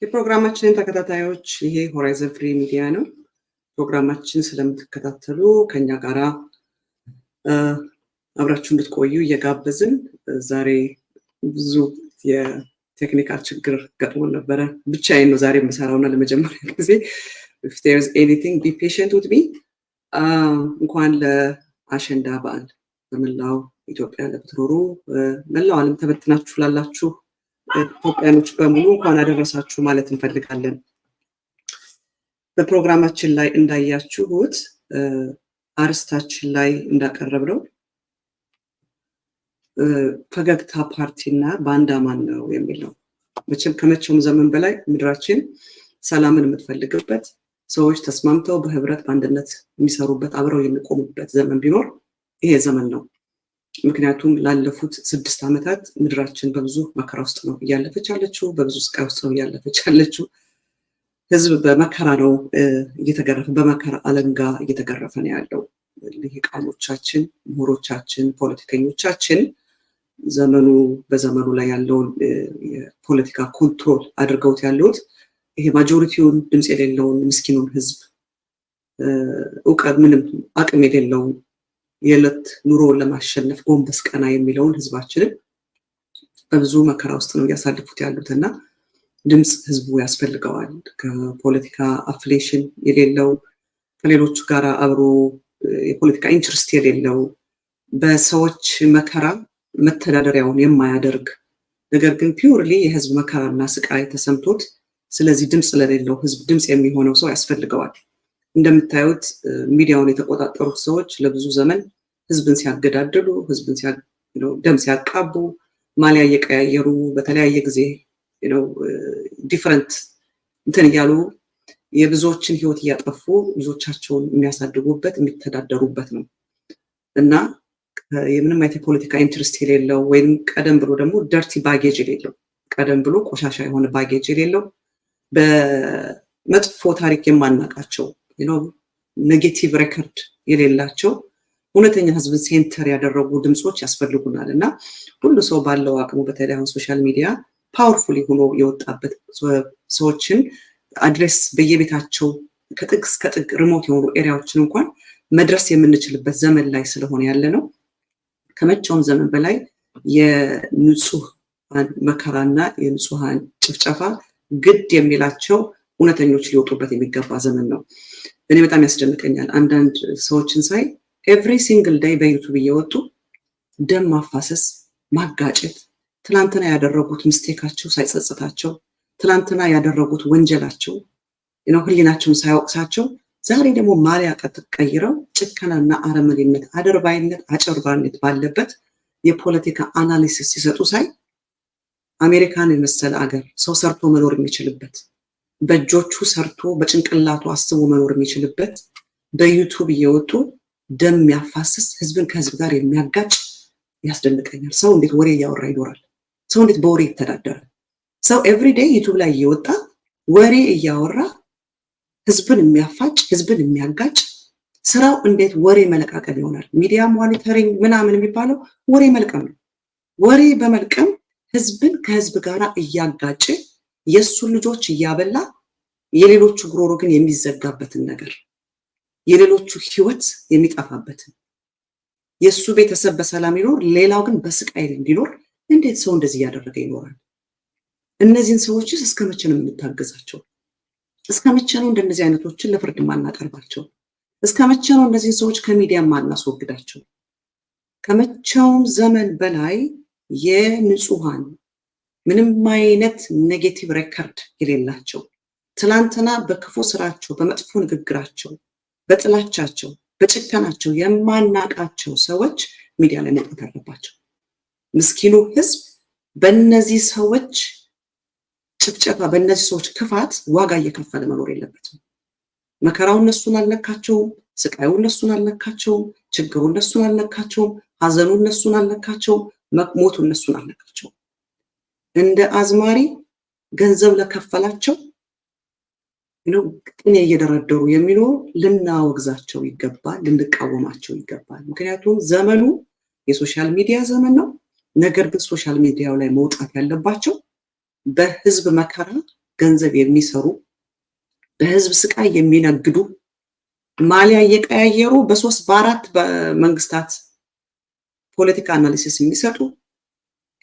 የፕሮግራማችንን ተከታታዮች ይሄ ሆራይዘን ፍሪ ሚዲያ ነው። ፕሮግራማችን ስለምትከታተሉ ከኛ ጋራ አብራችሁ እንድትቆዩ እየጋበዝን ዛሬ ብዙ የቴክኒካል ችግር ገጥሞን ነበረ። ብቻዬን ነው ዛሬ የምሰራውና ለመጀመሪያ ጊዜ if there's anything be patient with me። እንኳን ለአሸንዳ በዓል በመላው ኢትዮጵያ ለምትኖሩ መላው ዓለም ተበትናችሁ ላላችሁ ኢትዮጵያኖች በሙሉ እንኳን አደረሳችሁ ማለት እንፈልጋለን። በፕሮግራማችን ላይ እንዳያችሁት አርስታችን ላይ እንዳቀረብነው ፈገግታ ፓርቲና ባንዳ ማን ነው የሚለው መቼም ከመቼውም ዘመን በላይ ምድራችን ሰላምን የምትፈልግበት ሰዎች ተስማምተው በህብረት በአንድነት የሚሰሩበት አብረው የሚቆሙበት ዘመን ቢኖር ይሄ ዘመን ነው። ምክንያቱም ላለፉት 6 ዓመታት ምድራችን በብዙ መከራ ውስጥ ነው እያለፈች ያለችው፣ በብዙ ስቃይ ውስጥ ነው እያለፈች ያለችው። ህዝብ በመከራ ነው እየተገረፈ፣ በመከራ አለንጋ እየተገረፈ ነው ያለው። ልሂቃኖቻችን፣ ምሁሮቻችን፣ ፖለቲከኞቻችን በዘመኑ ላይ ያለውን የፖለቲካ ኮንትሮል አድርገውት ያሉት ይሄ ማጆሪቲውን ድምጽ የሌለውን ምስኪኑን ህዝብ እውቀት ምንም አቅም የሌለውን የዕለት ኑሮውን ለማሸነፍ ጎንበስ ቀና የሚለውን ህዝባችንን በብዙ መከራ ውስጥ ነው እያሳለፉት ያሉትና ድምጽ ህዝቡ ያስፈልገዋል። ከፖለቲካ አፍሌሽን የሌለው ከሌሎቹ ጋር አብሮ የፖለቲካ ኢንትረስት የሌለው በሰዎች መከራ መተዳደሪያውን የማያደርግ ነገር ግን ፒውርሊ የህዝብ መከራና ስቃይ ተሰምቶት ስለዚህ ድምጽ ለሌለው ህዝብ ድምጽ የሚሆነው ሰው ያስፈልገዋል። እንደምታዩት ሚዲያውን የተቆጣጠሩት ሰዎች ለብዙ ዘመን ህዝብን ሲያገዳድሉ፣ ህዝብን ደም ሲያቃቡ፣ ማሊያ እየቀያየሩ በተለያየ ጊዜ ዲፈረንት እንትን እያሉ የብዙዎችን ህይወት እያጠፉ ብዙዎቻቸውን የሚያሳድጉበት የሚተዳደሩበት ነው እና የምንም አይነት የፖለቲካ ኢንትረስት የሌለው ወይም ቀደም ብሎ ደግሞ ደርቲ ባጌጅ የሌለው ቀደም ብሎ ቆሻሻ የሆነ ባጌጅ የሌለው በመጥፎ ታሪክ የማናቃቸው ኔጌቲቭ ሬከርድ የሌላቸው እውነተኛ ህዝብን ሴንተር ያደረጉ ድምጾች ያስፈልጉናል እና ሁሉ ሰው ባለው አቅሙ በተለይ አሁን ሶሻል ሚዲያ ፓወርፉሊ ሆኖ የወጣበት ሰዎችን አድሬስ በየቤታቸው ከጥግ እስከ ጥግ ሪሞት የሆኑ ኤሪያዎችን እንኳን መድረስ የምንችልበት ዘመን ላይ ስለሆነ ያለ ነው። ከመቼውም ዘመን በላይ የንጹህ መከራና የንጹሃን ጭፍጨፋ ግድ የሚላቸው እውነተኞች ሊወጡበት የሚገባ ዘመን ነው። እኔ በጣም ያስደንቀኛል አንዳንድ ሰዎችን ሳይ ኤቭሪ ሲንግል ዴይ በዩቲዩብ እየወጡ ደም ማፋሰስ፣ ማጋጨት፣ ትላንትና ያደረጉት ሚስቴካቸው ሳይጸጽታቸው፣ ትላንትና ያደረጉት ወንጀላቸው ህሊናቸውን ሳያወቅሳቸው ዛሬ ደግሞ ማሊያ ቀይረው ጭከናና አረመኔነት፣ አደርባይነት፣ አጨርባሪነት ባለበት የፖለቲካ አናሊሲስ ሲሰጡ ሳይ አሜሪካን የመሰለ አገር ሰው ሰርቶ መኖር የሚችልበት በእጆቹ ሰርቶ በጭንቅላቱ አስቦ መኖር የሚችልበት በዩቲዩብ እየወጡ ደም የሚያፋስስ ህዝብን ከህዝብ ጋር የሚያጋጭ ያስደንቀኛል። ሰው እንዴት ወሬ እያወራ ይኖራል? ሰው እንዴት በወሬ ይተዳደራል? ሰው ኤቭሪዴይ ዩቲዩብ ላይ እየወጣ ወሬ እያወራ ህዝብን የሚያፋጭ ህዝብን የሚያጋጭ ስራው እንዴት ወሬ መለቃቀም ይሆናል? ሚዲያ ሞኒተሪንግ ምናምን የሚባለው ወሬ መልቀም ነው። ወሬ በመልቀም ህዝብን ከህዝብ ጋር እያጋጨ የሱን ልጆች እያበላ የሌሎቹ ጉሮሮ ግን የሚዘጋበትን ነገር የሌሎቹ ህይወት የሚጠፋበትን የሱ ቤተሰብ በሰላም ይኖር ሌላው ግን በስቃይ እንዲኖር እንዴት ሰው እንደዚህ ያደረገ ይኖራል? እነዚህን ሰዎችስ እስከመቼ ነው የምንታገዛቸው? እስከመቼ ነው እንደነዚህ አይነቶችን ለፍርድ ማናቀርባቸው? እስከመቼ ነው እነዚህን ሰዎች ከሚዲያ ማናስወግዳቸው? ከመቼውም ዘመን በላይ የንጹሃን ምንም አይነት ኔጌቲቭ ሬከርድ የሌላቸው ትላንትና በክፉ ስራቸው፣ በመጥፎ ንግግራቸው፣ በጥላቻቸው፣ በጭከናቸው የማናቃቸው ሰዎች ሚዲያ ላይ መውጣት አለባቸው። ምስኪኑ ህዝብ በእነዚህ ሰዎች ጭፍጨፋ፣ በእነዚህ ሰዎች ክፋት ዋጋ እየከፈለ መኖር የለበትም። መከራው እነሱን አልነካቸውም፣ ስቃዩ እነሱን አልነካቸውም፣ ችግሩ እነሱን አልነካቸውም፣ ሀዘኑ እነሱን አልነካቸውም፣ ሞቱ እነሱን አልነካቸውም። እንደ አዝማሪ ገንዘብ ለከፈላቸው ቅኔ እየደረደሩ የሚኖሩ ልናወግዛቸው ይገባል፣ ልንቃወማቸው ይገባል። ምክንያቱም ዘመኑ የሶሻል ሚዲያ ዘመን ነው። ነገር ግን ሶሻል ሚዲያው ላይ መውጣት ያለባቸው በህዝብ መከራ ገንዘብ የሚሰሩ በህዝብ ስቃይ የሚነግዱ ማሊያ እየቀያየሩ በ3 በ4 በመንግስታት ፖለቲካ አናሊሲስ የሚሰጡ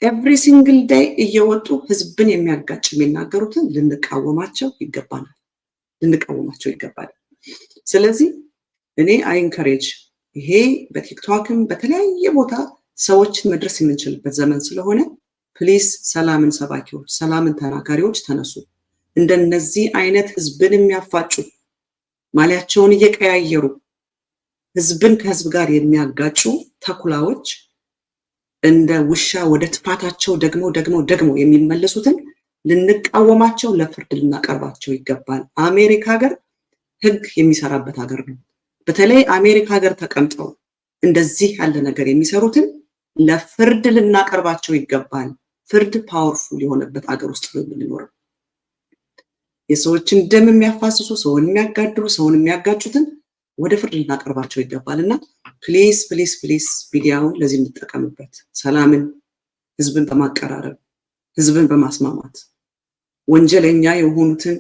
every single day እየወጡ ህዝብን የሚያጋጭ የሚናገሩትን ልንቃወማቸው ይገባል። ስለዚህ እኔ አይ ኢንከሬጅ ይሄ በቲክቶክም በተለያየ ቦታ ሰዎችን መድረስ የምንችልበት ዘመን ስለሆነ ፕሊስ ሰላምን ሰባኪዎች፣ ሰላምን ተናጋሪዎች ተነሱ። እንደነዚህ አይነት ህዝብን የሚያፋጩ ማሊያቸውን እየቀያየሩ ህዝብን ከህዝብ ጋር የሚያጋጩ ተኩላዎች እንደ ውሻ ወደ ጥፋታቸው ደግሞ የሚመለሱትን ልንቃወማቸው፣ ለፍርድ ልናቀርባቸው ይገባል። አሜሪካ ሀገር ህግ የሚሰራበት ሀገር ነው። በተለይ አሜሪካ ሀገር ተቀምጠው እንደዚህ ያለ ነገር የሚሰሩትን ለፍርድ ልናቀርባቸው ይገባል። ፍርድ ፓወርፉል የሆነበት ሀገር ውስጥ ነው የምንኖረው። የሰዎችን ደም የሚያፋስሱ፣ ሰውን የሚያጋድሉ፣ ሰውን የሚያጋጩትን ወደ ፍርድ ልናቀርባቸው ይገባልና ፕሊስ ሚዲያውን ለዚህ እንጠቀምበት። ሰላምን፣ ህዝብን በማቀራረብ ህዝብን በማስማማት ወንጀለኛ የሆኑትን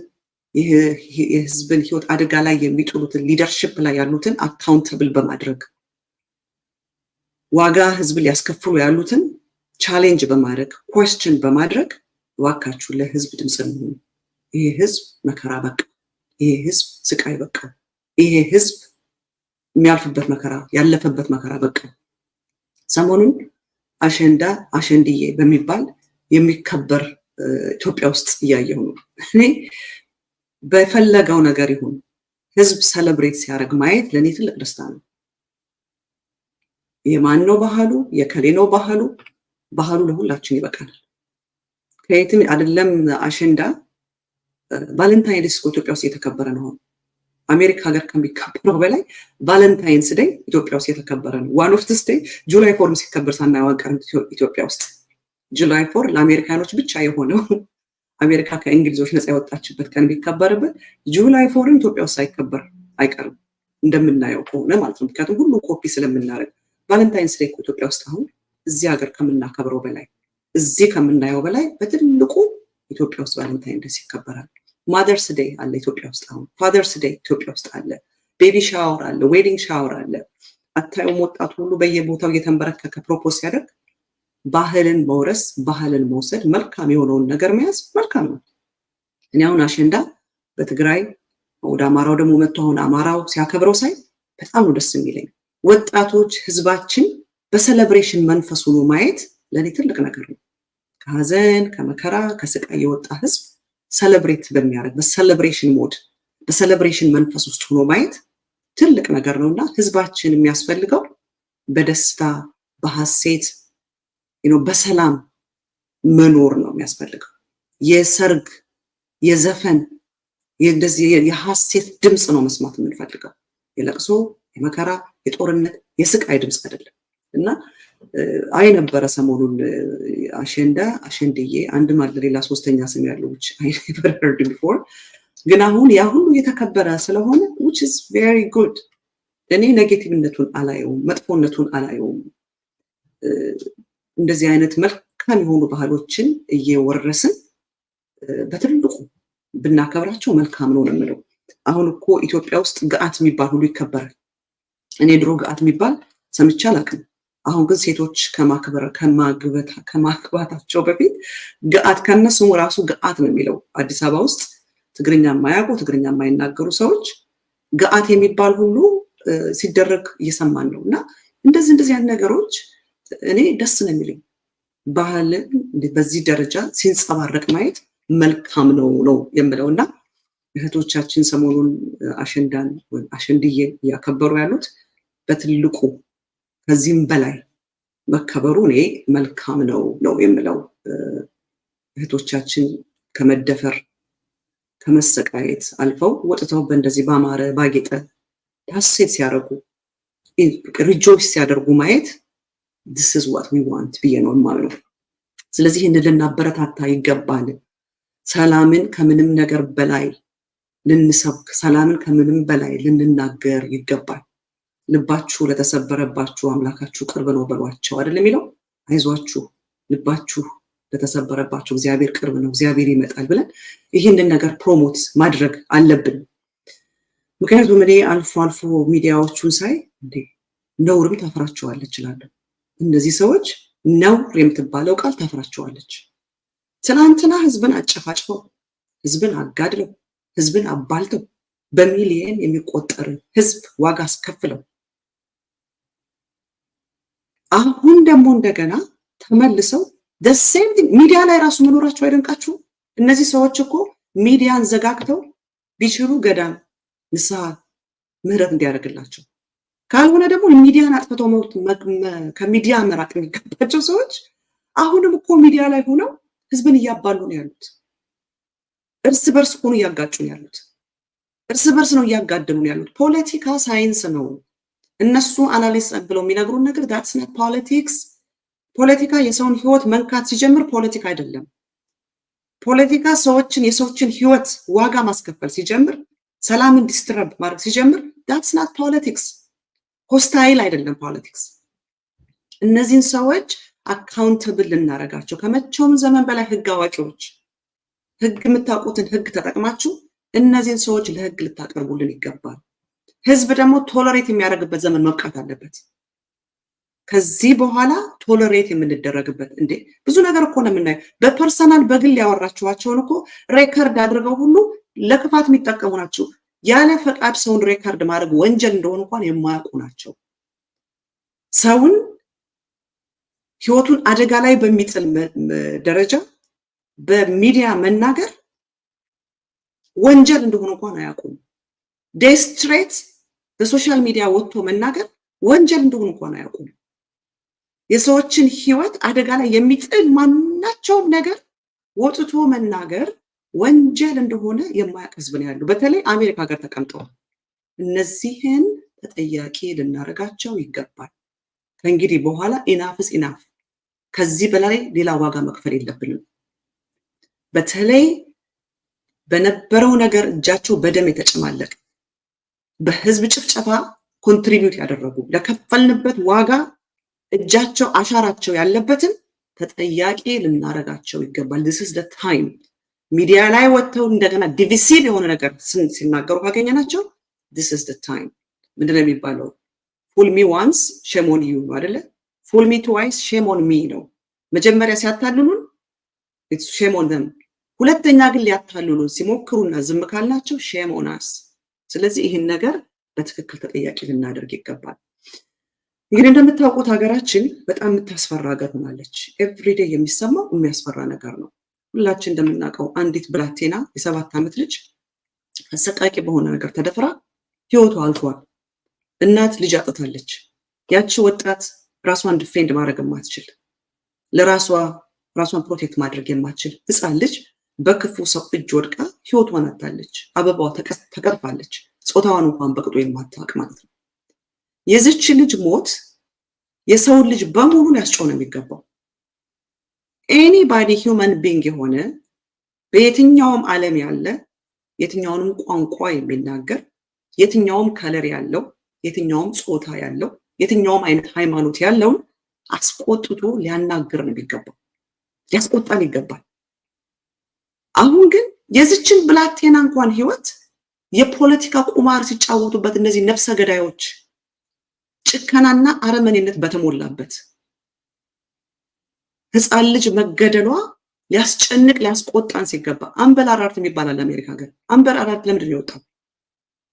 የህዝብን ህይወት አደጋ ላይ የሚጥሉትን ሊደርሺፕ ላይ ያሉትን አካውንተብል በማድረግ ዋጋ ህዝብ ሊያስከፍሉ ያሉትን ቻሌንጅ በማድረግ ኩዌስችን በማድረግ ዋካችሁ ለህዝብ ድምጽ ነው። ይሄ ህዝብ መከራ በቃ፣ ይሄ ህዝብ ስቃይ በቃ፣ ይሄ ህዝብ የሚያልፍበት መከራ ያለፈበት መከራ በቃ። ሰሞኑን አሸንድዬ በሚባል የሚከበር ኢትዮጵያ ውስጥ እያየሁ ነው። እኔ በፈለገው ነገር ይሁን ህዝብ ሰለብሬት ሲያደርግ ማየት ለኔ ትልቅ ደስታ ነው። የማን ነው ባህሉ? የከሌ ነው ባህሉ? ባህሉ ለሁላችን ይበቃናል። ከየትም አይደለም አሸንዳ ቫለንታይንስ ኢትዮጵያ ውስጥ የተከበረ ነው። አሜሪካ ሀገር ከሚከበረው በላይ ቫለንታይንስ ዴይ ኢትዮጵያ ውስጥ የተከበረ ነው። ዋን ኦፍ ዲስ ዴይ ጁላይ 4 ሲከበር ሳናዋቀር ኢትዮጵያ ውስጥ ጁላይ 4 ለአሜሪካኖች ብቻ የሆነው አሜሪካ ከእንግሊዞች ነፃ ያወጣችበት ቀን ቢከበርበት ጁላይ 4 ኢትዮጵያ ውስጥ ሳይከበር አይቀርም እንደምናየው ከሆነ ማለት ነው። ምክንያቱም ሁሉ ኮፒ ስለምናደርግ ቫለንታይንስ ዴይ ኢትዮጵያ ውስጥ አሁን እዚህ ሀገር ከምናከብረው በላይ እዚህ ከምናየው በላይ በትልቁ ኢትዮጵያ ውስጥ ቫለንታይን ዴይ ይከበራል። ማደርስ ዴይ አለ ኢትዮጵያ ውስጥ፣ አሁን ፋደርስ ዴይ ኢትዮጵያ ውስጥ አለ፣ ቤቢ ሻወር አለ፣ ዌዲንግ ሻወር አለ። አታዩም? ወጣቱ ሁሉ በየቦታው እየተንበረከከ ፕሮፖዝ ሲያደርግ ባህልን መውረስ፣ ባህልን መውሰድ፣ መልካም የሆነውን ነገር መያዝ መልካም ነው። እኔ አሁን አሸንዳ በትግራይ ወደ አማራው ደግሞ መጥቶ አሁን አማራው ሲያከብረው ሳይ በጣም ነው ደስ የሚለኝ። ወጣቶች ህዝባችን በሴሌብሬሽን መንፈስ ሆኖ ማየት ለኔ ትልቅ ነገር ነው። ከሀዘን ከመከራ ከስቃይ የወጣ ህዝብ ሰለብሬት በሚያደርግ በሴሌብሬሽን ሞድ በሴሌብሬሽን መንፈስ ውስጥ ሆኖ ማየት ትልቅ ነገር ነውና ህዝባችን የሚያስፈልገው በደስታ በሐሴት በሰላም መኖር ነው የሚያስፈልገው። የሰርግ የዘፈን እንደዚህ የሐሴት ድምጽ ነው መስማት የምንፈልገው። የለቅሶ የመከራ የጦርነት የስቃይ ድምጽ አይደለም። እና አይ ነበረ ሰሞኑን አሸንድዬ አንድም አለ ሌላ ሶስተኛ ስም ያለው which I never heard before ግን አሁን ያ ሁሉ የተከበረ ስለሆነ which is very good። እኔ ኔጌቲቭነቱን አላየውም፣ መጥፎነቱን አላየውም። እንደዚህ አይነት መልካም የሆኑ ባህሎችን እየወረስን በትልቁ ብናከብራቸው መልካም ነው የምለው። አሁን እኮ ኢትዮጵያ ውስጥ ገዓት የሚባል ሁሉ ይከበራል። እኔ ድሮ ገዓት የሚባል ሰምቼ አላውቅም። አሁን ግን ሴቶች ከማግባታቸው በፊት ገዓት ከነስሙ ራሱ ገዓት ነው የሚለው። አዲስ አበባ ውስጥ ትግርኛ የማያውቁ ትግርኛ የማይናገሩ ሰዎች ገዓት የሚባል ሁሉ ሲደረግ እየሰማን ነው። እና እንደዚህ አይነት ነገሮች እኔ ደስ ነው የሚለኝ። ባህል በዚህ ደረጃ ሲንጸባረቅ ማየት መልካም ነው የምለው። እና እህቶቻችን ሰሞኑን አሸንዳን ወይ አሸንድዬን እያከበሩ ያሉት በትልቁ ከዚህም በላይ መከበሩ እኔ መልካም ነው የምለው። እህቶቻችን ከመደፈር ከመሰቃየት አልፈው ወጥተው በእንደዚህ ባማረ ባጌጠ ሐሴት ሲያደርጉ ሪጆይስ ሲያደርጉ ማየት this is what we want ብዬ ነው የማምነው። ስለዚህ ልናበረታታ ይገባል። ሰላምን ከምንም ነገር በላይ ልንሰብክ፣ ሰላምን ከምንም በላይ ልንናገር ይገባል። ልባችሁ ለተሰበረባችሁ አምላካችሁ ቅርብ ነው በሏቸው አይደል የሚለው። አይዟችሁ፣ ልባችሁ ለተሰበረባቸው እግዚአብሔር ቅርብ ነው፣ እግዚአብሔር ይመጣል ብለን ይህንን ነገር ፕሮሞት ማድረግ አለብን። ምክንያቱም እኔ አልፎ አልፎ ሚዲያዎቹን ሳይ እንዴ ነውርም ታፍራቸዋለች እላለሁ። እነዚህ ሰዎች ነውር የምትባለው ቃል ታፍራቸዋለች። ትናንትና ህዝብን አጨፋጭፈው፣ ህዝብን አጋድለው፣ ህዝብን አባልተው በሚሊየን የሚቆጠር ህዝብ ዋጋ አስከፍለው አሁን ደግሞ እንደገና ተመልሰው ደሴም ሚዲያ ላይ ራሱ መኖራቸው አይደንቃችሁ? እነዚህ ሰዎች እኮ ሚዲያን ዘጋግተው ቢችሉ ገዳም ንስሐ ምህረት እንዲያደርግላቸው ካልሆነ ደግሞ ሚዲያን አጥፍተው ከሚዲያ መራቅ የሚገባቸው ሰዎች አሁንም እኮ ሚዲያ ላይ ሆነው ህዝብን እያባሉ ነው ያሉት። እርስ በርስ ሆኖ እያጋጩ ነው ያሉት። እርስ በርስ ነው እያጋደሉ ነው ያሉት። ፖለቲካ ሳይንስ ነው። እነሱ አናሊስት ብለው የሚነግሩን ነገር that's not politics። ፖለቲካ የሰውን ህይወት መንካት ሲጀምር ፖለቲካ አይደለም። ፖለቲካ የሰዎችን ህይወት ዋጋ ማስከፈል ሲጀምር፣ ሰላምን ዲስትረብ ማድረግ ሲጀምር that's not politics። ሆስታይል አይደለም ፖለቲክስ። እነዚህን ሰዎች አካውንተብል ልናረጋቸው ከመቼውም ዘመን በላይ ህግ አዋቂዎች፣ ህግ የምታውቁትን ህግ ተጠቅማችሁ እነዚህን ሰዎች ለህግ ልታቀርቡልን ይገባል። ህዝብ ደግሞ ቶለሬት የሚያደርግበት ዘመን መብቃት አለበት። ከዚህ በኋላ ቶለሬት የምንደረግበት እንዴ ብዙ ነገር እኮ ነው የምናየው። በፐርሰናል በግል ያወራችኋቸውን እኮ ሬከርድ አድርገው ሁሉ ለክፋት የሚጠቀሙ ናቸው። ያለ ፈቃድ ሰውን ሬከርድ ማድረግ ወንጀል እንደሆነ እንኳን የማያውቁ ናቸው። ሰውን ህይወቱን አደጋ ላይ በሚጥል ደረጃ በሚዲያ መናገር ወንጀል እንደሆነ እንኳን አያውቁም። ዴስትሬት በሶሻል ሚዲያ ወጥቶ መናገር ወንጀል እንደሆነ እንኳን አያውቁም። የሰዎችን ህይወት አደጋ ላይ የሚጥል ማናቸውም ነገር ወጥቶ መናገር ወንጀል እንደሆነ የማያውቅ ህዝብ ነው ያለው። በተለይ አሜሪካ ሀገር ተቀምጠው እነዚህን ተጠያቂ ልናደርጋቸው ይገባል። ከእንግዲህ በኋላ ኢናፍስ ኢናፍ። ከዚህ በላይ ሌላ ዋጋ መክፈል የለብንም። በተለይ በነበረው ነገር እጃቸው በደም የተጨማለቀ በህዝብ ጭፍጨፋ ኮንትሪቢዩት ያደረጉ ለከፈልንበት ዋጋ እጃቸው አሻራቸው ያለበትን ተጠያቂ ልናረጋቸው ይገባል። this is the time። ሚዲያ ላይ ወጥተው እንደገና ዲቪሲቭ የሆነ ነገር ሲናገሩ ካገኘናቸው this is the time። ምንድነው የሚባለው? fool me once shame on you ነው አይደለ? fool me twice shame on me ነው። መጀመሪያ ሲያታልሉን it's shame on them። ሁለተኛ ግን ሊያታልሉን ሲሞክሩና ዝም ካልናቸው shame on us። ስለዚህ ይህን ነገር በትክክል ተጠያቂ ልናደርግ ይገባል። እንግዲህ እንደምታውቁት ሀገራችን በጣም የምታስፈራ ሀገር ሆናለች። ኤቭሪዴይ የሚሰማው የሚያስፈራ ነገር ነው። ሁላችን እንደምናውቀው አንዲት ብላቴና የ7 ዓመት ልጅ አሰቃቂ በሆነ ነገር ተደፍራ ህይወቷ አልፏል። እናት ልጅ አጥታለች። ያቺ ወጣት ራሷን ዲፌንድ ማድረግ የማትችል ራሷን ፕሮቴክት ማድረግ የማትችል ህፃን ልጅ በክፉ ሰው እጅ ወድቃ ህይወቷን አጣለች። አበባዋ ተቀርፋለች። ጾታዋን እንኳን በቅጡ የማታውቅ ማለት ነው። የዚች ልጅ ሞት የሰውን ልጅ በሙሉ ሊያስጨው ነው የሚገባው። ኤኒባዲ ሂውመን ቢንግ የሆነ በየትኛውም ዓለም ያለ የትኛውንም ቋንቋ የሚናገር የትኛውም ከለር ያለው የትኛውም ጾታ ያለው የትኛውም አይነት ሃይማኖት ያለውን አስቆጥቶ ሊያናግር ነው የሚገባው፣ ሊያስቆጣን ይገባል። አሁን ግን የዚችን ብላቴና እንኳን ህይወት የፖለቲካ ቁማር ሲጫወቱበት እነዚህ ነፍሰ ገዳዮች ጭከናና አረመኔነት በተሞላበት ህፃን ልጅ መገደሏ ሊያስጨንቅ ሊያስቆጣን ሲገባ አምበር አለርት የሚባል አለ አሜሪካ ሀገር። አምበር አለርት ለምንድን ነው የወጣው?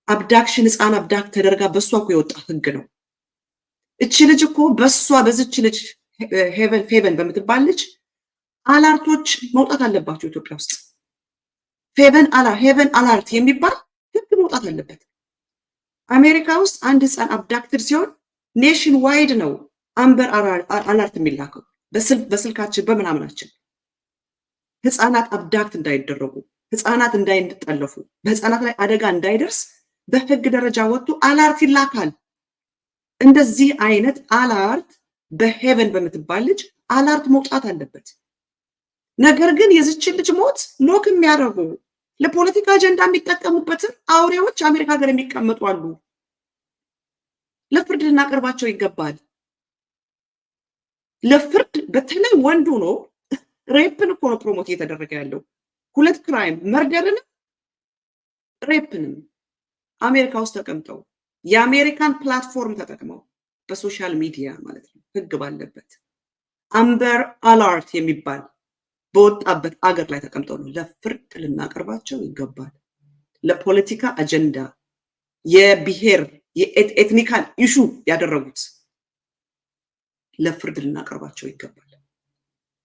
አብዳክሽን ህፃን አብዳክት ተደርጋ በሷ እኮ የወጣ ህግ ነው። እቺ ልጅ እኮ በዚች ልጅ ፌቨን በምትባል ልጅ አላርቶች መውጣት አለባቸው ኢትዮጵያ ውስጥ። ሄቨን አላርት የሚባል ህግ መውጣት አለበት። አሜሪካ ውስጥ አንድ ህፃን አብዳክትድ ሲሆን ኔሽን ዋይድ ነው አምበር አላርት የሚላከው በስልካችን በምናምናችን። ህፃናት አብዳክት እንዳይደረጉ፣ ህፃናት እንዳይጠለፉ፣ በህፃናት ላይ አደጋ እንዳይደርስ በህግ ደረጃ ወጥቶ አላርት ይላካል። እንደዚህ አይነት አላርት በሄቨን በምትባል ልጅ አላርት መውጣት አለበት። ነገር ግን የዚችን ልጅ ሞት ሎክ የሚያደርጉ ለፖለቲካ አጀንዳ የሚጠቀሙበትን አውሬዎች አሜሪካ ሀገር የሚቀመጡ አሉ። ለፍርድ ልናቀርባቸው ይገባል። ለፍርድ በተለይ ወንዱ ነው ሬፕን እኮ ነው ፕሮሞት እየተደረገ ያለው። ሁለት ክራይም መርደርን ሬፕንም አሜሪካ ውስጥ ተቀምጠው የአሜሪካን ፕላትፎርም ተጠቅመው በሶሻል ሚዲያ ማለት ነው ህግ ባለበት አምበር አለርት የሚባል በወጣበት አገር ላይ ተቀምጠው ነው ለፍርድ ልናቀርባቸው ይገባል። ለፖለቲካ አጀንዳ የብሔር የኤትኒካል ኢሹ ያደረጉት ለፍርድ ልናቀርባቸው ይገባል።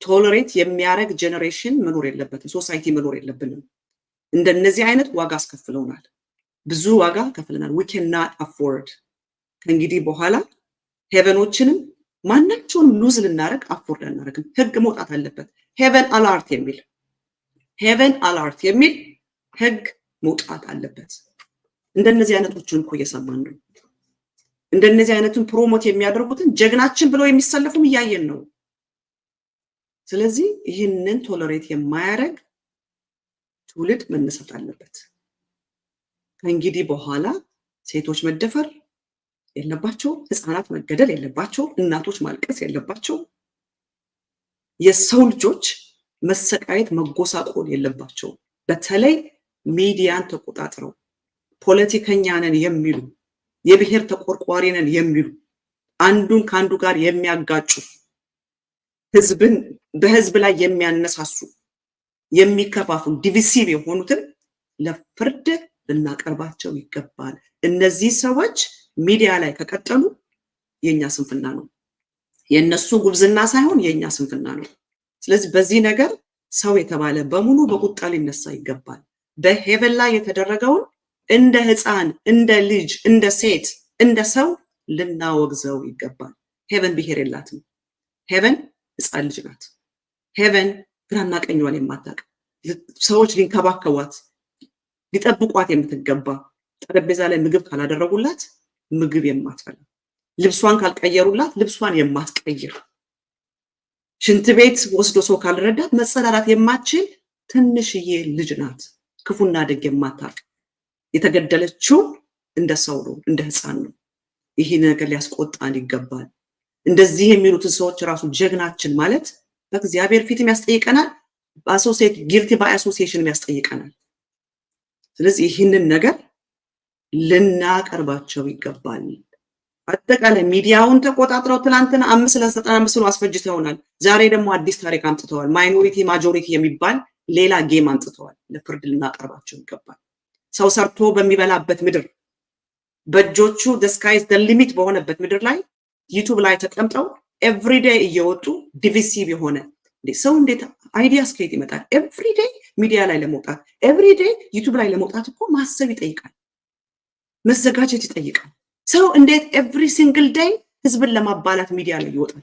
ቶለሬት የሚያደርግ ጄኔሬሽን መኖር የለበትም። ሶሳይቲ መኖር የለብንም። እንደነዚህ አይነት ዋጋ አስከፍለውናል። ብዙ ዋጋ ከፍለናል። we cannot afford ከእንግዲህ በኋላ ሄቨኖችንም ማናቸውንም ሉዝ ልናደርግ አፎርድ አናደርግም። ህግ መውጣት አለበት። ሄቨን አላርት የሚል ህግ መውጣት አለበት። እንደነዚህ አይነቶችን እኮ እየሰማን ነው። እንደነዚህ አይነቱን ፕሮሞት የሚያደርጉትን ጀግናችን ብለው የሚሰለፉም እያየን ነው። ስለዚህ ይህንን ቶለሬት የማያደርግ ትውልድ መነሳት አለበት። ከእንግዲህ በኋላ ሴቶች መደፈር የለባቸው፣ ህፃናት መገደል የለባቸው፣ እናቶች ማልቀስ የለባቸው፣ የሰው ልጆች መሰቃየት መጎሳቆል የለባቸው። በተለይ ሚዲያን ተቆጣጥረው ፖለቲከኛ ነን የሚሉ የብሔር ተቆርቋሪ ነን የሚሉ አንዱን ከአንዱ ጋር የሚያጋጩ ህዝብን በህዝብ ላይ የሚያነሳሱ የሚከፋፍሉ ዲቪሲቭ የሆኑትን ለፍርድ ልናቀርባቸው ይገባል። እነዚህ ሰዎች ሚዲያ ላይ ከቀጠሉ የኛ ስንፍና ነው። የነሱ ጉብዝና ሳይሆን የኛ ስንፍና ነው። ስለዚህ በዚህ ነገር ሰው የተባለ በሙሉ በቁጣ ሊነሳ ይገባል። በሄቨን ላይ የተደረገውን እንደ ህፃን፣ እንደ ልጅ፣ እንደ ሴት፣ እንደ ሰው ልናወግዘው ይገባል። ሄቨን ብሔር የላትም። ሄቨን ህፃን ልጅ ናት። ሄቨን ግራና ቀኟን የማታውቅ ሰዎች ሊንከባከቧት ሊጠብቋት የምትገባ ጠረጴዛ ላይ ምግብ ካላደረጉላት ምግብ የማትበላ ልብሷን ካልቀየሩላት ልብሷን የማትቀይር ሽንት ቤት ወስዶ ሰው ካልረዳት መጸዳዳት የማትችል ትንሽዬ ልጅ ናት። ክፉና ደግ የማታውቅ የተገደለችው እንደ ሰው ነው፣ እንደ ህፃን ነው። ይሄ ነገር ሊያስቆጣን ይገባል። እንደዚህ የሚሉትን ሰዎች ራሱ ጀግናችን ማለት በእግዚአብሔር ፊትም ያስጠይቀናል፣ በአሶሲዬት ጊልቲ ባይ አሶሲዬሽንም ያስጠይቀናል። ስለዚህ ይህንን ነገር ልናቀርባቸው ይገባል። አጠቃላይ ሚዲያውን ተቆጣጥረው ትላንትና 595 ነው አስፈጅተውናል። ዛሬ ደግሞ አዲስ ታሪክ አምጥተዋል። ማይኖሪቲ ማጆሪቲ የሚባል ሌላ ጌም አምጥተዋል። ለፍርድ ልናቀርባቸው ይገባል። ሰው ሰርቶ በሚበላበት ምድር በእጆቹ the sky is the limit በሆነበት ምድር ላይ ዩቲዩብ ላይ ተቀምጠው ኤቭሪዴይ እየወጡ ዲቪሲቭ የሆነ ሰው እንዴት አይዲያስ ከየት ይመጣል? ኤቭሪዴይ ሚዲያ ላይ ለመውጣት ኤቭሪዴይ ዩቲዩብ ላይ ለመውጣት እኮ ማሰብ ይጠይቃል፣ መዘጋጀት ይጠይቃል። ሰው እንዴት ኤቭሪ ሲንግል ዴይ ህዝብን ለማባላት ሚዲያ ላይ ይወጣል?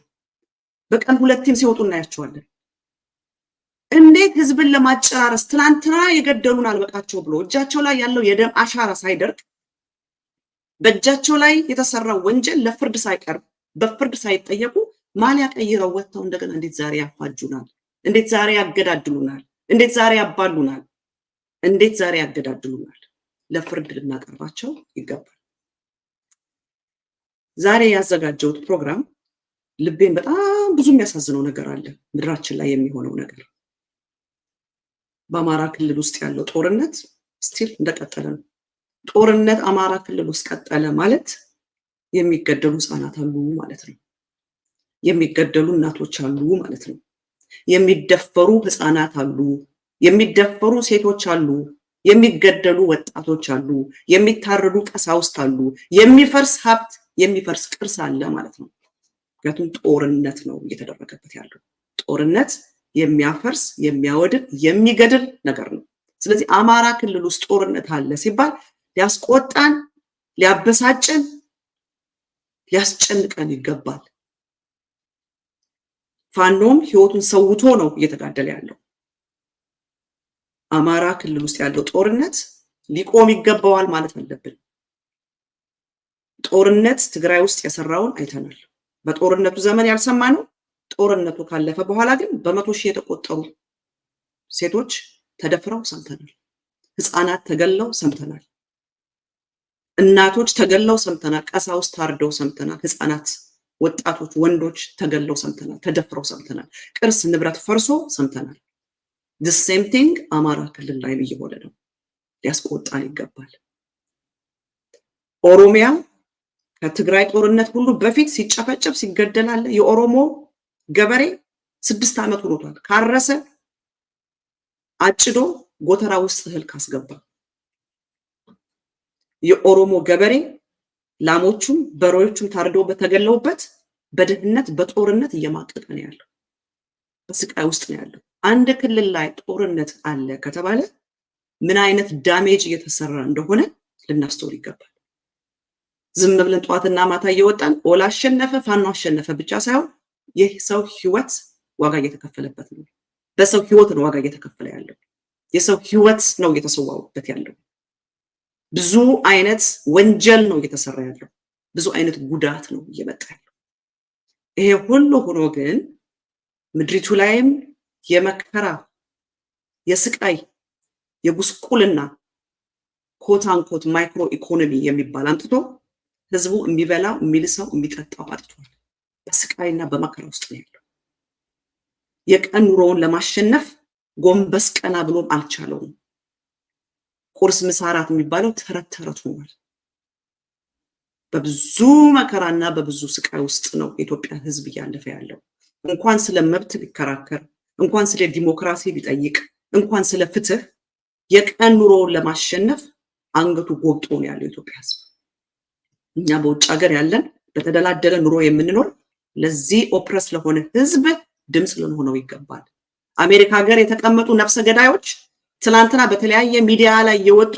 በቀን ሁለቴም ሲወጡ እናያቸዋለን። እንዴት ህዝብን ለማጨራረስ ትናንትና የገደሉን አልበቃቸው ብሎ እጃቸው ላይ ያለው የደም አሻራ ሳይደርቅ በእጃቸው ላይ የተሰራው ወንጀል ለፍርድ ሳይቀርብ በፍርድ ሳይጠየቁ ማሊያ ቀይረው ወጥተው እንደገና እንዴት ዛሬ ያፋጁናል? እንዴት ዛሬ ያገዳድሉናል? እንዴት ዛሬ ያባሉናል? እንዴት ዛሬ ያገዳድሉናል? ለፍርድ ልናቀርባቸው ይገባል። ዛሬ ያዘጋጀሁት ፕሮግራም ልቤን በጣም ብዙ የሚያሳዝነው ነገር አለ። ምድራችን ላይ የሚሆነው ነገር በአማራ ክልል ውስጥ ያለው ጦርነት ስቲል እንደቀጠለ ነው። ጦርነት አማራ ክልል ውስጥ ቀጠለ ማለት የሚገደሉ ህፃናት አሉ ማለት ነው። የሚገደሉ እናቶች አሉ ማለት ነው። የሚደፈሩ ህፃናት አሉ፣ የሚደፈሩ ሴቶች አሉ፣ የሚገደሉ ወጣቶች አሉ፣ የሚታረዱ ቀሳውስት አሉ፣ የሚፈርስ ሀብት፣ የሚፈርስ ቅርስ አለ ማለት ነው። ምክንያቱም ጦርነት ነው እየተደረገበት ያለው። ጦርነት የሚያፈርስ የሚያወድም የሚገድል ነገር ነው። ስለዚህ አማራ ክልል ውስጥ ጦርነት አለ ሲባል ሊያስቆጣን፣ ሊያበሳጭን፣ ሊያስጨንቀን ይገባል። ፋኖም ህይወቱን ሰውቶ ነው እየተጋደለ ያለው። አማራ ክልል ውስጥ ያለው ጦርነት ሊቆም ይገባዋል ማለት አለብን። ጦርነት ትግራይ ውስጥ የሰራውን አይተናል። በጦርነቱ ዘመን ያልሰማነው ጦርነቱ ካለፈ በኋላ ግን በመቶ ሺህ የተቆጠሩ ሴቶች ተደፍረው ሰምተናል። ህፃናት ተገለው ሰምተናል። እናቶች ተገለው ሰምተናል። ቀሳውስት ታርደው ሰምተናል። ህፃናት ወጣቶች ወንዶች ተገለው ሰምተናል፣ ተደፍረው ሰምተናል፣ ቅርስ ንብረት ፈርሶ ሰምተናል። the same thing አማራ ክልል ላይ እየሆነ ነው። ሊያስቆጣን ይገባል። ኦሮሚያ ከትግራይ ጦርነት ሁሉ በፊት ሲጨፈጨፍ ሲገደላል የኦሮሞ ገበሬ 6 ዓመት ሆኖታል። ካረሰ አጭዶ ጎተራ ውስጥ እህል ካስገባ የኦሮሞ ገበሬ ላሞቹም በሮቹም ታርደው በተገለውበት በድህነት በጦርነት እየማቀቀ ነው ያለው፣ በስቃይ ውስጥ ነው ያለው። አንድ ክልል ላይ ጦርነት አለ ከተባለ ምን አይነት ዳሜጅ እየተሰራ እንደሆነ ልናስተውል ይገባል። ዝም ብለን ጧትና ማታ እየወጣን ኦላ አሸነፈ ፋኖ አሸነፈ ብቻ ሳይሆን ይህ ሰው ህይወት ዋጋ እየተከፈለበት ነው። በሰው ህይወት ነው ዋጋ እየተከፈለ ያለው። የሰው ህይወት ነው እየተሰዋበት ያለው። ብዙ አይነት ወንጀል ነው እየተሰራ ያለው። ብዙ አይነት ጉዳት ነው እየመጣ ያለው። ይሄ ሁሉ ሆኖ ግን ምድሪቱ ላይም የመከራ የስቃይ የጉስቁልና ኮታንኮት ማይክሮ ኢኮኖሚ የሚባል አንጥቶ ህዝቡ የሚበላው የሚልሰው የሚጠጣው አጥቷል። በስቃይና በመከራ ውስጥ ነው ያለው። የቀን ኑሮውን ለማሸነፍ ጎንበስ ቀና ብሎም አልቻለውም። ቁርስ ምሳ እራት የሚባለው ተረት ተረት ሆኗል። በብዙ መከራና በብዙ ስቃይ ውስጥ ነው የኢትዮጵያ ህዝብ እያለፈ ያለው። እንኳን ስለ መብት ሊከራከር፣ እንኳን ስለ ዲሞክራሲ ሊጠይቅ፣ እንኳን ስለ ፍትህ የቀን ኑሮውን ለማሸነፍ አንገቱ ጎብጦ ነው ያለው የኢትዮጵያ ህዝብ። እኛ በውጭ ሀገር ያለን በተደላደለ ኑሮ የምንኖር ለዚህ ኦፕረስ ለሆነ ህዝብ ድምጽ ልንሆነው ይገባል። አሜሪካ ሀገር የተቀመጡ ነፍሰ ገዳዮች ትላንትና በተለያየ ሚዲያ ላይ የወጡ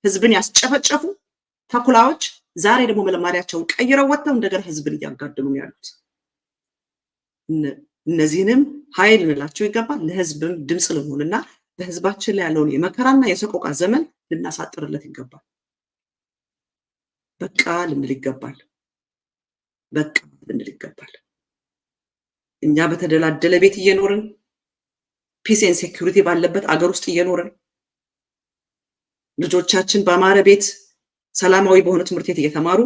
ህዝብን ያስጨፈጨፉ ተኩላዎች ዛሬ ደግሞ መለማሪያቸውን ቀይረው ወጥተው እንደገና ህዝብን እያጋደሉ ነው ያሉት። እነዚህንም ኃይል እንላቸው ይገባል። ለህዝብም ድምጽ ልንሆንና በህዝባችን ላይ ያለውን የመከራና የሰቆቃ ዘመን ልናሳጥርለት ይገባል። በቃ ልንል ይገባል። በቃ ልንል ይገባል። እኛ በተደላደለ ቤት እየኖርን ፒስ ኤንድ ሴኩሪቲ ባለበት አገር ውስጥ እየኖርን ልጆቻችን በአማረ ቤት ሰላማዊ በሆነ ትምህርት ቤት እየተማሩ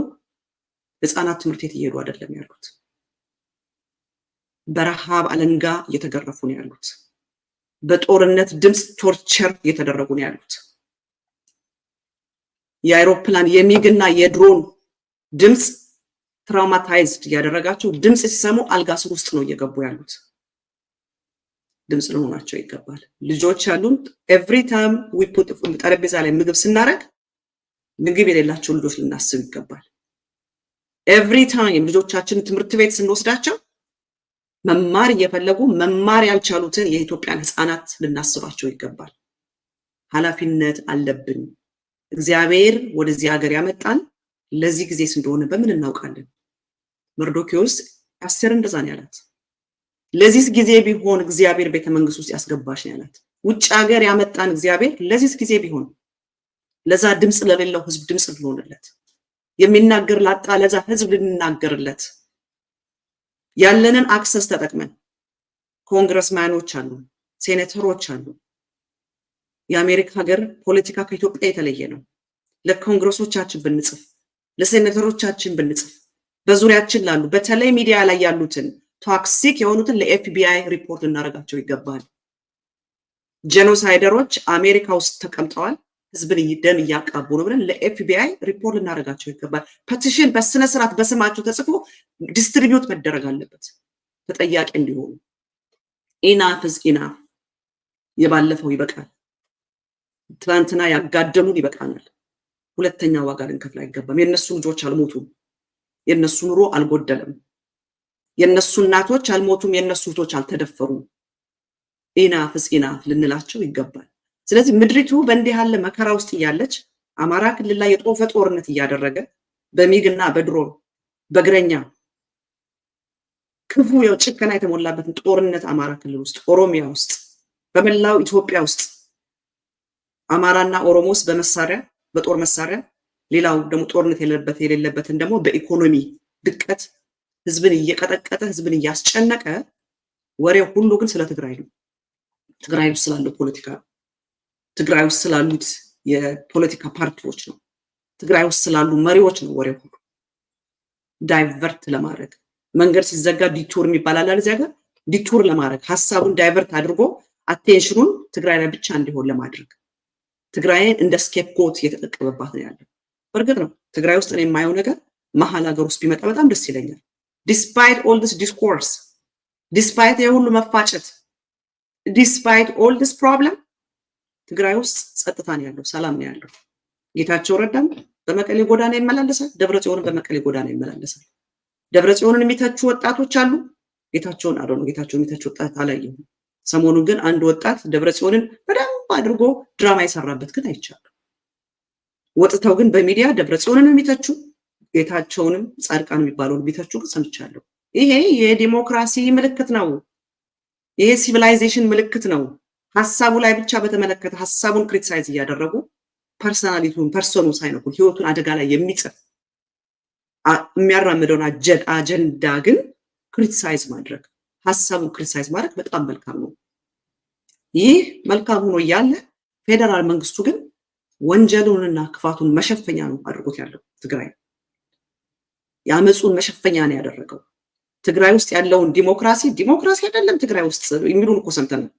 ህፃናት ትምህርት ቤት እየሄዱ አይደለም ያሉት። በረሃብ አለንጋ እየተገረፉ ነው ያሉት። በጦርነት ድምጽ ቶርቸር እየተደረጉ ነው ያሉት። የአይሮፕላን የሚግና የድሮን ድምጽ ትራውማታይዝድ ያደረጋቸው ድምጽ ሲሰሙ አልጋ ስር ውስጥ ነው እየገቡ ያሉት። ድምጽ ልሆናቸው ይገባል። ልጆች ያሉን ኤቭሪ ታይም ዊ ፑት ጠረጴዛ ላይ ምግብ ስናረግ ምግብ የሌላቸው ልጆች ልናስብ ይገባል። ኤቭሪ ታይም ልጆቻችን ትምህርት ቤት ስንወስዳቸው መማር እየፈለጉ መማር ያልቻሉትን የኢትዮጵያን ህፃናት ልናስባቸው ይገባል። ኃላፊነት አለብን። እግዚአብሔር ወደዚህ ሀገር ያመጣን ለዚህ ጊዜ እንደሆነ በምን እናውቃለን? መርዶክዮስ አስቴር እንደዛ ነው ያላት። ለዚህ ጊዜ ቢሆን እግዚአብሔር ቤተ መንግስት ውስጥ ያስገባሽ ነው ያላት። ውጭ ሀገር ያመጣን እግዚአብሔር ለዚህ ጊዜ ቢሆን ለዛ ድምጽ ለሌለው ህዝብ ድምጽ ልንሆንለት፣ የሚናገር ላጣ ለዛ ህዝብ ልንናገርለት ያለንን አክሰስ ተጠቅመን ኮንግረስማኖች አሉ፣ ሴኔተሮች አሉ። የአሜሪካ ሀገር ፖለቲካ ከኢትዮጵያ የተለየ ነው። ለኮንግረሶቻችን ብንጽፍ፣ ለሴኔተሮቻችን ብንጽፍ፣ በዙሪያችን ላሉ በተለይ ሚዲያ ላይ ያሉትን ቶክሲክ የሆኑትን ለኤፍቢአይ ሪፖርት እናደርጋቸው ይገባል። ጄኖሳይደሮች አሜሪካ ውስጥ ተቀምጠዋል፣ ህዝብን ደም እያቃቡ ነው ብለን ለኤፍቢአይ ሪፖርት ልናደርጋቸው ይገባል። ፔቲሽን በስነ ስርዓት በስማቸው ተጽፎ ዲስትሪቢዩት መደረግ አለበት ተጠያቂ እንዲሆኑ። ኢናፍ ኢዝ ኢናፍ። የባለፈው ይበቃል። ትናንትና ያጋደሉን ይበቃናል። ሁለተኛ ዋጋ ልንከፍል አይገባም። የነሱ ልጆች አልሞቱም፣ የነሱ ኑሮ አልጎደለም፣ የነሱ እናቶች አልሞቱም፣ የነሱ እህቶች አልተደፈሩም። ኢናፍ ኢዝ ኢናፍ ልንላቸው ይገባል። ስለዚህ ምድሪቱ በእንዲህ ያለ መከራ ውስጥ እያለች አማራ ክልል ላይ የጦፈ ጦርነት እያደረገ በሚግና በድሮን በእግረኛ ክፉ የጭከና የተሞላበትን ጦርነት አማራ ክልል ውስጥ፣ ኦሮሚያ ውስጥ፣ በመላው ኢትዮጵያ ውስጥ አማራና ኦሮሞስ በመሳሪያ በጦር መሳሪያ፣ ሌላው ደግሞ ጦርነት የሌለበትን ደግሞ በኢኮኖሚ ድቀት ህዝብን እየቀጠቀጠ ህዝብን እያስጨነቀ ወሬው ሁሉ ግን ስለ ትግራይ ነው። ትግራይ ውስጥ ስላለው ፖለቲካ ነው። ትግራይ ውስጥ ስላሉት የፖለቲካ ፓርቲዎች ነው። ትግራይ ውስጥ ስላሉ መሪዎች ነው ወሬው ሁሉ ዳይቨርት ለማድረግ መንገድ ሲዘጋ ዲቱር የሚባላል እዚያ ጋር ዲቱር ለማድረግ ሐሳቡን ዳይቨርት አድርጎ አቴንሽኑን ትግራይ ላይ ብቻ እንዲሆን ለማድረግ ትግራይን እንደ ስኬፕጎት እየተጠቀመባት ነው ያለው። በእርግጥ ነው ትግራይ ውስጥ እኔ የማየው ነገር መሀል ሀገር ውስጥ ቢመጣ በጣም ደስ ይለኛል። ዲስፓይት ኦል ዲስ ዲስኮርስ፣ ዲስፓይት የሁሉ መፋጨት፣ ዲስፓይት ኦል ዲስ ፕሮብለም ትግራይ ውስጥ ጸጥታ ነው ያለው፣ ሰላም ነው ያለው። ጌታቸው ረዳም በመቀሌ ጎዳና ይመላለሳል፣ ደብረጽዮንን በመቀሌ ጎዳና ይመላለሳል። ደብረጽዮንን የሚተቹ ወጣቶች አሉ። ጌታቸውን ጌታቸውን የሚተቹ ወጣት አላየሁም። ሰሞኑን ግን አንድ ወጣት ደብረጽዮንን በደንብ አድርጎ ድራማ የሰራበት ግን አይቻልም። ወጥተው ግን በሚዲያ ደብረጽዮንን የሚተቹ ጌታቸውንም ጻድቃን የሚባለውን ቢተቹ ሰምቻለሁ። ይሄ የዲሞክራሲ ምልክት ነው። ይሄ ሲቪላይዜሽን ምልክት ነው። ሀሳቡ ላይ ብቻ በተመለከተ ሀሳቡን ክሪቲሳይዝ እያደረጉ ፐርሰናሊቲውን ፐርሰኑ ሳይነኩ ህይወቱን አደጋ ላይ የሚጥል የሚያራምደውን አጀንዳ ግን ክሪቲሳይዝ ማድረግ ሀሳቡን ክሪቲሳይዝ ማድረግ በጣም መልካም ነው። ይህ መልካም ሆኖ እያለ ፌደራል መንግስቱ ግን ወንጀሉንና ክፋቱን መሸፈኛ ነው አድርጎት ያለው። ትግራይ የአመፁን መሸፈኛ ነው ያደረገው። ትግራይ ውስጥ ያለውን ዲሞክራሲ አይደለም ትግራይ ውስጥ የሚሉን እኮ ሰምተናል።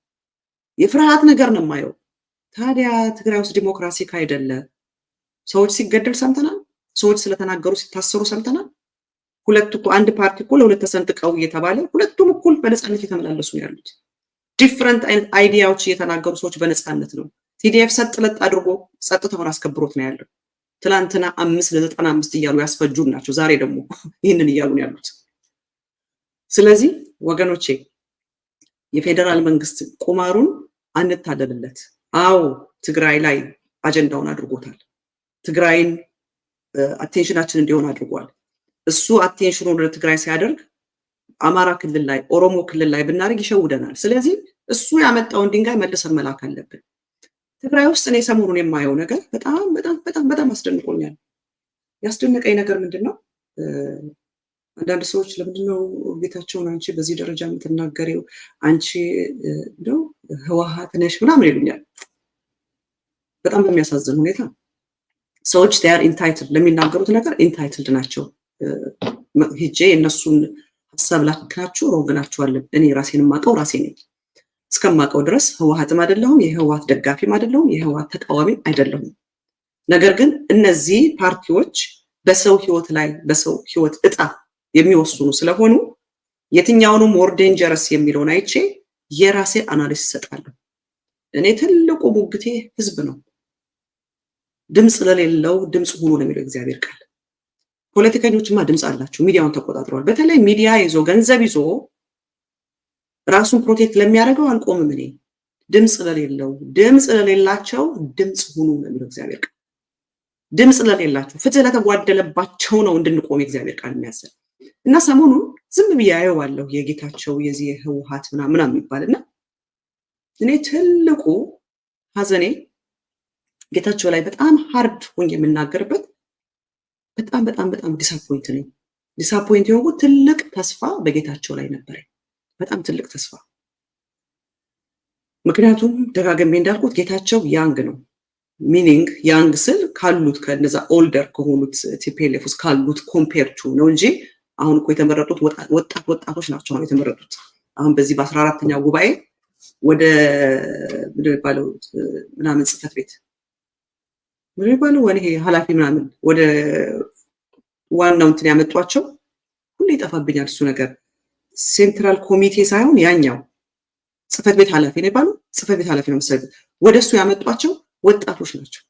የፍርሃት ነገር ነው የማየው። ታዲያ ትግራይ ውስጥ ዲሞክራሲ ካይደለ ሰዎች ሲገደል ሰምተናል። ሰዎች ስለተናገሩ ሲታሰሩ ሰምተናል። ሁለት እኮ አንድ ፓርቲ እኮ ለሁለት ተሰንጥቀው እየተባለ ሁለቱም እኩል በነፃነት እየተመላለሱ ነው ያሉት። ዲፍረንት አይነት አይዲያዎች እየተናገሩ ሰዎች በነፃነት ነው። ቲዲኤፍ ሰጥለጥ አድርጎ ጸጥታውን አስከብሮት ነው ያለው። ትላንትና 5 ለ95 እያሉ ያስፈጁን ናቸው። ዛሬ ደግሞ ይህንን እያሉ ነው ያሉት። ስለዚህ ወገኖቼ የፌደራል መንግስት ቁማሩን አንታለልለት። አዎ ትግራይ ላይ አጀንዳውን አድርጎታል። ትግራይን አቴንሽናችን እንዲሆን አድርጓል። እሱ አቴንሽኑን ወደ ትግራይ ሲያደርግ አማራ ክልል ላይ ኦሮሞ ክልል ላይ ብናደርግ ይሸውደናል። ስለዚህ እሱ ያመጣውን ድንጋይ መልሰን መላክ አለብን። ትግራይ ውስጥ እኔ ሰሞኑን የማየው ነገር በጣም በጣም በጣም በጣም አስደንቆኛል። ያስደነቀኝ ነገር ምንድነው? አንዳንድ ሰዎች ለምንድነው ጌታቸውን አንቺ በዚህ ደረጃ የምትናገሪው? አንቺ እንደው ህወሓት ነሽ ምናምን ይሉኛል። በጣም በሚያሳዝን ሁኔታ ሰዎች ዴር ኢንታይትልድ ለሚናገሩት ነገር ኢንታይትልድ ናቸው። ሄጄ የእነሱን ሀሳብ ላክናችሁ ሮግናችኋል። እኔ ራሴን የማውቀው ራሴ ነኝ። እስከማውቀው ድረስ ህወሓትም አይደለሁም፣ የህወሓት ደጋፊም አይደለሁም፣ የህወሓት ተቃዋሚም አይደለሁም። ነገር ግን እነዚህ ፓርቲዎች በሰው ህይወት ላይ በሰው ህይወት እጣ የሚወስኑ ስለሆኑ የትኛውንም ሞር ዴንጀረስ የሚለውን አይቼ የራሴ አናሊሲስ እሰጣለሁ። እኔ ትልቁ ሙግቴ ህዝብ ነው። ድምፅ ለሌለው ድምፅ ሁኑ ነው የሚለው እግዚአብሔር ቃል። ፖለቲከኞችማ ድምፅ አላቸው፣ ሚዲያውን ተቆጣጥረዋል። በተለይ ሚዲያ ይዞ ገንዘብ ይዞ ራሱን ፕሮቴክት ለሚያደርገው አልቆምም። እኔ ድምፅ ለሌላቸው ድምፅ ሁኑ ነው የሚለው እግዚአብሔር ቃል። ድምፅ ለሌላቸው ፍትህ ለተጓደለባቸው ነው እንድንቆም እግዚአብሔር ቃል የሚያዘን እና ሰሞኑን ዝም ብዬ አየዋለሁ የጌታቸው የዚህ ህወሓት ምናምን የሚባልና እኔ ትልቁ ሀዘኔ ጌታቸው ላይ በጣም ሃርድ ሆኜ የምናገርበት በጣም በጣም በጣም ዲስአፖይንት ነኝ። ዲስአፖይንት የሆንኩት ትልቅ ተስፋ በጌታቸው ላይ ነበር፣ በጣም ትልቅ ተስፋ። ምክንያቱም ደጋግሜ እንዳልኩት ጌታቸው ያንግ ነው። ሚኒንግ ያንግ ስል ካሉት ከነዛ ኦልደር ከሆኑት ቲፒኤልኤፍ ውስጥ ካሉት ኮምፔር ቱ ነው እንጂ አሁን እኮ የተመረጡት ወጣቶች ናቸው። አሁን የተመረጡት አሁን በዚህ በ14ኛው ጉባኤ ወደ ምንድን የሚባለው ምናምን ጽህፈት ቤት ምንድን የሚባለው ወኔ ኃላፊ ምናምን ወደ ዋናው እንትን ያመጧቸው ሁሉ ይጠፋብኛል እሱ ነገር። ሴንትራል ኮሚቴ ሳይሆን ያኛው ጽህፈት ቤት ኃላፊ ነው ይባሉ ጽህፈት ቤት ኃላፊ ነው መሰለኝ። ወደ እሱ ያመጧቸው ወጣቶች ናቸው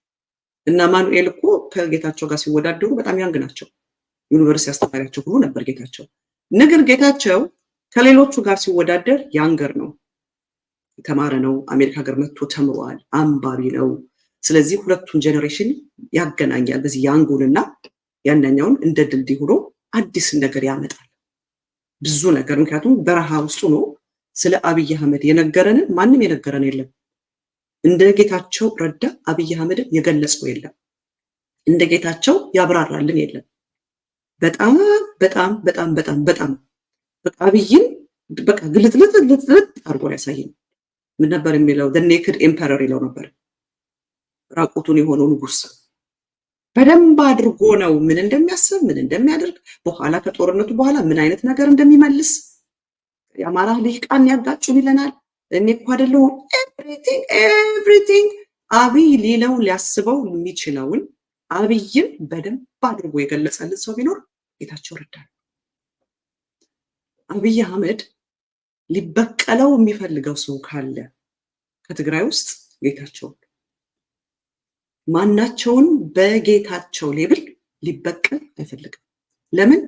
እና ማኑኤል እኮ ከጌታቸው ጋር ሲወዳደሩ በጣም ያንግ ናቸው። ዩኒቨርሲቲ አስተማሪያቸው ሁሉ ነበር ጌታቸው። ነገር ጌታቸው ከሌሎቹ ጋር ሲወዳደር ያንገር ነው፣ የተማረ ነው፣ አሜሪካ ሀገር መጥቶ ተምሯል፣ አንባቢ ነው። ስለዚህ ሁለቱን ጄኔሬሽን ያገናኛል። በዚህ ያንጉንና ያንኛውን እንደ ድልድይ ሆኖ አዲስ ነገር ያመጣል ብዙ ነገር። ምክንያቱም በረሃ ውስጥ ነው ስለ አብይ አህመድ የነገረንን ማንም የነገረን የለም። እንደ ጌታቸው ረዳ አብይ አህመድን የገለጸው የለም። እንደ ጌታቸው ያብራራልን የለም። በጣም በጣም በጣም በጣም በጣም በቃ አብይን በቃ ግልጥልጥ አድርጎ ያሳየን። ምን ነበር የሚለው? the naked emperor ይለው ነበር፣ ራቁቱን የሆነው ንጉስ። በደንብ አድርጎ ነው ምን እንደሚያስብ ምን እንደሚያደርግ በኋላ ከጦርነቱ በኋላ ምን አይነት ነገር እንደሚመልስ የአማራ ልሂቃን ያጋጩን ይለናል። እኔ እኮ አይደለሁም ኤቭሪቲንግ አብይ ሊለው ሊያስበው የሚችለውን አብይን በደንብ አድርጎ የገለጸልን ሰው ቢኖር ጌታቸው ረዳ ነው። አብይ አህመድ ሊበቀለው የሚፈልገው ሰው ካለ ከትግራይ ውስጥ ጌታቸው ማናቸውን በጌታቸው ሌብል ሊበቀል አይፈልግም። ለምን?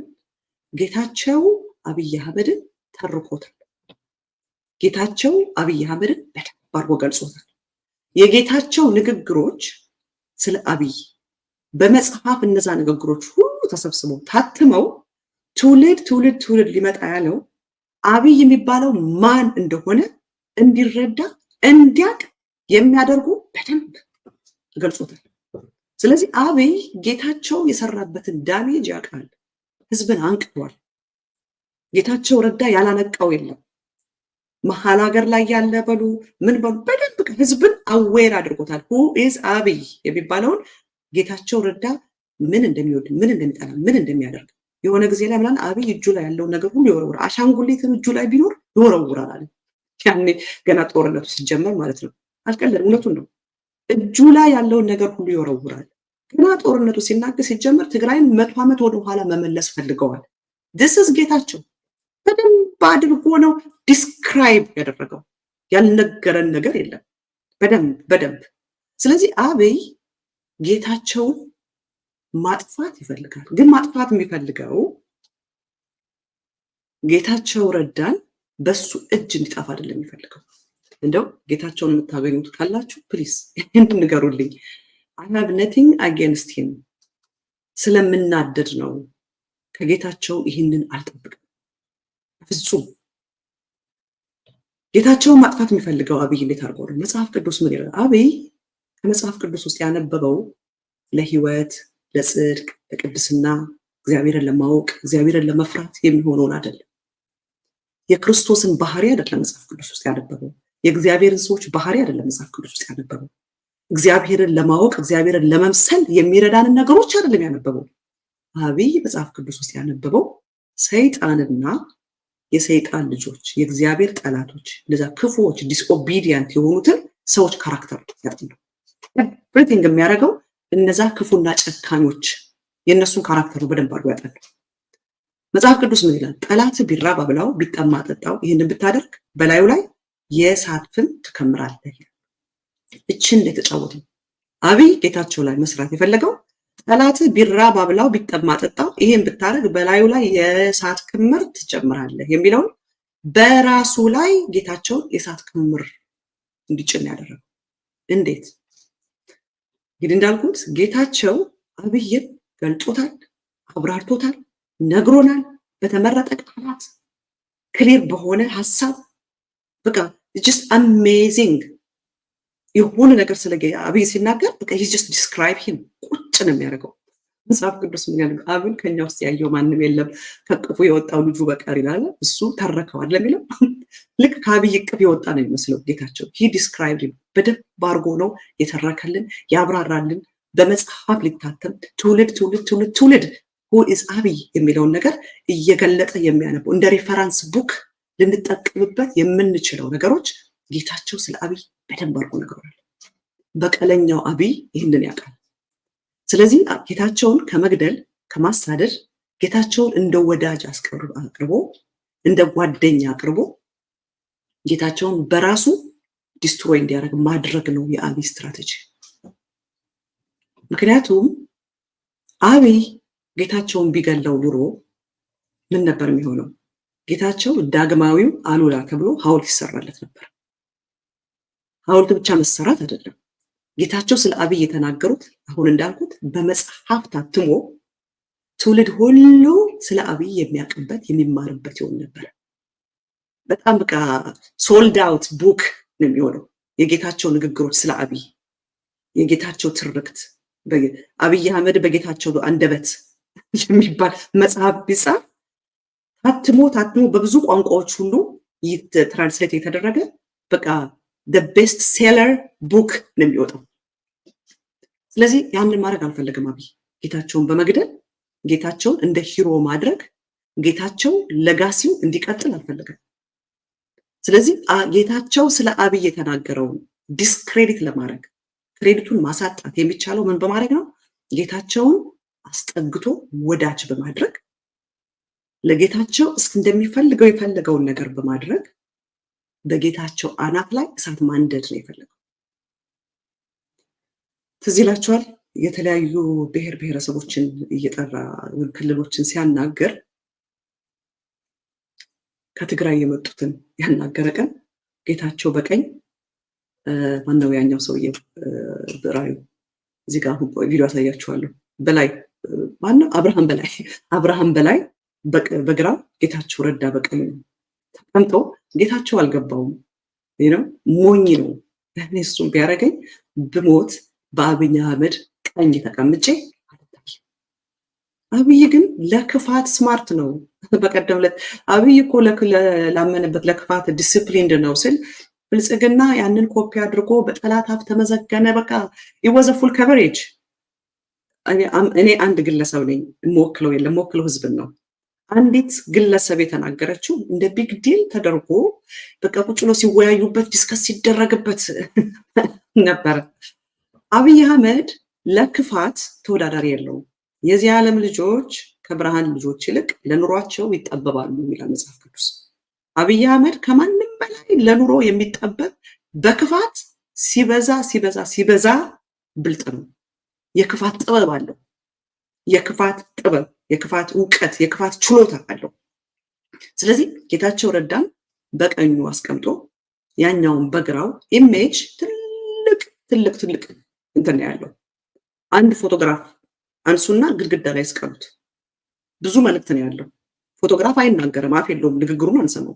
ጌታቸው አብይ አህመድን ተርኮታል። ጌታቸው አብይ አህመድን በደንብ አድርጎ ገልጾታል። የጌታቸው ንግግሮች ስለ አብይ በመጽሐፍ እነዛ ንግግሮች ሁሉ ተሰብስበው ታትመው ትውልድ ሊመጣ ያለው አብይ የሚባለው ማን እንደሆነ እንዲረዳ እንዲያቅ የሚያደርጉ በደንብ ገልጾታል። ስለዚህ አብይ ጌታቸው የሰራበትን ዳሜጅ ያውቃል። ህዝብን አንቅቷል። ጌታቸው ረዳ ያላነቃው የለም። መሀል ሀገር ላይ ያለ በሉ ምን በሉ በደንብ ህዝብን አዌር አድርጎታል። ሁ ኢዝ አብይ የሚባለውን ጌታቸው ረዳ ምን እንደሚወድ ምን እንደሚጠላ ምን እንደሚያደርግ የሆነ ጊዜ ላይ ምናምን አብይ እጁ ላይ ያለውን ነገር ሁሉ ይወረውራል። አሻንጉሊትም እጁ ላይ ቢኖር ይወረውራል አለ። ያኔ ገና ጦርነቱ ሲጀመር ማለት ነው። አልቀለድም፣ እውነቱን ነው። እጁ ላይ ያለውን ነገር ሁሉ ይወረውራል። ገና ጦርነቱ ሲናገር ሲጀመር ትግራይን 100 ዓመት ወደኋላ መመለስ ፈልገዋል። ዲስስ ጌታቸው በደንብ አድርጎ ነው ዲስክራይብ ያደረገው። ያልነገረን ነገር የለም። በደንብ ስለዚህ አብይ ጌታቸውን ማጥፋት ይፈልጋል። ግን ማጥፋት የሚፈልገው ጌታቸው ረዳን በሱ እጅ እንዲጠፋ አይደለም የሚፈልገው። እንደው ጌታቸውን የምታገኙት ካላችሁ ፕሊዝ ይህንን ንገሩልኝ። I have nothing against him። ስለምናደድ ነው ከጌታቸው ይህንን አልጠብቅም ፍጹም። ጌታቸውን ማጥፋት የሚፈልገው አብይ እንዴት አድርጎ ነው? መጽሐፍ ቅዱስ ምን ይላል? አብይ ከመጽሐፍ ቅዱስ ውስጥ ያነበበው ለህይወት፣ ለጽድቅ፣ ለቅድስና እግዚአብሔርን ለማወቅ እግዚአብሔርን ለመፍራት የሚሆነውን አይደለም። የክርስቶስን ባህሪ አይደለም መጽሐፍ ቅዱስ ውስጥ ያነበበው። የእግዚአብሔርን ሰዎች ባህሪ አይደለም መጽሐፍ ቅዱስ ውስጥ ያነበበው። እግዚአብሔርን ለማወቅ እግዚአብሔርን ለመምሰል የሚረዳንን ነገሮች አይደለም ያነበበው። አብይ መጽሐፍ ቅዱስ ውስጥ ያነበበው ሰይጣንና የሰይጣን ልጆች የእግዚአብሔር ጠላቶች ለዛ ክፉዎች ዲስኦቢዲየንት የሆኑትን ሰዎች ካራክተር ያጥናል። ኤቭሪቲንግ የሚያደርገው እነዛ ክፉና ጨካኞች የነሱን ካራክተር በደንብ አድርጎ ያጠናል። መጽሐፍ ቅዱስ ምን ይላል? ጠላት ቢራብ አብላው ቢጠማ ጠጣው፣ ይህንን ብታደርግ በላዩ ላይ የእሳት ፍም ትከምራለህ። እችን የተጫወቱ አብይ ጌታቸው ላይ መስራት የፈለገው ጠላት ቢራብ አብላው ቢጠማ ጠጣው፣ ይሄን ብታደርግ በላዩ ላይ የእሳት ክምር ትጨምራለህ የሚለውን በራሱ ላይ ጌታቸውን የእሳት ክምር እንዲጭን ያደረገው። እንዴት? እንግዲህ እንዳልኩት ጌታቸው አብይን ገልጦታል፣ አብራርቶታል፣ ነግሮናል። በተመረጠ ቃላት ክሊር በሆነ ሀሳብ በቃ ጀስት አሜዚንግ የሆነ ነገር ስለ አብይ ሲናገር በቃ ሂስ ጀስት ዲስክራይብ ሂም ቁጭ ነው የሚያደርገው። መጽሐፍ ቅዱስ ምን ያለው? አብን ከኛ ውስጥ ያየው ማንም የለም ከቅፉ የወጣው ልጁ በቀር ይላል። እሱ ተረከዋል ለሚለው ልክ ከአብይ ቅፍ የወጣ ነው የሚመስለው ጌታቸው። ሂ ዲስክራይብድ ሂም በደንብ አድርጎ ነው የተረከልን ያብራራልን። በመጽሐፍ ሊታተም ትውልድ who is አብይ የሚለውን ነገር እየገለጠ የሚያነበው እንደ ሪፈረንስ ቡክ ልንጠቀምበት የምንችለው ነገሮች ጌታቸው ስለ አብይ በደንብ አድርጎ ነግሮናል። በቀለኛው አብይ ይህንን ያውቃል። ስለዚህ ጌታቸውን ከመግደል ከማሳደድ ጌታቸውን እንደ ወዳጅ አቅርቦ እንደ ጓደኛ አቅርቦ ጌታቸውን በራሱ ዲስትሮይ እንዲያደርግ ማድረግ ነው የአብይ ስትራቴጂ። ምክንያቱም አብይ ጌታቸውን ቢገለው ኑሮ ምን ነበር የሚሆነው? ጌታቸው ዳግማዊው አሉላ ተብሎ ሐውልት ይሰራለት ነበር። ሐውልት ብቻ መሰራት አይደለም። ጌታቸው ስለ አብይ የተናገሩት አሁን እንዳልኩት በመጽሐፍ ታትሞ ትውልድ ሁሉ ስለ አብይ የሚያውቅበት የሚማርበት ይሆን ነበር። በጣም በቃ ሶልድ አውት ቡክ ነው የሚሆነው። የጌታቸው ንግግሮች ስለ አብይ፣ የጌታቸው ትርክት፣ አብይ አህመድ በጌታቸው አንደበት የሚባል መጽሐፍ ቢጻፍ ታትሞ በብዙ ቋንቋዎች ሁሉ ትራንስሌት የተደረገ በቃ the best seller book ነው የሚወጣው። ስለዚህ ያንን ማድረግ አልፈለግም አብይ። ጌታቸውን በመግደል ጌታቸውን እንደ ሂሮ ማድረግ ጌታቸው ለጋሲው እንዲቀጥል አልፈለገም። ስለዚህ ጌታቸው ስለ አብይ የተናገረውን ዲስክሬዲት ለማድረግ ክሬዲቱን ማሳጣት የሚቻለው ምን በማድረግ ነው? ጌታቸውን አስጠግቶ ወዳጅ በማድረግ ለጌታቸው እንደሚፈልገው የፈለገውን ነገር በማድረግ በጌታቸው አናት ላይ እሳት ማንደድ ነው የፈለገው። ትዝ ይላችኋል የተለያዩ ብሔር ብሔረሰቦችን እየጠራ ክልሎችን ሲያናገር ከትግራይ የመጡትን ያናገረ ቀን ጌታቸው በቀኝ ማነው ያኛው ሰውዬ ብራዩ እዚህ ጋር ቪዲዮ አሳያችኋለሁ። በላይ ማነው አብርሃም በላይ በግራ ጌታቸው ረዳ በቀኝ ተቀምጦ ጌታቸው አልገባውም ነው ሞኝ ነው እኔ እሱም ቢያደርገኝ ብሞት በአብይ አህመድ ቀኝ ተቀምጬ አብይ ግን ለክፋት ስማርት ነው። በቀደም ዕለት አብይ እኮ ላመነበት ለክፋት ዲሲፕሊንድ ነው ስል ብልጽግና ያንን ኮፒ አድርጎ በጠላት አፍ ተመዘገነ። በቃ it was a full coverage። እኔ አንድ ግለሰብ ነኝ የምወክለው የለም የምወክለው ህዝብን ነው። አንዲት ግለሰብ የተናገረችው እንደ ቢግ ዲል ተደርጎ በቃ ቁጭ ብሎ ሲወያዩበት ዲስከስ ሲደረግበት ነበር። አብይ አህመድ ለክፋት ተወዳዳሪ የለውም። የዚህ ዓለም ልጆች ከብርሃን ልጆች ይልቅ ለኑሯቸው ይጠበባሉ ይላል መጽሐፍ ቅዱስ። አብይ አህመድ ከማንም በላይ ለኑሮ የሚጠበብ በክፋት ሲበዛ ብልጥ ነው። የክፋት ጥበብ አለው። የክፋት ጥበብ፣ የክፋት እውቀት፣ የክፋት ችሎታ አለው። ስለዚህ ጌታቸው ረዳን በቀኙ አስቀምጦ ያኛውን በግራው ኢሜጅ ትልቅ እንትን ያለው አንድ ፎቶግራፍ አንሱና ግድግዳ ላይ ያስቀሉት። ብዙ መልእክት ነው ያለው። ፎቶግራፍ አይናገርም፣ አፍ የለውም፣ ንግግሩን አንሰማው።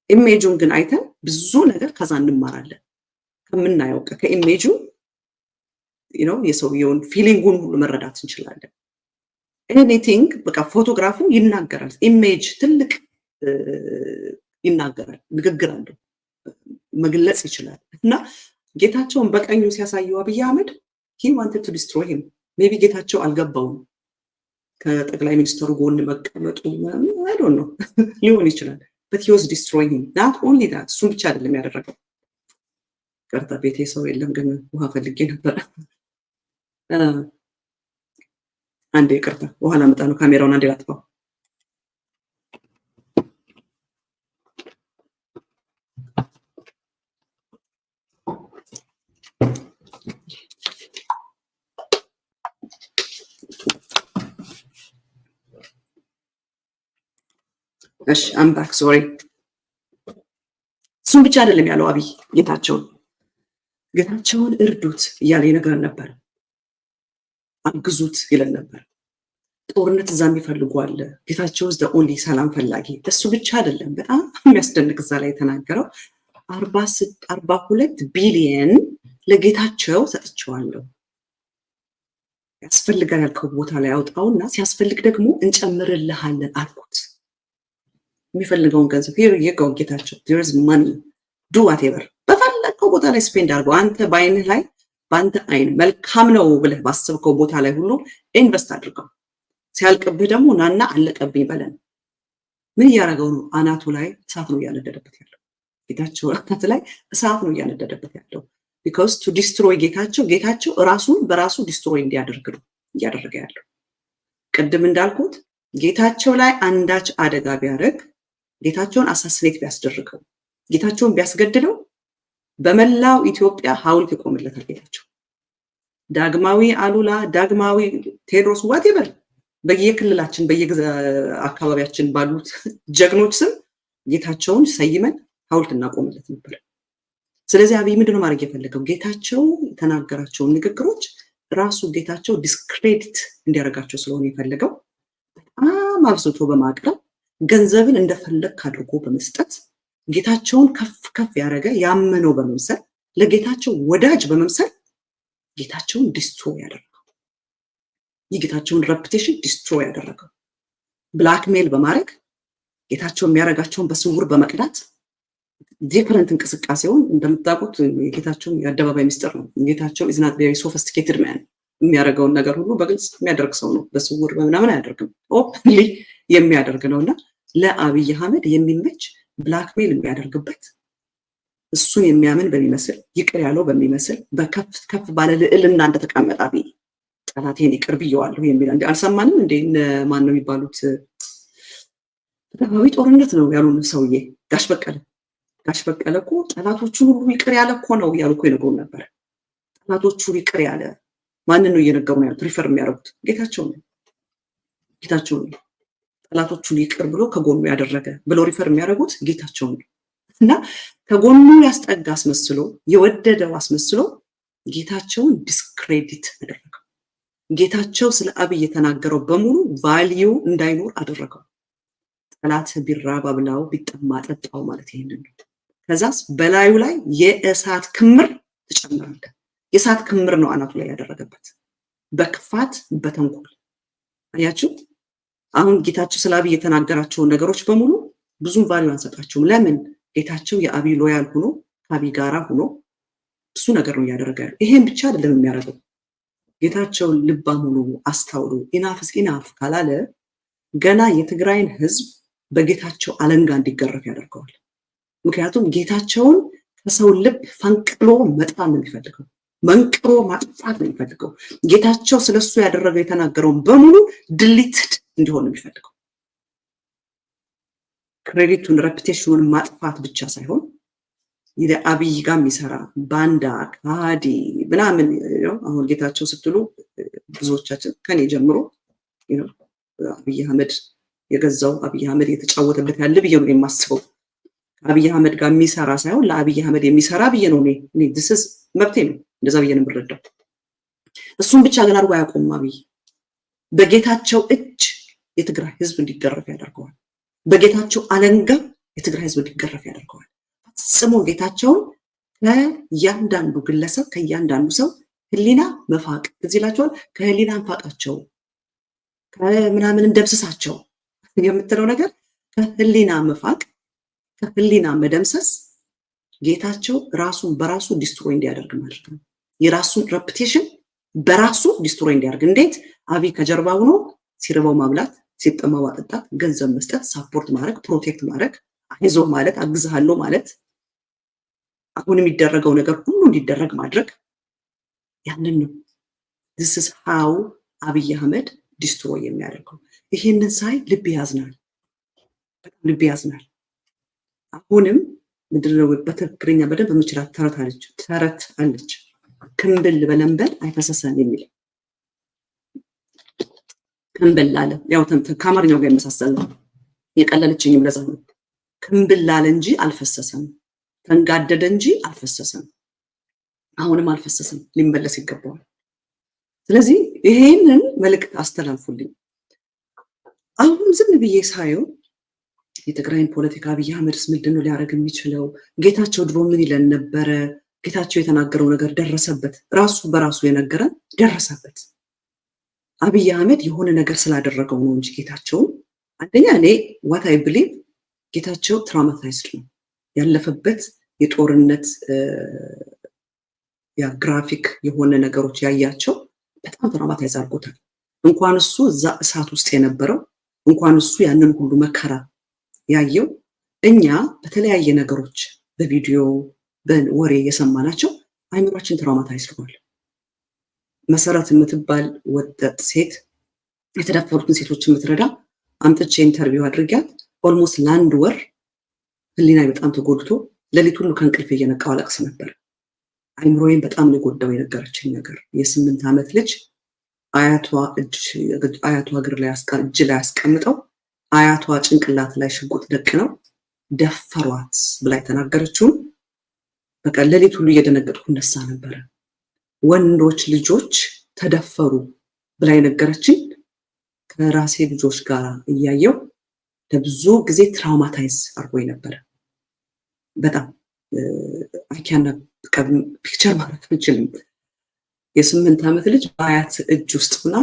ኢሜጁን ግን አይተን ብዙ ነገር ከዛ እንማራለን። ከምናየው ከኢሜጁ የሰውየውን ፊሊንጉን ሁሉ መረዳት እንችላለን። ኤኒቲንግ በቃ ፎቶግራፉ ይናገራል። ኢሜጅ ትልቅ ይናገራል፣ ንግግር አለው፣ መግለጽ ይችላል። እና ጌታቸውን በቀኙ ሲያሳየው አብይ አህመድ he wanted to destroy him። ሜቢ ጌታቸው አልገባውም ከጠቅላይ ሚኒስትሩ ጎን መቀመጡ I don't know ሊሆን ይችላል። but he was destroying him. not only that እሱም ብቻ አይደለም ያደረገው። ቀርታ ቤቴ ሰው የለም ግን ውሃ ፈልጌ ነበር። አንዴ ይቅርታ ውሃ ላመጣ ነው። ካሜራውን አንዴ ላጥፋው። እሺ አምባክ ሶሪ። እሱም ብቻ አይደለም ያለው አብይ ጌታቸውን እርዱት እያለ ይነግረን ነበር። አግዙት ይለን ነበር። ጦርነት እዛም ይፈልጓል። ጌታቸው is the only ሰላም ፈላጊ። እሱ ብቻ አይደለም በጣም የሚያስደንቅ እዛ ላይ የተናገረው 42 ቢሊየን ለጌታቸው ሰጥቼዋለሁ። ያስፈልጋል ያልከው ቦታ ላይ አውጣውና ሲያስፈልግ ደግሞ እንጨምርልሃለን አልኩት። የሚፈልገውን ገንዘብ here you go ጌታቸው there is money do whatever በፈለከው ቦታ ላይ ስፔንድ አድርገው። አንተ በአይንህ ላይ በአንተ አይን መልካም ነው ብለህ ባስብከው ቦታ ላይ ሁሉ ኢንቨስት አድርገው። ሲያልቅብህ ደግሞ ናና አለቀብኝ በለን። ምን እያደረገው ነው? አናቱ ላይ እሳት ነው እያነደደበት ያለው። ጌታቸው አናቱ ላይ እሳት ነው እያነደደበት ያለው because to destroy ጌታቸው ራሱን በራሱ ዲስትሮይ እንዲያደርግ ነው እያደረገ ያለው። ቅድም እንዳልኩት ጌታቸው ላይ አንዳች አደጋ ቢያደርግ ጌታቸውን አሳስኔት ቢያስደርገው ጌታቸውን ቢያስገድለው በመላው ኢትዮጵያ ሐውልት ይቆምለታል። ጌታቸው ዳግማዊ አሉላ፣ ዳግማዊ ቴዎድሮስ whatever በየክልላችን በየአካባቢያችን ባሉት ጀግኖች ስም ጌታቸውን ሰይመን ሐውልት እናቆምለት ነበር። ስለዚህ አብይ ምንድነው ማድረግ የፈለገው? ጌታቸው የተናገራቸውን ንግግሮች ራሱ ጌታቸው ዲስክሬዲት እንዲያደርጋቸው ስለሆነ የፈለገው በጣም አብዝቶ በማቅረብ ገንዘብን እንደፈለግ አድርጎ በመስጠት ጌታቸውን ከፍ ያደረገ ያመነው በመምሰል ለጌታቸው ወዳጅ በመምሰል ጌታቸውን ዲስትሮይ ያደረገው። የጌታቸውን ሬፑቴሽን ዲስትሮይ ያደረገው ብላክሜል በማድረግ ጌታቸው የሚያደርጋቸውን በስውር በመቅዳት ዲፈረንት እንቅስቃሴውን እንደምታውቁት የጌታቸው የአደባባይ ሚስጥር ነው። ጌታቸው is not very sophisticated man የሚያደርገውን ነገር ሁሉ በግልጽ የሚያደርግ ሰው ነው። በስውር በምናምን አያደርግም፣ ኦፕንሊ የሚያደርግ ነው። እና ለአብይ አህመድ የሚመች ብላክሜል የሚያደርግበት እሱን የሚያምን በሚመስል ይቅር ያለው በሚመስል በከፍ ባለ ልዕልና እንደተቀመጠ አብይ ጠላቴን ይቅር ብየዋለሁ የሚል እንደ አልሰማንም እንደ ማን ነው የሚባሉት ፍትሃዊ ጦርነት ነው ያሉን ሰውዬ ጋሽ በቀለ እኮ ጠላቶቹን ሁሉ ይቅር ያለ እኮ ነው ያሉ እኮ ይነግሩን ነበር። ጠላቶቹን ይቅር ያለ ማንን ነው እየነገሩ ነው ያሉት? ሪፈር የሚያደርጉት ጌታቸው ነው። ጠላቶቹን ይቅር ብሎ ከጎኑ ያደረገ ብለው ሪፈር የሚያደርጉት ጌታቸው ነው። እና ከጎኑ ያስጠጋ አስመስሎ የወደደው አስመስሎ ጌታቸውን ዲስክሬዲት አደረገው። ጌታቸው ስለ አብይ የተናገረው በሙሉ ቫልዩ እንዳይኖር አደረገው። ጠላት ቢራብ አብላው ቢጠማ ጠጣው ማለት ይሄንን ነው። ከዛስ በላዩ ላይ የእሳት ክምር ተጨመረለት። የእሳት ክምር ነው አናቱ ላይ ያደረገበት በክፋት በተንኮል። አያችሁ አሁን ጌታቸው ስለ አብይ የተናገራቸውን ነገሮች በሙሉ ብዙም ቫልዩ አንሰጣቸውም። ለምን? ጌታቸው የአብይ ሎያል ሆኖ ከአብይ ጋራ ሆኖ እሱ ነገር ነው እያደረገ ያለው። ይሄን ብቻ አይደለም የሚያደርገው። ጌታቸውን ልባም ሆኖ አስታውሎ ኢናፍስ ኢናፍ ካላለ ገና የትግራይን ህዝብ በጌታቸው አለንጋ እንዲገረፍ ያደርገዋል። ምክንያቱም ጌታቸውን ከሰው ልብ ፈንቅሎ መጣል ነው የሚፈልገው፣ መንቅሮ ማጥፋት ነው የሚፈልገው። ጌታቸው ስለሱ ያደረገው የተናገረውን በሙሉ ድሊትድ እንዲሆን ነው የሚፈልገው። ክሬዲቱን ሬፑቴሽኑን ማጥፋት ብቻ ሳይሆን የአብይ ጋር የሚሰራ ባንዳ ካዲ ምናምን ነው። አሁን ጌታቸው ስትሉ ብዙዎቻችን ከኔ ጀምሮ አብይ አህመድ የገዛው አብይ አህመድ የተጫወተበት ያለ ብዬ ነው የማስበው። አብይ አህመድ ጋር የሚሰራ ሳይሆን ለአብይ አህመድ የሚሰራ ብዬ ነው እኔ ዲስስ መብቴ ነው እንደዛ ብዬ ነው የምረዳው። እሱም ብቻ ግን አድርጎ አያውቁም። አብይ በጌታቸው እጅ የትግራይ ህዝብ እንዲገረፍ ያደርገዋል። በጌታቸው አለንጋ የትግራይ ህዝብ እንዲገረፍ ያደርገዋል። ፈጽሞ ጌታቸውን ከእያንዳንዱ ግለሰብ ከእያንዳንዱ ሰው ህሊና መፋቅ እዚህ ይላቸዋል። ከህሊና እንፋቃቸው ከምናምን እንደምስሳቸው የምትለው ነገር ከህሊና መፋቅ ከህሊና መደምሰስ ጌታቸው ራሱን በራሱ ዲስትሮይ እንዲያደርግ ማለት ነው። የራሱን ሬፑቴሽን በራሱ ዲስትሮይ እንዲያደርግ። እንዴት? አብይ ከጀርባ ሆኖ ሲርበው ማብላት፣ ሲጠማው ማጠጣት፣ ገንዘብ መስጠት፣ ሳፖርት ማድረግ፣ ፕሮቴክት ማድረግ፣ አይዞ ማለት፣ አግዝሃለሁ ማለት፣ አሁን የሚደረገው ነገር ሁሉ እንዲደረግ ማድረግ ያንን ነው። this is how አብይ አህመድ ዲስትሮይ የሚያደርገው። ይሄንን ሳይ ልብ ያዝናል፣ በጣም ልብ ያዝናል። አሁንም ምንድነው በትክክለኛ በደንብ በምችላት ተረት አለች ክንብል በለንበል አይፈሰሰን የሚል ክንብል አለ። ያው ከአማርኛው ጋር የመሳሰል ነው። የቀለለችኝም ለዛ ነው። ክንብል አለ እንጂ አልፈሰሰም፣ ተንጋደደ እንጂ አልፈሰሰም። አሁንም አልፈሰሰም፣ ሊመለስ ይገባዋል። ስለዚህ ይሄንን መልእክት አስተላልፉልኝ። አሁን ዝም ብዬ ሳየው የትግራይን ፖለቲካ አብይ አህመድስ ምንድነው ሊያደርግ የሚችለው? ጌታቸው ድሮ ምን ይለን ነበረ? ጌታቸው የተናገረው ነገር ደረሰበት፣ ራሱ በራሱ የነገረን ደረሰበት። አብይ አህመድ የሆነ ነገር ስላደረገው ነው እንጂ ጌታቸውን አንደኛ እኔ ዋት አይ ብሊቭ ጌታቸው ትራውማታይዝድ ነው ያለፈበት የጦርነት ያ ግራፊክ የሆነ ነገሮች ያያቸው በጣም ትራውማታይዝ አድርጎታል። እንኳን እሱ እዛ እሳት ውስጥ የነበረው እንኳን እሱ ያንን ሁሉ መከራ ያየው እኛ በተለያየ ነገሮች በቪዲዮ በወሬ የሰማናቸው አይምሯችን ትራውማታይዝድ ሆኗል። መሰረት የምትባል ወጣት ሴት የተደፈሩትን ሴቶች የምትረዳ አምጥቼ ኢንተርቪው አድርጊያት ኦልሞስት ለአንድ ወር ህሊናዬ በጣም ተጎድቶ ሌሊት ሁሉ ከእንቅልፍ እየነቃው አለቅስ ነበር። አይምሮዬን በጣም ነው የጎዳው የነገረችኝ ነገር። የ8 ዓመት ልጅ አያቷ እግር ላይ እጅ ላይ አስቀምጠው አያቷ ጭንቅላት ላይ ሽጉጥ ደቅነው ደፈሯት ብላ የተናገረችውን በቃ ሌሊት ሁሉ እየደነገጥኩ እነሳ ነበረ። ወንዶች ልጆች ተደፈሩ ብላ የነገረችኝ ከራሴ ልጆች ጋር እያየው ለብዙ ጊዜ ትራውማታይዝ አድርጎኝ ነበረ። በጣም አይካና ፒክቸር ማድረግ አንችልም። የ8 ዓመት ልጅ በአያት እጅ ውስጥ ሆና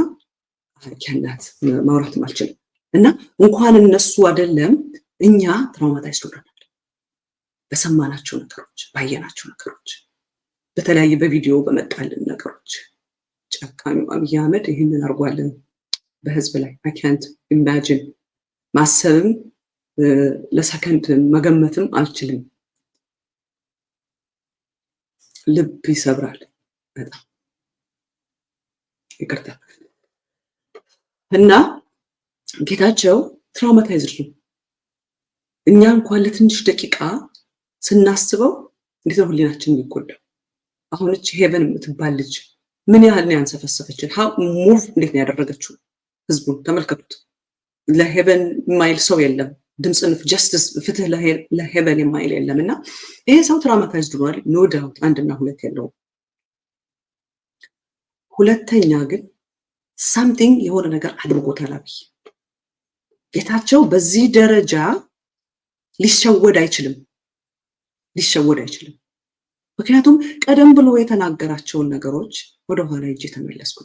አይካናት ማውራትም አልችልም። እና እንኳን እነሱ አይደለም እኛ ትራውማታይዝ ሆነናል በሰማናቸው ነገሮች፣ ባየናቸው ነገሮች፣ በተለያየ በቪዲዮ በመጣልን ነገሮች ጨካኙ አብይ አህመድ ይህንን አርጓል በህዝብ ላይ I can't imagine ማሰብም ለሰከንድ መገመትም አልችልም ልብ ይሰብራል በጣም ይቅርታ እና ጌታቸው ትራውማታይዝድ ነው እኛ እንኳን ለትንሽ ደቂቃ ስናስበው እንዴት ነው ህሊናችን የሚጎዳው አሁን እቺ ሄቨን የምትባል ልጅ ምን ያህል ነው ያንሰፈሰፈችን how move እንዴት ነው ያደረገችው ህዝቡን ተመልከቱት ለሄቨን ማይል ሰው የለም ድምጽን ጀስቲስ ፍትህ ለሄቨን ማይል የለምና ይሄ ሰው ትራውማታይዝድ ሆኗል ኖ ዳውት አንድና ሁለት ያለው ሁለተኛ ግን something የሆነ ነገር አድርጎታል አብይ ጌታቸው በዚህ ደረጃ ሊሸወድ አይችልም ምክንያቱም ቀደም ብሎ የተናገራቸውን ነገሮች ወደ ኋላ እጅ ተመለስኩ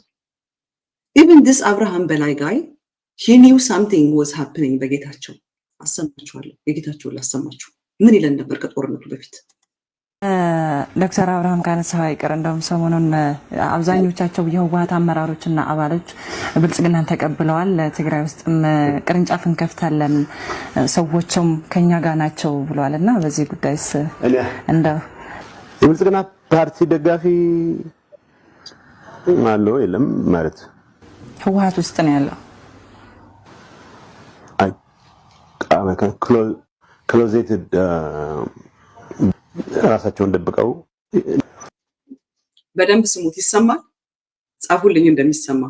even this አብርሃም በላይ guy he knew something was happening በጌታቸው አሰማችኋለሁ የጌታቸውን ላሰማችሁ ምን ይለን ነበር ከጦርነቱ በፊት ዶክተር አብርሃም ካነሳው አይቀር እንደውም ሰሞኑን አብዛኞቻቸው የህወሓት አመራሮችና አባሎች ብልጽግናን ተቀብለዋል ትግራይ ውስጥም ቅርንጫፍ እንከፍታለን ሰዎችም ከኛ ጋር ናቸው ብለዋልና በዚህ ጉዳይስ እንደው የብልጽግና ፓርቲ ደጋፊ ማለው የለም ማለት ህወሓት ውስጥ ነው ያለው ክሎዜትድ ራሳቸውን ደብቀው በደንብ ስሙት ይሰማል ጻፉልኝ እንደሚሰማ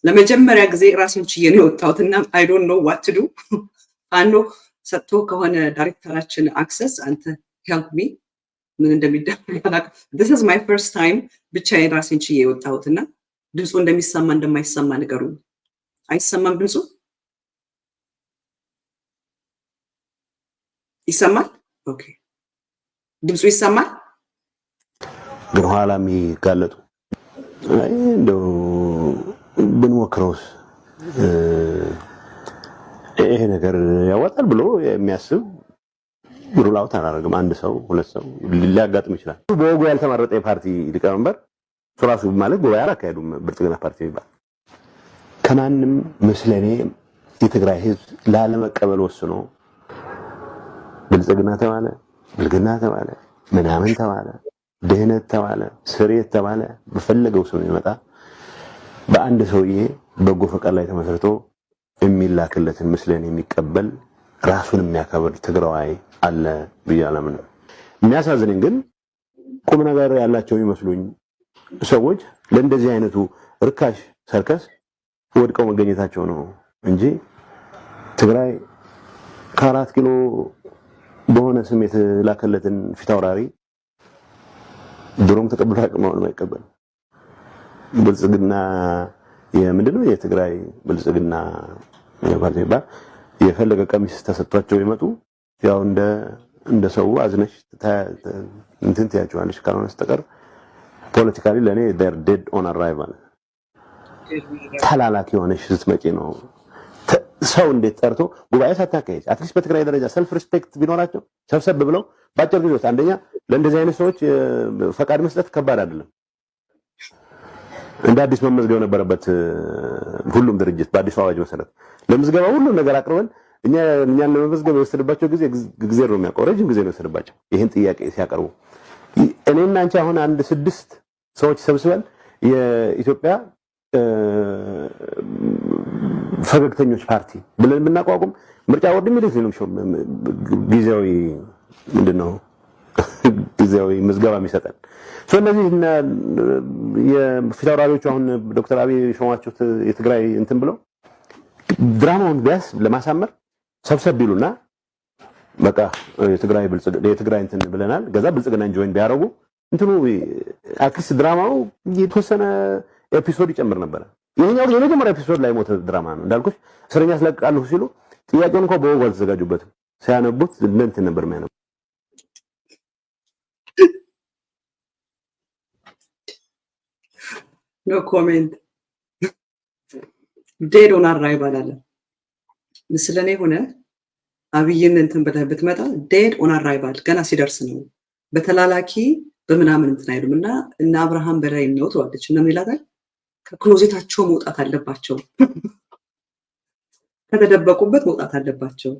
ለመጀመሪያ ጊዜ ራሴን ችዬ ነው የወጣሁትና I don't know what to do አንዱ ሰጥቶ ከሆነ ዳይሬክተራችን አክሰስ አንተ help me ምን እንደሚደረግ this is my first time ብቻዬን ራሴን ችዬ የወጣሁትና ድምፁ እንደሚሰማ እንደማይሰማ ነገሩ አይሰማም ድምፁ ይሰማል ኦኬ ድምፁ ይሰማል ግን ኋላ የሚጋለጡ እንደው ብንሞክረውስ ይሄ ነገር ያወጣል ብሎ የሚያስብ ሩላውት አናደርግም አንድ ሰው ሁለት ሰው ሊያጋጥም ይችላል በወጉ ያልተመረጠ የፓርቲ ሊቀመንበር ሱራሱ ማለት ጉባኤ አላካሄዱም ብልጽግና ፓርቲ ይባል ከማንም መስለኔ የትግራይ ህዝብ ላለመቀበል ወስኖ ብልጽግና ተባለ ብልግና ተባለ ምናምን ተባለ ደህነት ተባለ ስሬት ተባለ በፈለገው ሰው ይመጣ በአንድ ሰውዬ በጎ ፈቃድ ላይ ተመስርቶ የሚላክለትን መስለን የሚቀበል ራሱን የሚያከብር ትግራዋይ አለ ብያለምን የሚያሳዝነኝ ግን ቁም ነገር ያላቸው ይመስሉኝ ሰዎች ለእንደዚህ አይነቱ ርካሽ ሰርከስ ወድቀው መገኘታቸው ነው እንጂ ትግራይ ከ4 ኪሎ በሆነ ስሜት ላከለትን ፊታውራሪ ድሮም ተቀብሎ አቅማውን ማይቀበል ብልጽግና የምንድነው የትግራይ ብልጽግና ፓርቲ ባል የፈለገ ቀሚስ ተሰጥቷቸው ይመጡ ያው እንደ ሰው አዝነሽ እንትን ትያቸዋለሽ ካልሆነ በስተቀር ፖለቲካሊ ለኔ they're dead on arrival ተላላኪ ሆነሽ ስትመጪ ነው ሰው እንዴት ጠርቶ ጉባኤ ሳታካሂድ አትሊስት በትግራይ ደረጃ ሰልፍ ሪስፔክት ቢኖራቸው ሰብሰብ ብለው ባጭር ጊዜ አንደኛ ለእንደዚህ አይነት ሰዎች ፈቃድ መስጠት ከባድ አይደለም እንደ አዲስ መመዝገብ ነበረበት ሁሉም ድርጅት በአዲስ አዋጅ መሰረት ለምዝገባ ሁሉም ነገር አቅርበን እኛን ለመመዝገብ የወሰደባቸው ጊዜ ነው የሚያውቀው ረጅም ጊዜ ነው የወሰደባቸው ይሄን ጥያቄ ሲያቀርቡ እኔና አንቺ አሁን አንድ 6 ሰዎች ሰብስበን የኢትዮጵያ ፈገግተኞች ፓርቲ ብለን ብናቋቁም ምርጫ ቦርድ የሚሉት ነው ጊዜያዊ ምንድነው ጊዜያዊ ምዝገባ የሚሰጠን ስለዚህ የፊታውራሪዎቹ አሁን ዶክተር አብይ ሾማቸው የትግራይ እንትን ብለው ድራማውን ቢያስ ለማሳመር ሰብሰብ ቢሉና በቃ የትግራይ እንትን ብለናል ገዛ ብልጽግናን ጆይን ቢያረጉ እንትኑ አክስ ድራማው የተወሰነ ኤፒሶድ ይጨምር ነበር ይሄኛው የመጀመሪያ ኤፒሶድ ላይ ሞተ ድራማ ነው እንዳልኩሽ እስረኛ ያስለቅቃሉ ሲሉ ጥያቄውን እንኳን በወጉ አልተዘጋጁበትም ሲያነቡት እንትን ነበር የሚያነቡ ኖ ኮሜንት dead on arrival አለ ምስለኔ ሆነ አብይን እንትን ብትመጣ dead on arrival ገና ሲደርስ ነው በተላላኪ በምናምን እንትን አይሉም እና አብርሃም በላይ ነው ትዋለች እና ምን ይላታል ከክሎዜታቸው መውጣት አለባቸው ከተደበቁበት መውጣት አለባቸው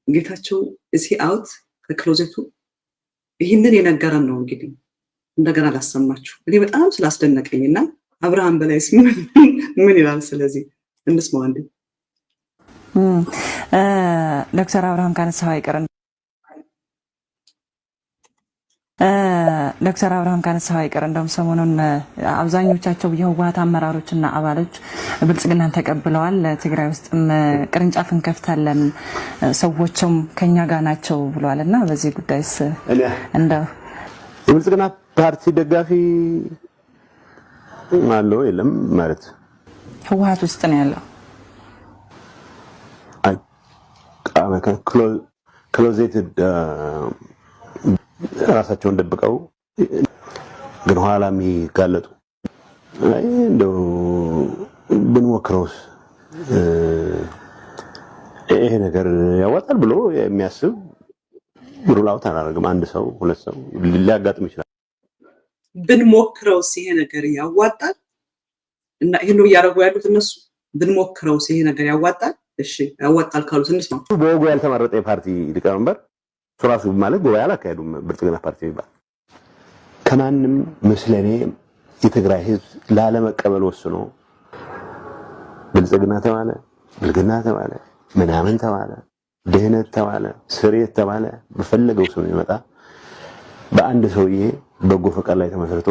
ጌታቸው እሲ አውት ከክሎዜቱ ይህንን የነገረን ነው እንግዲህ እንደገና ላሰማችሁ እኔ በጣም ስላስደነቀኝና አብርሃም በላይ ምን ይላል ስለዚህ እንስማው አንዴ ዶክተር አብርሃም ካነሳው አይቀር ዶክተር አብርሃም ካነሳው አይቀር እንደውም ሰሞኑን አብዛኞቻቸው የህወሓት አመራሮችና አባሎች ብልጽግናን ተቀብለዋል ትግራይ ውስጥም ቅርንጫፍ እንከፍታለን ሰዎችም ከኛ ጋር ናቸው ብለዋልና በዚህ ጉዳይስ እንደው የብልጽግና ፓርቲ ደጋፊ ማለው የለም ማለት ህወሓት ውስጥ ነው ያለው ክሎዜትድ ራሳቸውን ደብቀው ግን ኋላ የሚጋለጡ እንደው ብንሞክረውስ ይሄ ነገር ያዋጣል ብሎ የሚያስብ ሩላውት አላደረግም አንድ ሰው ሁለት ሰው ሊያጋጥም ይችላል ብንሞክረውስ ይሄ ነገር ያዋጣል እና ይሄን ነው ያደረጉ ያሉት እነሱ ብንሞክረውስ ይሄ ነገር ያዋጣል እሺ ያዋጣል ካሉት እንስማ በወጉ ያልተመረጠ የፓርቲ ሊቀመንበር ሱራሱ ማለት ጉባኤ አላካሄዱም ብልጽግና ፓርቲ ይባል ከማንም መስለኔ የትግራይ ህዝብ ላለመቀበል ወስኖ ብልጽግና ተባለ ብልግና ተባለ ምናምን ተባለ ደህነት ተባለ ስሬት ተባለ በፈለገው ሰው ይመጣ በአንድ ሰውዬ በጎ ፈቃድ ላይ ተመስርቶ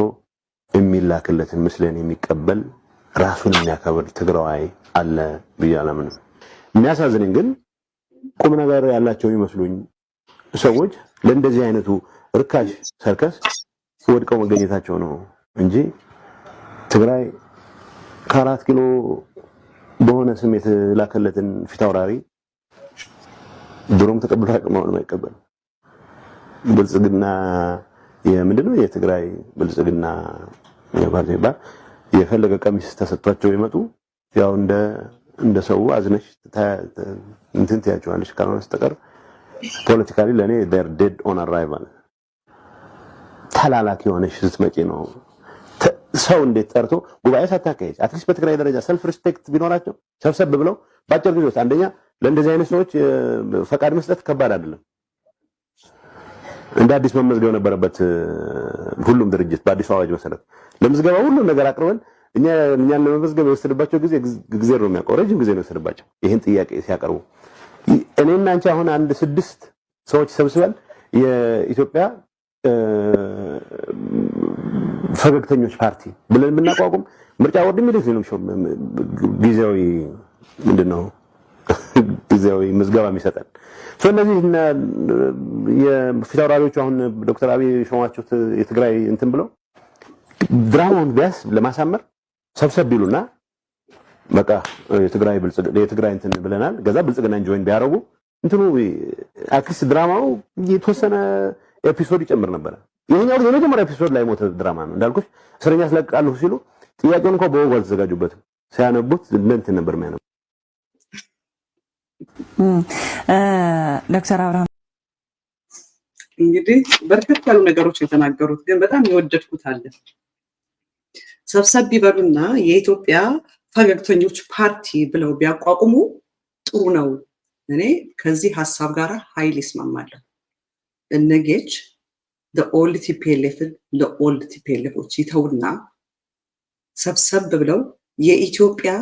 የሚላክለትን መስለኔ የሚቀበል ራሱን የሚያከብር ትግራዋይ አለ ብያለምን የሚያሳዝነኝ ግን ቁም ነገር ያላቸው ይመስሉኝ ሰዎች ለእንደዚህ አይነቱ ርካሽ ሰርከስ ወድቀው መገኘታቸው ነው እንጂ ትግራይ ከ4 ኪሎ በሆነ ስሜት ላከለትን ፊታውራሪ ድሮም ተቀብሎ አቅማውን ማይቀበል ብልጽግና የምንድነው የትግራይ ብልጽግና የፓርቲ ባር የፈለገ ቀሚስ ተሰጥቷቸው ይመጡ ያው እንደ ሰው አዝነሽ እንትን ትያቸዋለሽ ካልሆነ በስተቀር ፖለቲካሊ ለኔ they're dead on arrival ተላላኪ ሆነሽ ስትመጪ ነው ሰው እንዴት ጠርቶ ጉባኤ ሳታካሂድ አትሊስት በትግራይ ደረጃ ሰልፍ ሪስፔክት ቢኖራቸው ሰብሰብ ብለው ባጭር ጊዜ ውስጥ አንደኛ ለእንደዚህ አይነት ሰዎች ፈቃድ መስጠት ከባድ አይደለም እንደ አዲስ መመዝገብ ነበረበት ሁሉም ድርጅት በአዲስ አዋጅ መሰረት ለምዝገባ ሁሉ ነገር አቅርበን እኛን ለመመዝገብ የወሰደባቸው ጊዜ ነው የሚያቆረው ረጅም ጊዜ ነው የወሰደባቸው ይሄን ጥያቄ ሲያቀርቡ እኔና አንቺ አሁን አንድ 6 ሰዎች ሰብስበን የኢትዮጵያ ፈገግተኞች ፓርቲ ብለን ብናቋቁም ምርጫ ቦርድ የሚልክ ነው ጊዜያዊ ምንድነው ጊዜያዊ ምዝገባ የሚሰጠን ስለዚህ የፊታውራሪዎቹ አሁን ዶክተር አብይ ሾማቸው የትግራይ እንትን ብለው ድራማውን ቢያስ ለማሳመር ሰብሰብ ቢሉና በቃ የትግራይ እንትን ብለናል ገዛ ብልጽግናን ጆይን ቢያረጉ እንትኑ አክስ ድራማው የተወሰነ ኤፒሶድ ይጨምር ነበር ይሄኛው የመጀመሪያ ኤፒሶድ ላይ ሞተ ድራማ ነው እንዳልኩሽ እስረኛ ስለቃሉ ሲሉ ጥያቄውን እንኳን በወጉ አልተዘጋጁበት ሲያነቡት እንትን ነበር የሚያነቡ ዶክተር አብርሃም እንግዲህ በርከት ያሉ ነገሮች የተናገሩት ግን በጣም የወደድኩት አለ ሰብሰብ ይበሉና የኢትዮጵያ ፈገግተኞች ፓርቲ ብለው ቢያቋቁሙ ጥሩ ነው እኔ ከዚህ ሐሳብ ጋር ኃይል ይስማማለሁ እነጌች the old TPLF the old TPLFዎች ይተውና ሰብሰብ ብለው የኢትዮጵያ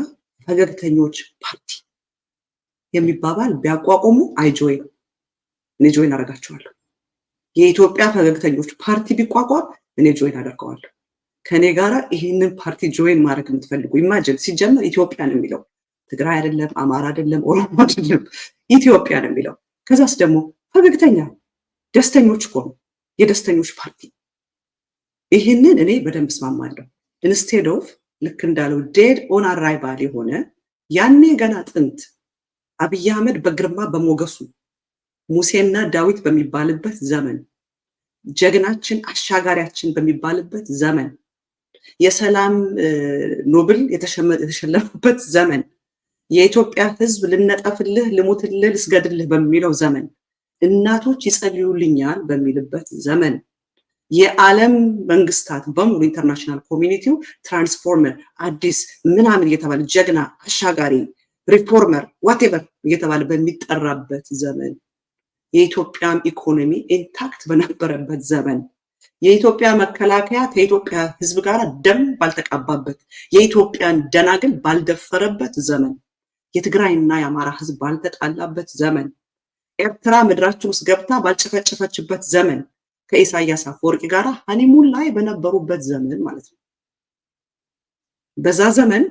ፈገግተኞች ፓርቲ የሚባባል ቢያቋቁሙ እኔ ጆይን አደርጋቸዋለሁ የኢትዮጵያ ፈገግተኞች ፓርቲ ቢቋቋም እኔ ጆይን አደርጋለሁ ከኔ ጋራ ይሄንን ፓርቲ ጆይን ማድረግ የምትፈልጉ ኢማጂን ሲጀመር ኢትዮጵያ ነው የሚለው ትግራይ አይደለም አማራ አይደለም ኦሮሞ አይደለም ኢትዮጵያ ነው የሚለው ከዛስ ደግሞ ፈገግተኛ ደስተኞች እኮ የደስተኞች ፓርቲ ይሄንን እኔ በደንብ ስማማለሁ ኢንስቴድ ኦፍ ልክ እንዳለው ዴድ ኦን አራይቫል የሆነ ያኔ ገና ጥንት አብይ አህመድ በግርማ በሞገሱ ሙሴና ዳዊት በሚባልበት ዘመን ጀግናችን አሻጋሪያችን በሚባልበት ዘመን የሰላም ኖብል የተሸለመበት ዘመን የኢትዮጵያ ሕዝብ ልነጠፍልህ ልሙትልህ ልስገድልህ በሚለው ዘመን እናቶች ይጸልዩልኛል በሚልበት ዘመን የዓለም መንግስታት በሙሉ ኢንተርናሽናል ኮሚኒቲው ትራንስፎርመር አዲስ ምናምን እየተባለ ጀግና አሻጋሪ ሪፎርመር ዋቴቨር እየተባለ በሚጠራበት ዘመን የኢትዮጵያም ኢኮኖሚ ኢንታክት በነበረበት ዘመን የኢትዮጵያ መከላከያ ከኢትዮጵያ ህዝብ ጋር ደም ባልተቃባበት የኢትዮጵያን ደናግል ባልደፈረበት ዘመን የትግራይና የአማራ ህዝብ ባልተጣላበት ዘመን ኤርትራ ምድራችን ውስጥ ገብታ ባልጨፈጨፈችበት ዘመን ከኢሳያስ አፈወርቂ ጋር ሃኒሙን ላይ በነበሩበት ዘመን ማለት ነው። በዛ ዘመን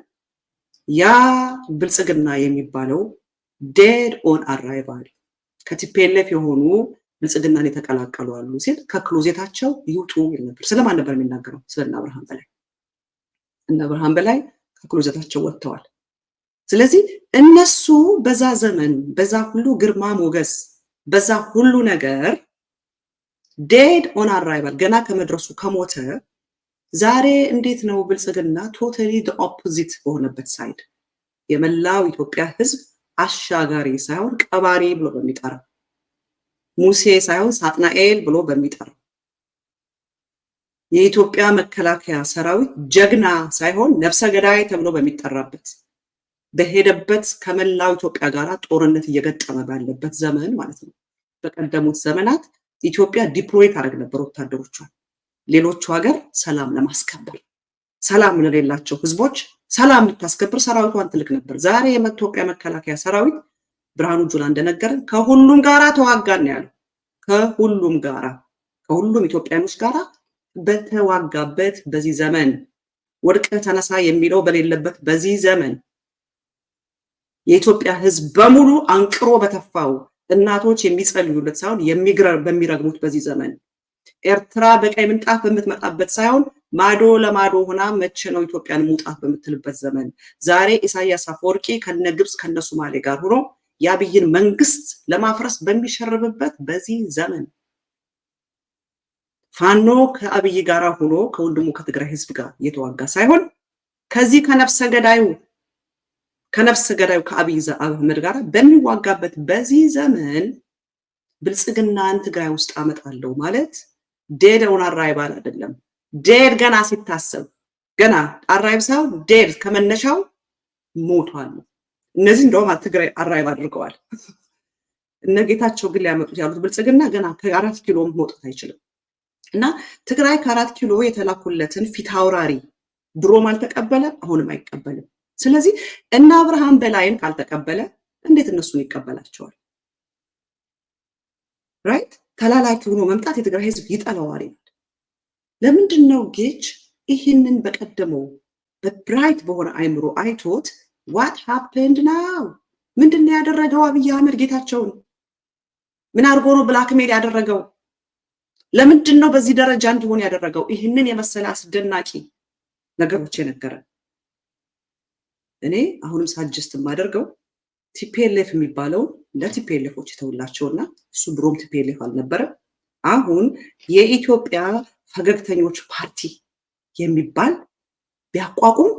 ያ ብልጽግና የሚባለው ዴድ ኦን አራይቫል ከቲፒኤልኤፍ የሆኑ ብልጽግናን የተቀላቀሉ አሉ ሲል ከክሎዜታቸው ይውጡ ይል ነበር። ስለማን ነበር የሚናገረው? ስለና አብርሃም በላይ እና አብርሃም በላይ ከክሎዜታቸው ወጥተዋል። ስለዚህ እነሱ በዛ ዘመን በዛ ሁሉ ግርማ ሞገስ በዛ ሁሉ ነገር ዴድ ኦን አራይቫል ገና ከመድረሱ ከሞተ ዛሬ እንዴት ነው ብልጽግና ቶታሊ the opposite በሆነበት ሳይድ የመላው ኢትዮጵያ ህዝብ አሻጋሪ ሳይሆን ቀባሪ ብሎ በሚጠራው ሙሴ ሳይሆን ሳጥናኤል ብሎ በሚጠራው የኢትዮጵያ መከላከያ ሰራዊት ጀግና ሳይሆን ነፍሰ ገዳይ ተብሎ በሚጠራበት በሄደበት ከመላው ኢትዮጵያ ጋር ጦርነት እየገጠመ ባለበት ዘመን ማለት ነው። በቀደሙት ዘመናት ኢትዮጵያ ዲፕሎይ ታደርግ ነበር ወታደሮቿን ሌሎቹ ሀገር ሰላም ለማስከበር ሰላም ለሌላቸው ህዝቦች ሰላም ልታስከብር ሰራዊቷን ትልክ ነበር። ዛሬ የኢትዮጵያ መከላከያ ሰራዊት ብርሃኑ ጁላ እንደነገረን ከሁሉም ጋራ ተዋጋን ያለው ከሁሉም ኢትዮጵያኖች ጋራ በተዋጋበት በዚህ ዘመን ወድቀ ተነሳ የሚለው በሌለበት በዚህ ዘመን የኢትዮጵያ ህዝብ በሙሉ አንቅሮ በተፋው እናቶች የሚጸልዩለት ሳይሆን በሚረግሙት በዚህ ዘመን ኤርትራ በቀይ ምንጣፍ በምትመጣበት ሳይሆን ማዶ ለማዶ ሆና መቼ ነው ኢትዮጵያን ሙጣት በምትልበት ዘመን ዛሬ ኢሳያስ አፈወርቂ ከነግብጽ ከነሶማሌ ጋር ሆኖ የአብይን መንግስት ለማፍረስ በሚሸርብበት በዚህ ዘመን ፋኖ ከአብይ ጋር ሆኖ ከወንድሙ ከትግራይ ህዝብ ጋር የተዋጋ ሳይሆን ከዚህ ከነፍሰ ገዳዩ ከአብይ አህመድ ጋር በሚዋጋበት በዚህ ዘመን ብልጽግናን ትግራይ ውስጥ አመጣለሁ ማለት ዴድ ኦን አራይቫል አይደለም። ዴድ ገና ሲታሰብ ገና አራይቭ ሳይሆን ዴድ ከመነሻው ሞቷል። እነዚህ እንደውም ትግራይ አራይቭ አድርገዋል። እነ ጌታቸው ግን ሊያመጡት ያሉት ብልጽግና ገና ከ4 ኪሎ መውጣት አይችልም እና ትግራይ ከ4 ኪሎ የተላኩለትን ፊት አውራሪ ድሮም አልተቀበለ አሁንም አይቀበልም። ስለዚህ እና አብርሃም በላይን ካልተቀበለ እንዴት እነሱን ይቀበላቸዋል? ራይት ተላላኪ ሆኖ መምጣት የትግራይ ህዝብ ይጠላዋል። ለምንድነው ጌች ይህንን በቀደመው በብራይት በሆነ አይምሮ አይቶት what happened now ምንድነው ያደረገው አብይ አህመድ ጌታቸውን ምን አርጎ ነው ብላክሜል ያደረገው? ለምንድነው በዚህ ደረጃ እንዲሆን ያደረገው? ይህንን የመሰለ አስደናቂ ነገሮች የነገረ እኔ አሁንም ሳጀስት ማደርገው ቲፒኤልኤፍ የሚባለው ለቲፒኤልኤፎች ተውላቸውና እሱ ድሮም ቲፒኤልኤፍ አልነበረ። አሁን የኢትዮጵያ ፈገግተኞች ፓርቲ የሚባል ቢያቋቁም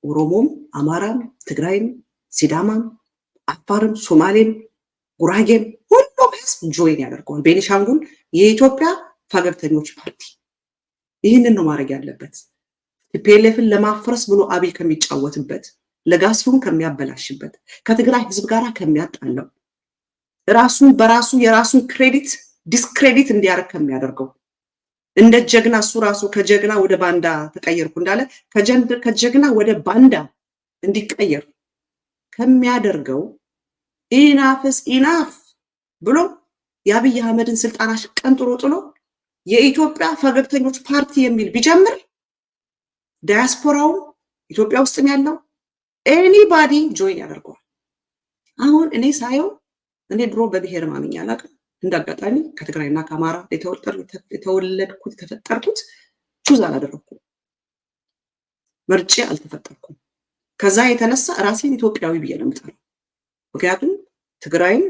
ኦሮሞም፣ አማራም፣ ትግራይም፣ ሲዳማም፣ አፋርም፣ ሶማሌም፣ ጉራጌም ሁሉም ህዝብ ጆይን ያደርገዋል። ቤኒሻንጉል የኢትዮጵያ ፈገግተኞች ፓርቲ ይህንን ነው ማድረግ ያለበት። ቲፒኤልኤፍን ለማፍረስ ብሎ አብይ ከሚጫወትበት ለጋሲውን ከሚያበላሽበት ከትግራይ ህዝብ ጋር ከሚያጣለው ራሱን በራሱ የራሱን ክሬዲት ዲስክሬዲት እንዲያደርግ ከሚያደርገው እንደ ጀግና እሱ ራሱ ከጀግና ወደ ባንዳ ተቀየርኩ እንዳለ ከጀግና ወደ ባንዳ እንዲቀየር ከሚያደርገው ኢናፍስ ኢናፍ ብሎ የአብይ አህመድን ስልጣን አሽቀንጥሮ ጥሎ የኢትዮጵያ ፈገግተኞች ፓርቲ የሚል ቢጀምር ዳያስፖራው ኢትዮጵያ ውስጥም ያለው ኤኒባዲ ጆይን ያደርገዋል። አሁን እኔ ሳየው እኔ ድሮ በብሔር ማምኛ አላውቅም። እንዳጋጣሚ ከትግራይና ከአማራ የተወለድኩት ተፈጠርኩት ቹዝ አላደረኩም፣ መርጬ አልተፈጠርኩም። ከዛ የተነሳ ራሴን ኢትዮጵያዊ ብዬ ነው የምጠራው። ምክንያቱም ትግራይም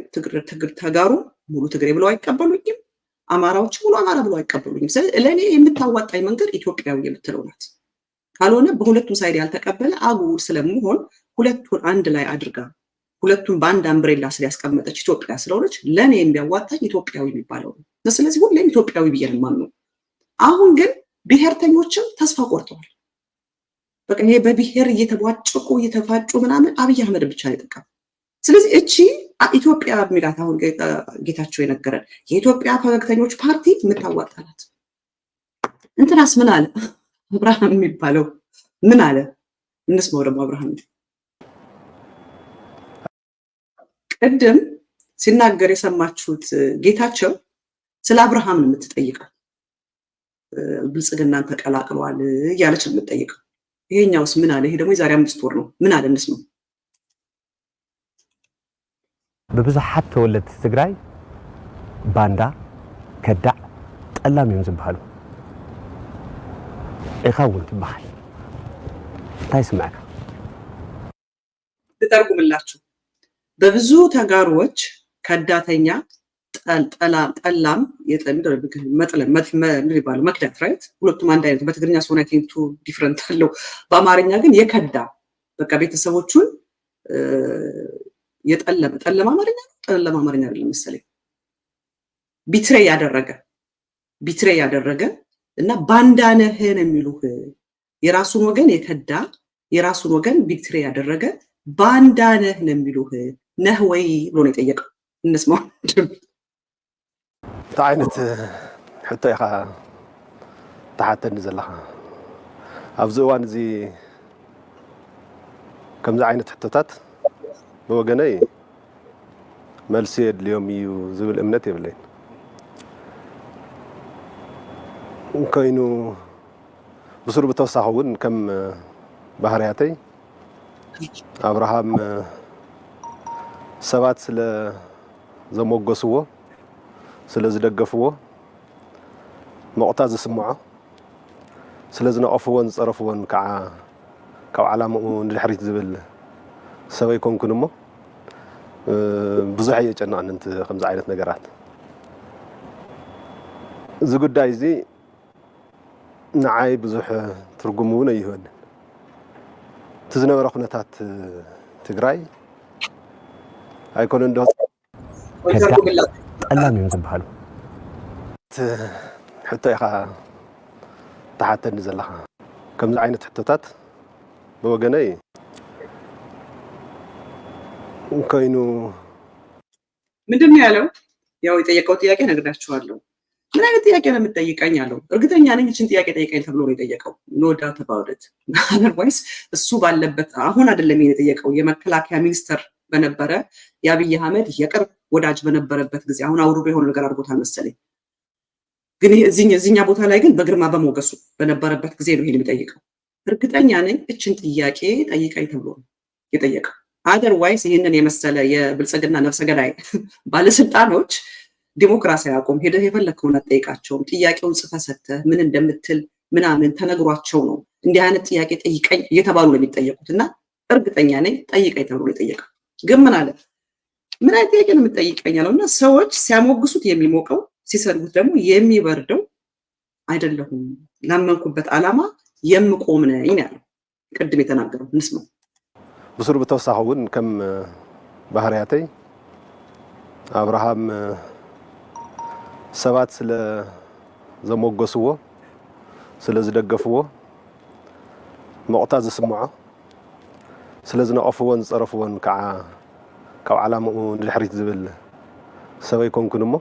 ተጋሩ ሙሉ ትግሬ ብለው አይቀበሉኝም፣ አማራዎች ሙሉ አማራ ብለው አይቀበሉኝም። ስለዚህ ለእኔ የምታዋጣኝ መንገድ ኢትዮጵያዊ የምትለው ናት። ካልሆነ በሁለቱም ሳይድ ያልተቀበለ አጉል ስለምሆን ሁለቱን አንድ ላይ አድርጋ ሁለቱን በአንድ አምብሬላ ስር ያስቀመጠች ኢትዮጵያ ስለሆነች ለኔ የሚያዋጣኝ ኢትዮጵያዊ የሚባለው ነው። ስለዚህ ሁሌም ኢትዮጵያዊ ብዬ ነው የማምነው። አሁን ግን ብሔርተኞችም ተስፋ ቆርጠዋል። በቃ ይሄ በብሔር እየተቧጨቁ እየተፋጩ ምናምን አብይ አህመድ ብቻ ነው የጠቀመው። ስለዚህ እቺ ኢትዮጵያ የሚላት አሁን ጌታቸው የነገረን የኢትዮጵያ ፈገግተኞች ፓርቲ የምታዋጣላት እንትናስ ምን አለ አብርሃም የሚባለው ምን አለ? እንስማው ደግሞ አብርሃም ቅድም ሲናገር የሰማችሁት ጌታቸው ስለ አብርሃም ነው የምትጠይቀው። ብልጽግናን ተቀላቅሏል እያለች ነው የምትጠይቀው። ይሄኛውስ ምን አለ? ይሄ ደግሞ የዛሬ 5 ወር ነው። ምን አለ? እንስማው። በብዙሓት ተወለድቲ ትግራይ ባንዳ ከዳዕ ጠላም እዮም ዝበሃሉ ኢኻ እውን ትበሃል እንታይ ስምዐካ? ትተርጉምላችሁ። በብዙ ተጋሮች ከዳተኛ ጠላም መክዳት ራይት። ሁለቱም አንድ አይነት በትግርኛ ሲሆን አይ ቲንክ ቱ ዲፍረንት አለው። በአማርኛ ግን የከዳ በቃ ቤተሰቦቹን ጠለማ አማርኛ አይደለም መሰለኝ ቢትሬ ያደረገ እና ባንዳነህን የሚሉህ የራሱን ወገን የከዳ የራሱን ወገን ቢትሬ ያደረገ ባንዳነህን የሚሉህ ነህ ወይ ብሎ ነው የጠየቀው። እንስማው። አይነት ሕቶ ኢኻ ተሓተኒ ዘለኻ ኣብዚ እዋን እዚ ከምዚ ዓይነት ሕቶታት ብወገነይ መልሲ የድልዮም እዩ ዝብል እምነት የብለይን። ኮይኑ ብስሩ ብተወሳኺ እውን ከም ባህርያተይ አብርሃም ሰባት ስለ ዘሞገስዎ ስለ ዝደገፍዎ መቁታ ዝስምዖ ስለ ዝነቐፍዎን ዝፀረፍዎን ከዓ ካብ ዓላምኡ ንድሕሪት ዝብል ሰብ ኣይኮንኩን እሞ ብዙሕ የጨነቐኒ እንት ከምዚ ዓይነት ነገራት እዚ ጉዳይ እዚ ንዓይ ብዙሕ ትርጉም እውን ኣይህበንን። እቲ ዝነበረ ኩነታት ትግራይ ኣይኮነን ዶ ጠላም እዮም ዝበሃሉ ሕቶ ኢኻ ተሓተኒ ዘለኻ ከምዚ ዓይነት ሕቶታት ብወገነይ ኮይኑ ምንድን ነው ያለው? ያው የጠየቀው ጥያቄ ነግዳችኋለሁ። ምን አይነት ጥያቄ ነው የምትጠይቀኝ አለው። እርግጠኛ ነኝ እችን ጥያቄ ጠይቀኝ ተብሎ ነው የጠየቀው። ኖ ዳውት አባውት ኢት። አዘርዋይስ እሱ ባለበት አሁን አይደለም የጠየቀው። የመከላከያ ሚኒስተር በነበረ የአብይ አህመድ የቅርብ ወዳጅ በነበረበት ጊዜ አሁን አውርዶ የሆነ ነገር አድርጎታል መሰለኝ። ግን እዚህኛ ቦታ ላይ ግን በግርማ በሞገሱ በነበረበት ጊዜ ነው ይሄን የሚጠይቀው። እርግጠኛ ነኝ እችን ጥያቄ ጠይቀኝ ተብሎ ነው የጠየቀው። አዘርዋይስ ይህንን የመሰለ የብልጽግና ነፍሰ ገዳይ ባለስልጣኖች ዲሞክራሲ አያውቁም። ሄደህ የፈለግከውን አትጠይቃቸውም። ጥያቄውን ጽፈህ ሰጥተህ ምን እንደምትል ምናምን ተነግሯቸው ነው እንዲህ አይነት ጥያቄ ጠይቀኝ እየተባሉ ነው የሚጠየቁት። እና እርግጠኛ ነኝ ጠይቀኝ ተብሎ ነው የጠየቀው። ግን ምን አለ? ምን አይነት ጥያቄ ነው የምትጠይቀኝ አለው። እና ሰዎች ሲያሞግሱት የሚሞቀው ሲሰድቡት ደግሞ የሚበርደው አይደለሁም፣ ላመንኩበት ዓላማ የምቆም ነኝ ያለው ቅድም የተናገረው እንስማው። ብስሩ ብተወሳኺ እውን ከም ባህርያተይ አብርሃም ሰባት ስለ ዘሞገስዎ ስለ ዝደገፍዎ መቁታ ዝስምዖ ስለ ዝነቐፍዎን ዝፀረፍዎን ከዓ ካብ ዓላምኡ ንድሕሪት ዝብል ሰብ ኣይኮንኩን እሞ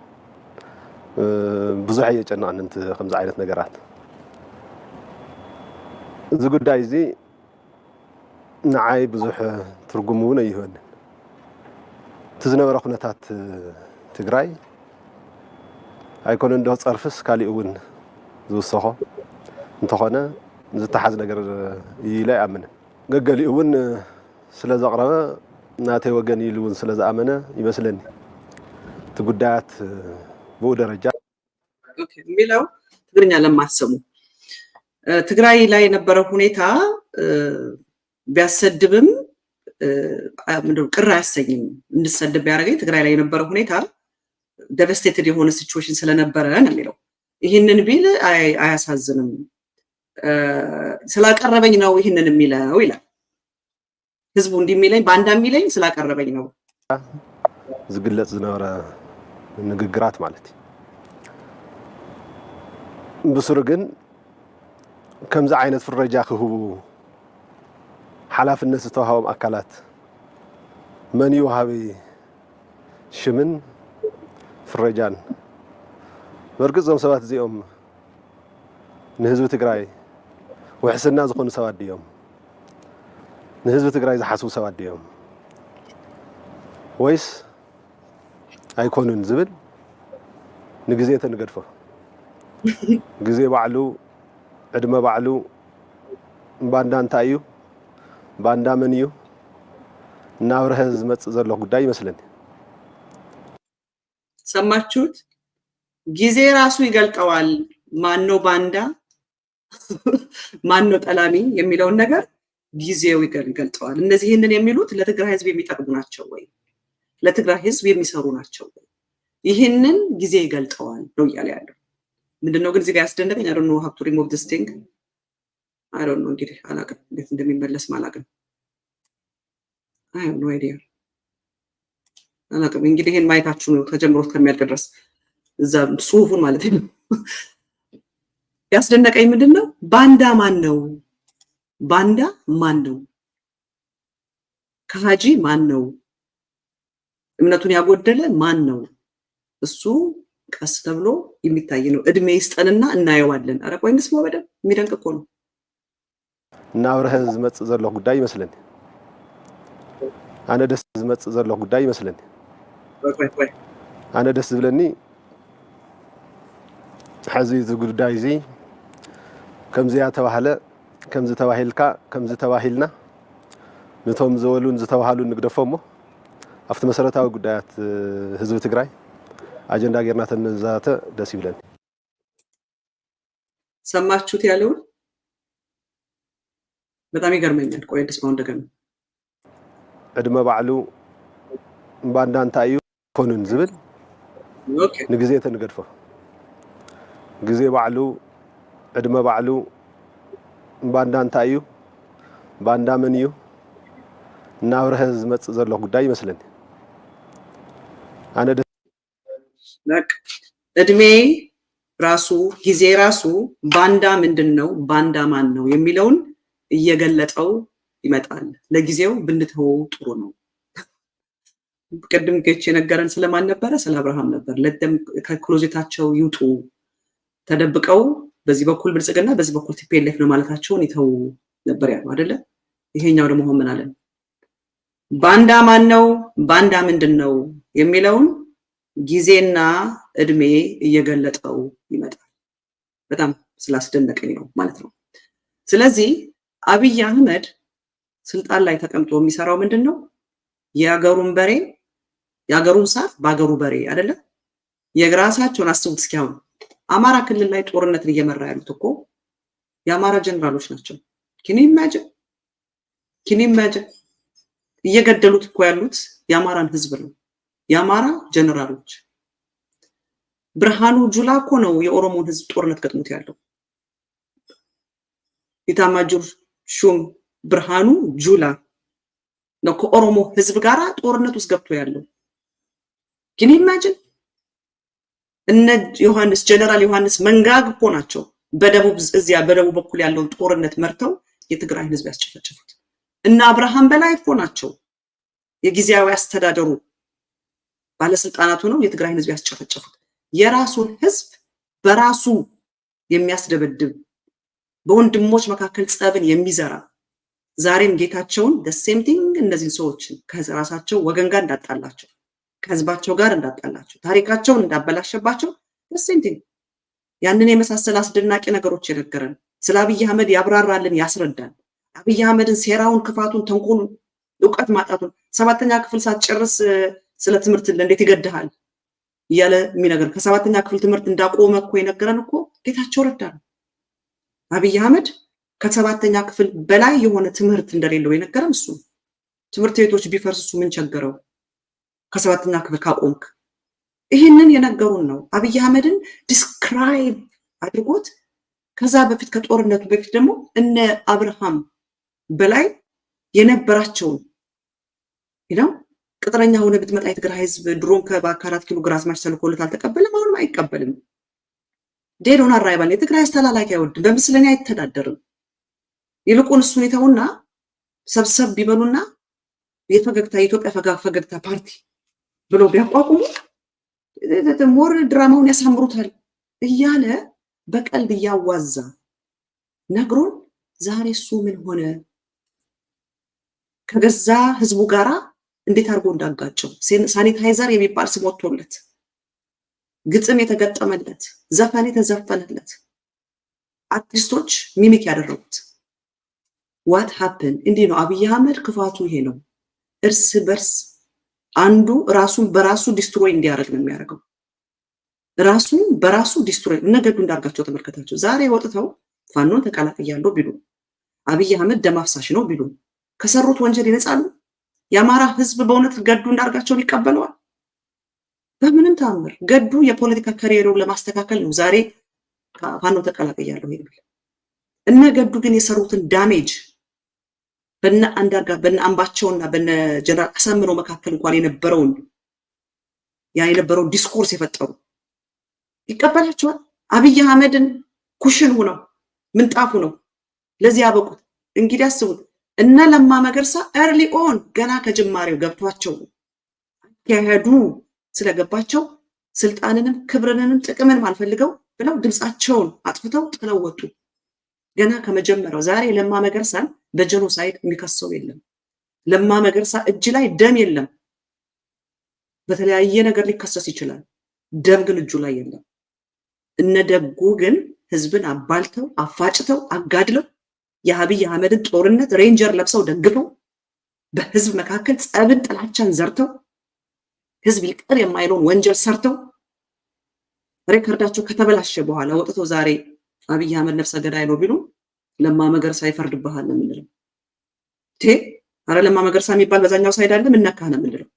ብዙሕ የጨነቐኒ እንት ከምዚ ዓይነት ነገራት እዚ ጉዳይ እዚ ንዓይ ብዙሕ ትርጉም እውን ኣይህበንን። እቲ ዝነበረ ኩነታት ትግራይ ኣይኮነን ዶ ፀርፍስ ካሊእ እውን ዝውሰኾ እንተኾነ ዝተሓዝ ነገር እዩ ኢለ ኣይኣምንን። ገገሊኡ እውን ስለ ዘቕረበ ናተይ ወገን ኢሉ እውን ስለ ዝኣመነ ይመስለኒ እቲ ጉዳያት ብኡ ደረጃ የሚለው ትግርኛ ለማሰሙ ትግራይ ላይ የነበረው ሁኔታ ቢያሰድብም ቅር አያሰኝም። እንድሰድብ ያደረገኝ ትግራይ ላይ የነበረው ሁኔታ ደቨስቴትድ የሆነ ሲቹዌሽን ስለነበረ ነው የሚለው። ይህንን ቢል አያሳዝንም፣ ስላቀረበኝ ነው ይህንን የሚለው ይላል። ህዝቡ እንዲሚለኝ ባንዳ የሚለኝ ስላቀረበኝ ነው ዝግለጽ ዝነበረ ንግግራት ማለት بسرقن كم ذا عينت في الرجاء هو حلاف الناس توهم أكلات من يوهبي شمن في الرجال بركزهم سوات زيهم نهزو تقراي وحسنا زخون سوات ديهم نهزو تقراي زحسو سوات ديهم ويس أيكونون زبل نجزية نقدفه جزية بعلو عدم بعلو باندان تايو باندا منيو ناور هزمت زلو قداي مثلا سمعتوت ጊዜ ራሱ ይገልጠዋል ማነው ባንዳ ማነው ጠላሚ የሚለውን ነገር ጊዜው ይገልጠዋል እነዚህንን የሚሉት ለትግራይ ህዝብ የሚጠቅሙ ናቸው ወይ ለትግራይ ህዝብ የሚሰሩ ናቸው ወይ ይህንን ጊዜ ይገልጠዋል ነው ያለው ምንድነው ግን እዚህ ጋር ያስደነቀኝ I don't know how to remove this thing I don't know እንግዲህ አላውቅም እንዴት እንደሚመለስ ማላውቅም I have no idea አላውቅም እንግዲህ ይሄን ማየታችሁ ነው ተጀምሮት ከሚያልቅ ድረስ እዛ ጽሁፉን ማለት ነው ያስደነቀኝ ምንድነው ባንዳ ማን ነው ከሃጂ ማን ነው እምነቱን ያጎደለ ማን ነው እሱ ቀስ ተብሎ የሚታይ ነው እድሜ ይስጠንና እናየዋለን አረ ቆይ እንስማው በደም የሚደንቅ እኮ ነው እና አብረህ ዝመጽ ዘሎ ጉዳይ ይመስለኝ አነ ደስ ዝመጽ ዘሎ ጉዳይ ይመስለኝ ቆይ አነ ደስ ዝብለኒ حزي ጉዳይ ዚ ከምዚያ ተባህለ ከምዚ ተባሂልካ ከምዚ ተባሂልና ነቶም ዘወሉን ዝተባሃሉ ንግደፈሞ አፍተ መሰረታዊ ጉዳያት ህዝብ ትግራይ አጀንዳ ገርና ተነዛተ ደስ ይብለን ሰማችሁት ያለው በጣም ይገርመኛል ቆይ እንደስማው እንደገና እድመ ባዕሉ ባንዳን ታዩ ኮኑን ዝብል ኦኬ ንግዜ ተንገድፈ ጊዜ ባዕሉ እድመ ባዕሉ ባንዳን ታዩ ባንዳ መንዩ ናብረህ ዝመጽ ዘሎ ጉዳይ ይመስለኝ አነ ለክ እድሜ ራሱ ጊዜ ራሱ ባንዳ ምንድነው ባንዳ ማን ነው የሚለውን እየገለጠው ይመጣል ለጊዜው ብንተው ጥሩ ነው ቀደም ከቼ ነገረን ስለማን ነበር ስለ አብርሃም ነበር ለደም ከክሎዜታቸው ይውጡ ተደብቀው በዚህ በኩል ብልጽግና በዚህ በኩል ቲፒኤልኤፍ ነው ማለታቸውን ይተው ነበር ያለው አይደለ ይሄኛው ደግሞ ሆነ አለን ባንዳ ማን ነው ባንዳ ምንድነው የሚለውን ጊዜና እድሜ እየገለጠው ይመጣል በጣም ስላስደነቀኝ ነው ማለት ነው ስለዚህ አብይ አህመድ ስልጣን ላይ ተቀምጦ የሚሰራው ምንድነው ያገሩን በሬ ያገሩን ሳር ባገሩ በሬ አይደለ የግራሳቸውን አስቡት እስኪያው አማራ ክልል ላይ ጦርነትን እየመራ ያሉት እኮ የአማራ ጀነራሎች ናቸው can you imagine እየገደሉት እኮ ያሉት የአማራን ህዝብ ነው የአማራ ጀነራሎች ብርሃኑ ጁላ እኮ ነው የኦሮሞን ህዝብ ጦርነት ገጥሞት ያለው ኢታማጆር ሹም ብርሃኑ ጁላ ነው ከኦሮሞ ህዝብ ጋራ ጦርነት ውስጥ ገብቶ ያለው can you imagine እነ ዮሐንስ ጀነራል ዮሐንስ መንጋግ እኮ ናቸው በደቡብ እዚያ በደቡብ በኩል ያለው ጦርነት መርተው የትግራይ ህዝብ ያስጨፈጨፉት እና አብርሃም በላይ እኮ ናቸው የጊዜያዊ አስተዳደሩ ባለስልጣናቱ ነው የትግራይ ህዝብ ያስጨፈጨፉት የራሱን ህዝብ በራሱ የሚያስደበድብ በወንድሞች መካከል ጸብን የሚዘራ ዛሬም ጌታቸውን the same thing እነዚህ ሰዎች ከራሳቸው ወገን ጋር እንዳጣላቸው ከህዝባቸው ጋር እንዳጣላቸው ታሪካቸውን እንዳበላሸባቸው the same thing ያንን የመሳሰል አስደናቂ ነገሮች የነገረን ስለ አብይ አህመድ ያብራራልን ያስረዳል አብይ አህመድን ሴራውን ክፋቱን ተንኮሉን ዕውቀት ማጣቱን ሰባተኛ ክፍል ሳትጨርስ ስለ ትምህርት እንዴት ይገድሃል ያለ የሚነገር ከሰባተኛ ክፍል ትምህርት እንዳቆመ እኮ የነገረን እኮ ጌታቸው ረዳ ነው አብይ አህመድ ከሰባተኛ ክፍል በላይ የሆነ ትምህርት እንደሌለው የነገረን እሱ ትምህርት ቤቶች ቢፈርሱ ምን ቸገረው ከሰባተኛ ክፍል ካቆምክ ይሄንን የነገሩን ነው አብይ አህመድን ዲስክራይብ አድርጎት ከዛ በፊት ከጦርነቱ በፊት ደግሞ እነ አብርሃም በላይ የነበራቸው ቅጥረኛ ሆነ ብትመጣ የትግራይ ህዝብ ድሮን ከ4 ኪሎ ግራም ማሽ ተልኮለት አልተቀበለም አሁንም አይቀበልም ዴዶን አራይባል የትግራይ አስተላላኪ አይወድም በምስለኔ አይተዳደርም ይልቁን እሱ ሁኔታውና ሰብሰብ ቢበሉና የፈገግታ የኢትዮጵያ ፈገግታ ፓርቲ ብሎ ቢያቋቁሙ ሞር ድራማውን ያሳምሩታል እያለ በቀልድ ያዋዛ ነግሮን ዛሬ እሱ ምን ሆነ ከገዛ ህዝቡ ጋራ እንዴት አርጎ እንዳጋጨው ሳኒታይዘር የሚባል ስም ወጥቶለት ግጥም የተገጠመለት ዘፈን የተዘፈነለት አርቲስቶች ሚሚክ ያደረጉት what happened እንዴ ነው አብይ አህመድ ክፋቱ ይሄ ነው እርስ በርስ አንዱ ራሱን በራሱ ዲስትሮይ እንዲያደርግ ነው የሚያደርገው ራሱን በራሱ ዲስትሮይ ነገዱ እንዳርጋቸው ተመልከታቸው ዛሬ ወጥተው ፋኖን ተቀላቅያለሁ ቢሉ አብይ አህመድ ደም አፍሳሽ ነው ቢሉ ከሰሩት ወንጀል ይነጻሉ ያማራ ህዝብ በእውነት ገዱ እንዳርጋቸው ይቀበለዋል በምንም ታምር ገዱ የፖለቲካ ካሪየሩን ለማስተካከል ነው ዛሬ ፋኖ ተቀላቅያለሁ ይላል እነ ገዱ ግን የሰሩትን ዳሜጅ በእነ አንዳርጋ በእነ አምባቸውና በእነ ጀነራል አሳምነው መካከል እንኳን የነበረው ዲስኮርስ የፈጠሩ ይቀበላቸዋል አብይ አህመድን ኩሽን ሆነው ምንጣፉ ነው ለዚህ ያበቁት እንግዲህ አስቡት እነ ለማ መገርሳ early on ገና ከጅማሬው ገብቷቸው ያሄዱ ስለገባቸው ስልጣንንም ክብርንም ጥቅምንም አልፈልገው ብለው ድምጻቸውን አጥፍተው ጥለው ወጡ ገና ከመጀመሪያው ዛሬ ለማ መገርሳን በጀኖሳይድ የሚከሰው የለም ለማ መገርሳ እጅ ላይ ደም የለም በተለያየ ነገር ሊከሰስ ይችላል ደም ግን እጁ ላይ የለም እነ ደጉ ግን ህዝብን አባልተው አፋጭተው አጋድለው የአብይ አህመድን ጦርነት ሬንጀር ለብሰው ደግፈው በህዝብ መካከል ጸብን ጥላቻን ዘርተው ህዝብ ይቅር የማይለውን ወንጀል ሰርተው ሬከርዳቸው ከተበላሸ በኋላ ወጥተው ዛሬ አብይ አህመድ ነፍሰ ገዳይ ነው ቢሉ ለማ መገርሳ ይፈርድብሃል ነው ምንለው አረ ለማ መገርሳ የሚባል በዛኛው ሳይድ አለ ምን ነካህ ነው ምንለው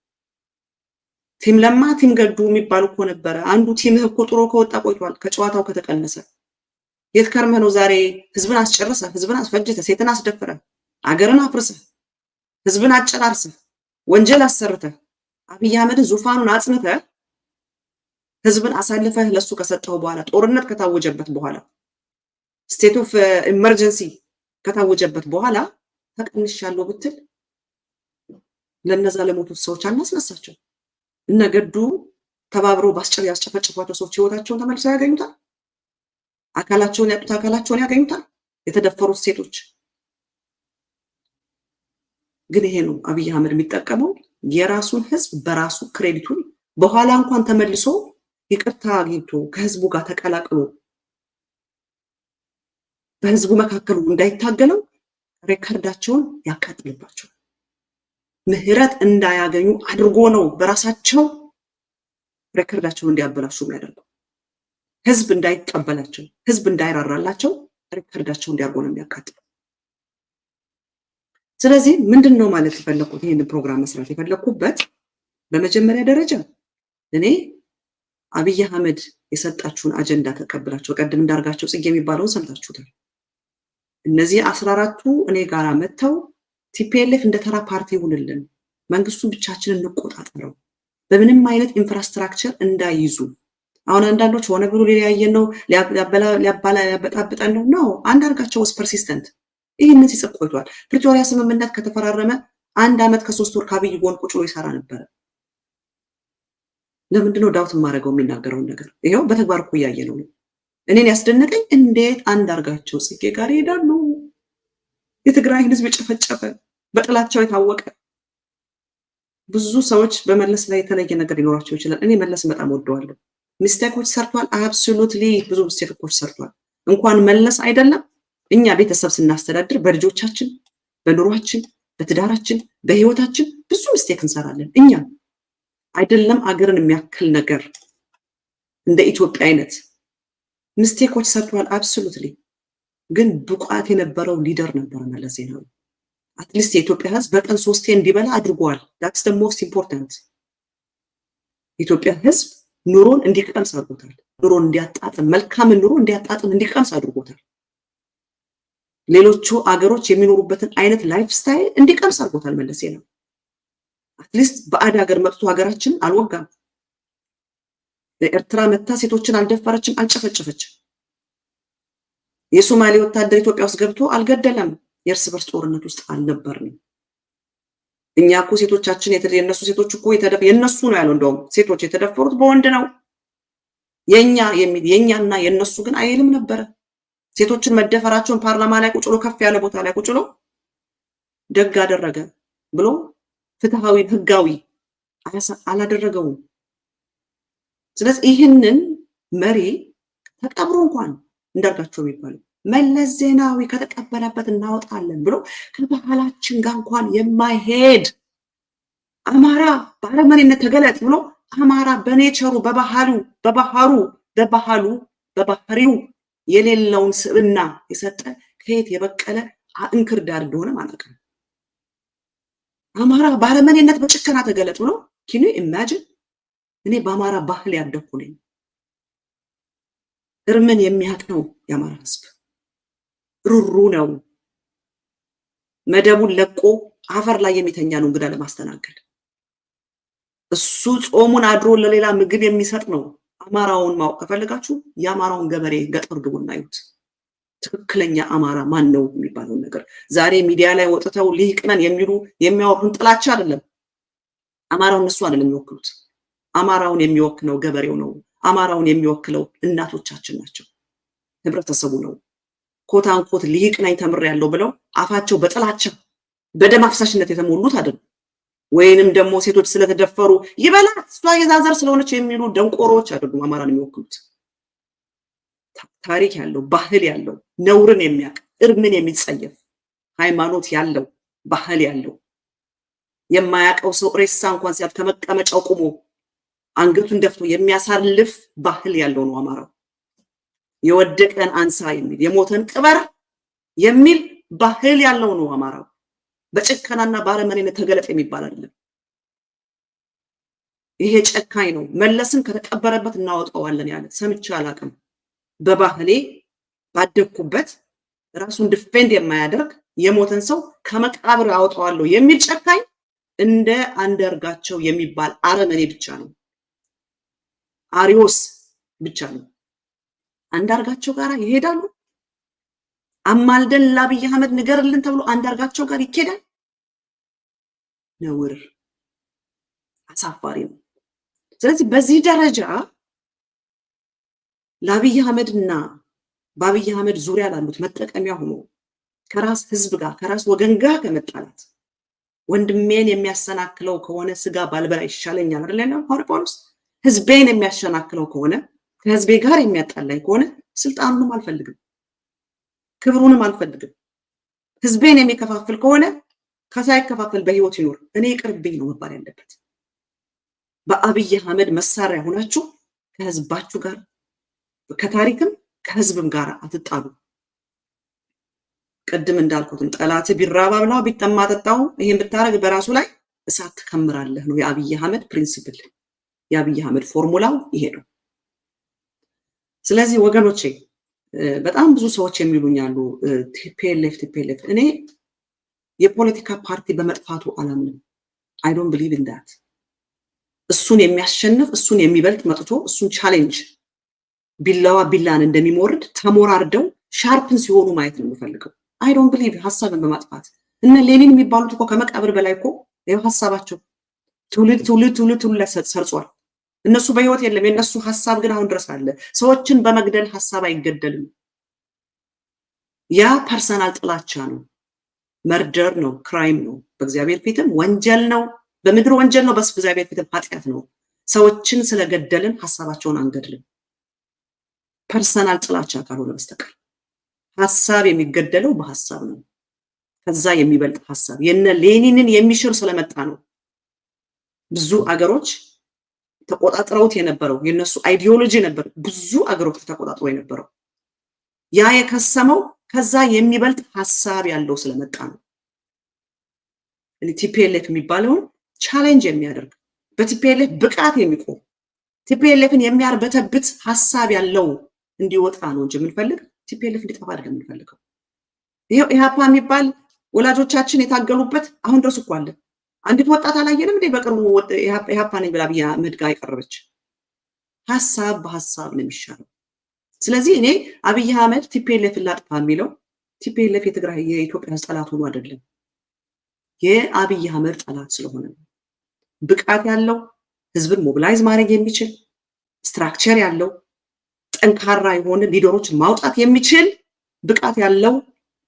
ቲም ለማ ቲም ገዱ የሚባል እኮ ነበር አንዱ ቲም እኮ ጥሮ ከወጣ ቆይቷል ከጨዋታው ከተቀነሰ የትከርመ ነው ዛሬ ህዝብን አስጨርሰ ህዝብን አስፈጅተ ሴትን አስደፍረ አገርን አፍርሰ ህዝብን አጨራርሰ ወንጀል አሰርተ አብይ አህመድ ዙፋኑን አጽንተ ህዝብን አሳልፈህ ለሱ ከሰጠው በኋላ ጦርነት ከታወጀበት በኋላ ስቴት ኦፍ ኢመርጀንሲ ከታወጀበት በኋላ ተቀንሻለሁ ብትል ለነዛ ለሞቱት ሰዎች አናስነሳቸው እነገዱ ተባብረው ባስጨር ያስጨፈጨፏቸው ሰዎች ህይወታቸውን ተመልሰው ያገኙታል አካላቸውን ያጡት አካላቸውን ያገኙታል የተደፈሩት ሴቶች ግን ይሄ ነው አብይ አህመድ የሚጠቀመው የራሱን ህዝብ በራሱ ክሬዲቱን በኋላ እንኳን ተመልሶ ይቅርታ አግኝቶ ከህዝቡ ጋር ተቀላቅሎ በህዝቡ መካከል እንዳይታገለው ሬከርዳቸውን ያቃጥልባቸው ምህረት እንዳያገኙ አድርጎ ነው በራሳቸው ሬከርዳቸውን እንዲያበላሹ የሚያደርገው ህዝብ እንዳይቀበላቸው ህዝብ እንዳይራራላቸው ሬከርዳቸውን እንዲያርጎ ነው የሚያቃጥለው ስለዚህ ምንድነው ማለት የፈለኩት ይሄን ፕሮግራም መስራት የፈለኩበት በመጀመሪያ ደረጃ እኔ አብይ አህመድ የሰጣችሁን አጀንዳ ተቀበላችሁ ቀደም እንዳርጋቸው ጽጌ የሚባለውን ሰምታችሁታል እነዚህ 14ቱ እኔ ጋራ መተው ቲፒኤልኤፍ እንደ ተራ ፓርቲ ይሁንልን መንግስቱን ብቻችንን እንቆጣጠረው በምንም አይነት ኢንፍራስትራክቸር እንዳይዙ አሁን አንዳንዶች ሆነ ብሎ ሊያየን ነው ሊያበጣብጠን ነው አንዳርጋቸው was persistent ይሄንን ሲጽፍ ቆይቷል ፕሪቶሪያ ስምምነት ከተፈራረመ 1 አመት ከ3 ወር ከአብይ ጎን ቁጭ ብሎ ይሰራ ነበር ለምንድነው ዳውት ማረጋው የሚናገረው ነገር ይሄው በተግባር እኮ ያየነው ነው እኔን ያስደነቀኝ እንዴት አንዳርጋቸው ጽጌ ጋር ይሄዳሉ የትግራይ ህዝብ ጨፈጨፈ በጥላቻው የታወቀ ብዙ ሰዎች በመለስ ላይ የተለየ ነገር ሊኖራቸው ይችላል እኔ መለስ በጣም ወደዋለሁ ሚስቴኮች ሰርቷል አብሶሉትሊ ብዙ ሚስቴኮች ሰርቷል እንኳን መለስ አይደለም እኛ ቤተሰብ ስናስተዳድር በልጆቻችን በኑሯችን በትዳራችን በህይወታችን ብዙ ሚስቴክ እንሰራለን እኛ አይደለም አገርን የሚያክል ነገር እንደ ኢትዮጵያ አይነት ሚስቴኮች ሰርቷል አብሶሉትሊ ግን ብቋት የነበረው ሊደር ነበር መለስ ዜናዊ አትሊስት የኢትዮጵያ ህዝብ በቀን 3 እንዲበላ አድርጓል that's the most important ኢትዮጵያ ህዝብ ኑሮን እንዲቀምስ አድርጎታል ኑሮን እንዲያጣጥም መልካም ኑሮ እንዲያጣጥም እንዲቀምስ አድርጎታል ሌሎቹ አገሮች የሚኖሩበትን አይነት ላይፍ ስታይል እንዲቀምስ አድርጎታል መለስ ዜናዊ አትሊስት በአድ ሀገር መጥቶ ሀገራችን አልወጋም ኤርትራ መታ ሴቶችን አልደፈረችም አልጨፈጨፈችም የሶማሌ ወታደር ኢትዮጵያ ውስጥ ገብቶ አልገደለም። የእርስ በርስ ጦርነት ውስጥ አልነበርንም። እኛ እኮ ሴቶቻችን የነሱ ሴቶች እኮ የነሱ ነው ያለው። እንደውም ሴቶች የተደፈሩት በወንድ ነው። የኛና የነሱ ግን አይልም ነበር። ሴቶችን መደፈራቸውን ፓርላማ ላይ ቁጭ ብሎ ከፍ ያለ ቦታ ላይ ቁጭ ብሎ ደግ አደረገ ብሎ ፍትሃዊ ህጋዊ አላደረገውም። ስለዚህ ይህንን መሪ ተቀብሮ እንኳን እንዳርጋቸው የሚባለው መለስ ዜናዊ ከተቀበለበት እናወጣለን ብሎ ከባህላችን ጋር እንኳን የማይሄድ አማራ በአረመኔነት ተገለጥ ብሎ አማራ በኔቸሩ በባህሪው የሌለውን ስብና የሰጠ ከየት የበቀለ እንክርዳድ እንደሆነ ማለት ነው። አማራ በአረመኔነት በጭከና ተገለጥ ብሎ ኪኑ ኢማጂን። እኔ በአማራ ባህል ያደኩ ነኝ። እርምን የሚያውቅ ነው የአማራ ህዝብ። ሩሩ ነው። መደቡን ለቆ አፈር ላይ የሚተኛ ነው እንግዳ ለማስተናገድ። እሱ ጾሙን አድሮ ለሌላ ምግብ የሚሰጥ ነው። አማራውን ማወቅ ከፈለጋችሁ የአማራውን ገበሬ ገጠር ግቡና እዩት። ትክክለኛ አማራ ማን ነው የሚባለው ነገር ዛሬ ሚዲያ ላይ ወጥተው ሊቅነን የሚያወሩን ጥላቻ አይደለም። አማራው እነሱ አይደለም የሚወክሉት። አማራውን የሚወክለው ገበሬው ነው። አማራውን የሚወክለው እናቶቻችን ናቸው። ህብረተሰቡ ነው። ኮት አንኮት ሊቅነኝ ተምሬያለሁ ብለው አፋቸው በጥላቻ በደም አፍሳሽነት የተሞሉት አይደለም። ወይንም ደግሞ ሴቶች ስለተደፈሩ ይበላት እሷ የዛዘር ስለሆነች የሚሉ ደንቆሮች አይደሉም አማራን የሚወክሉት። ታሪክ ያለው ባህል ያለው ነውርን የሚያውቅ እርምን የሚጸየፍ ሃይማኖት ያለው ባህል ያለው የማያውቀው ሰው ሬሳ እንኳን ሲያልፍ ከመቀመጫው ቆሞ አንገቱን ደፍቶ የሚያሳልፍ ባህል ያለው ነው አማራው። የወደቀን አንሳ የሚል የሞተን ቅበር የሚል ባህል ያለው ነው አማራው። በጭከናና ባረመኔነት ተገለጥ የሚባል አይደለም። ይሄ ጨካኝ ነው። መለስን ከተቀበረበት እናወጣዋለን ያለ ሰምቼ አላቅም። በባህሌ ባደኩበት ራሱን ዲፌንድ የማያደርግ የሞተን ሰው ከመቃብር አወጣዋለሁ የሚል ጨካኝ እንደ አንዳርጋቸው የሚባል አረመኔ ብቻ ነው። አሪዮስ ብቻ ነው። አንዳርጋቸው ጋር ይሄዳሉ። አማልደን ለአብይ አህመድ ንገርልን ተብሎ አንዳርጋቸው ጋር ይኬዳል። ነውር፣ አሳፋሪ ነው። ስለዚህ በዚህ ደረጃ ለአብይ አህመድና በአብይ አህመድ ዙሪያ ላሉት መጠቀሚያ ሆኖ ከራስ ህዝብ ጋር ከራስ ወገን ጋር ከመጣላት ወንድሜን የሚያሰናክለው ከሆነ ስጋ ባልበላ ይሻለኛል አይደል? ጳውሎስ ህዝቤን የሚያሰናክለው ከሆነ ከህዝቤ ጋር የሚያጣላኝ ከሆነ ስልጣኑንም አልፈልግም፣ ክብሩንም አልፈልግም። ህዝቤን የሚከፋፍል ከሆነ ከሳይከፋፈል በህይወት ይኖር፣ እኔ ይቅርብኝ ነው መባል ያለበት። በአብይ አህመድ መሳሪያ ሆናችሁ ከህዝባችሁ ጋር ከታሪክም ከህዝብም ጋር አትጣሉ። ቅድም እንዳልኩትም ጠላት ቢራባ ብላው ቢጠማ ጠጣው ይሄን ብታረግ በራሱ ላይ እሳት ትከምራለህ ነው የአብይ አህመድ ፕሪንሲፕል። የአብይ አህመድ ፎርሙላው ይሄ ነው። ስለዚህ ወገኖቼ በጣም ብዙ ሰዎች የሚሉኛሉ ቲፒኤልኤፍ እኔ የፖለቲካ ፓርቲ በመጥፋቱ አላምንም። አይ ዶንት ቢሊቭ ኢን ዳት። እሱን የሚያሸንፍ እሱን የሚበልጥ መጥቶ እሱን ቻሌንጅ ቢላን እንደሚሞርድ ተሞራርደው ሻርፕን ሲሆኑ ማየት ነው የምፈልገው። አይ ዶንት ቢሊቭ ሐሳብን በማጥፋት እነ ሌኒን የሚባሉት እኮ ከመቃብር በላይ እኮ ይሄው ሐሳባቸው ትውልድ ላይ ሰርጿል። እነሱ በህይወት የለም፣ የነሱ ሐሳብ ግን አሁን ድረስ አለ። ሰዎችን በመግደል ሐሳብ አይገደልም። ያ ፐርሰናል ጥላቻ ነው፣ መርደር ነው፣ ክራይም ነው። በእግዚአብሔር ፊትም ወንጀል ነው። በምድር ወንጀል ነው፣ በእግዚአብሔር ፊትም ኃጢአት ነው። ሰዎችን ስለገደልን ሐሳባቸውን አንገድልም። ፐርሰናል ጥላቻ ካልሆነ በስተቀር ሐሳብ የሚገደለው በሐሳብ ነው። ከዛ የሚበልጥ ሐሳብ የነ ሌኒንን የሚሽር ስለመጣ ነው ብዙ አገሮች ተቆጣጥረውት የነበረው የነሱ አይዲዮሎጂ ነበር። ብዙ አገሮች ተቆጣጥረው የነበረው ያ የከሰመው ከዛ የሚበልጥ ሐሳብ ያለው ስለመጣ ነው። ቲፒኤልኤፍ የሚባለው ቻሌንጅ የሚያደርግ በቲፒኤልኤፍ ብቃት የሚቆም ቲፒኤልኤፍን የሚያርበተብት ሐሳብ ያለው እንዲወጣ ነው እንጂ የምንፈልግ ቲፒኤልኤፍ እንዲጠፋ አይደለም የምንፈልገው። ይሄው ኢሃፓ የሚባል ወላጆቻችን የታገሉበት አሁን ድረስ እኮ አለ። አንዲት ወጣት አላየንም እንዴ በቅርቡ ኢሃፓ ነኝ ብላ አብይ አህመድ ጋር የቀረበች? ሐሳብ በሐሳብ ነው የሚሻለው። ስለዚህ እኔ አብይ አህመድ ቲፒኤልኤፍ ላጥፋ የሚለው ቲፒኤልኤፍ የትግራይ የኢትዮጵያ ጠላት ሆኖ አይደለም የአብይ አህመድ ጠላት ስለሆነ ብቃት ያለው ህዝብን ሞቢላይዝ ማድረግ የሚችል ስትራክቸር ያለው ጠንካራ የሆነ ሊደሮችን ማውጣት የሚችል ብቃት ያለው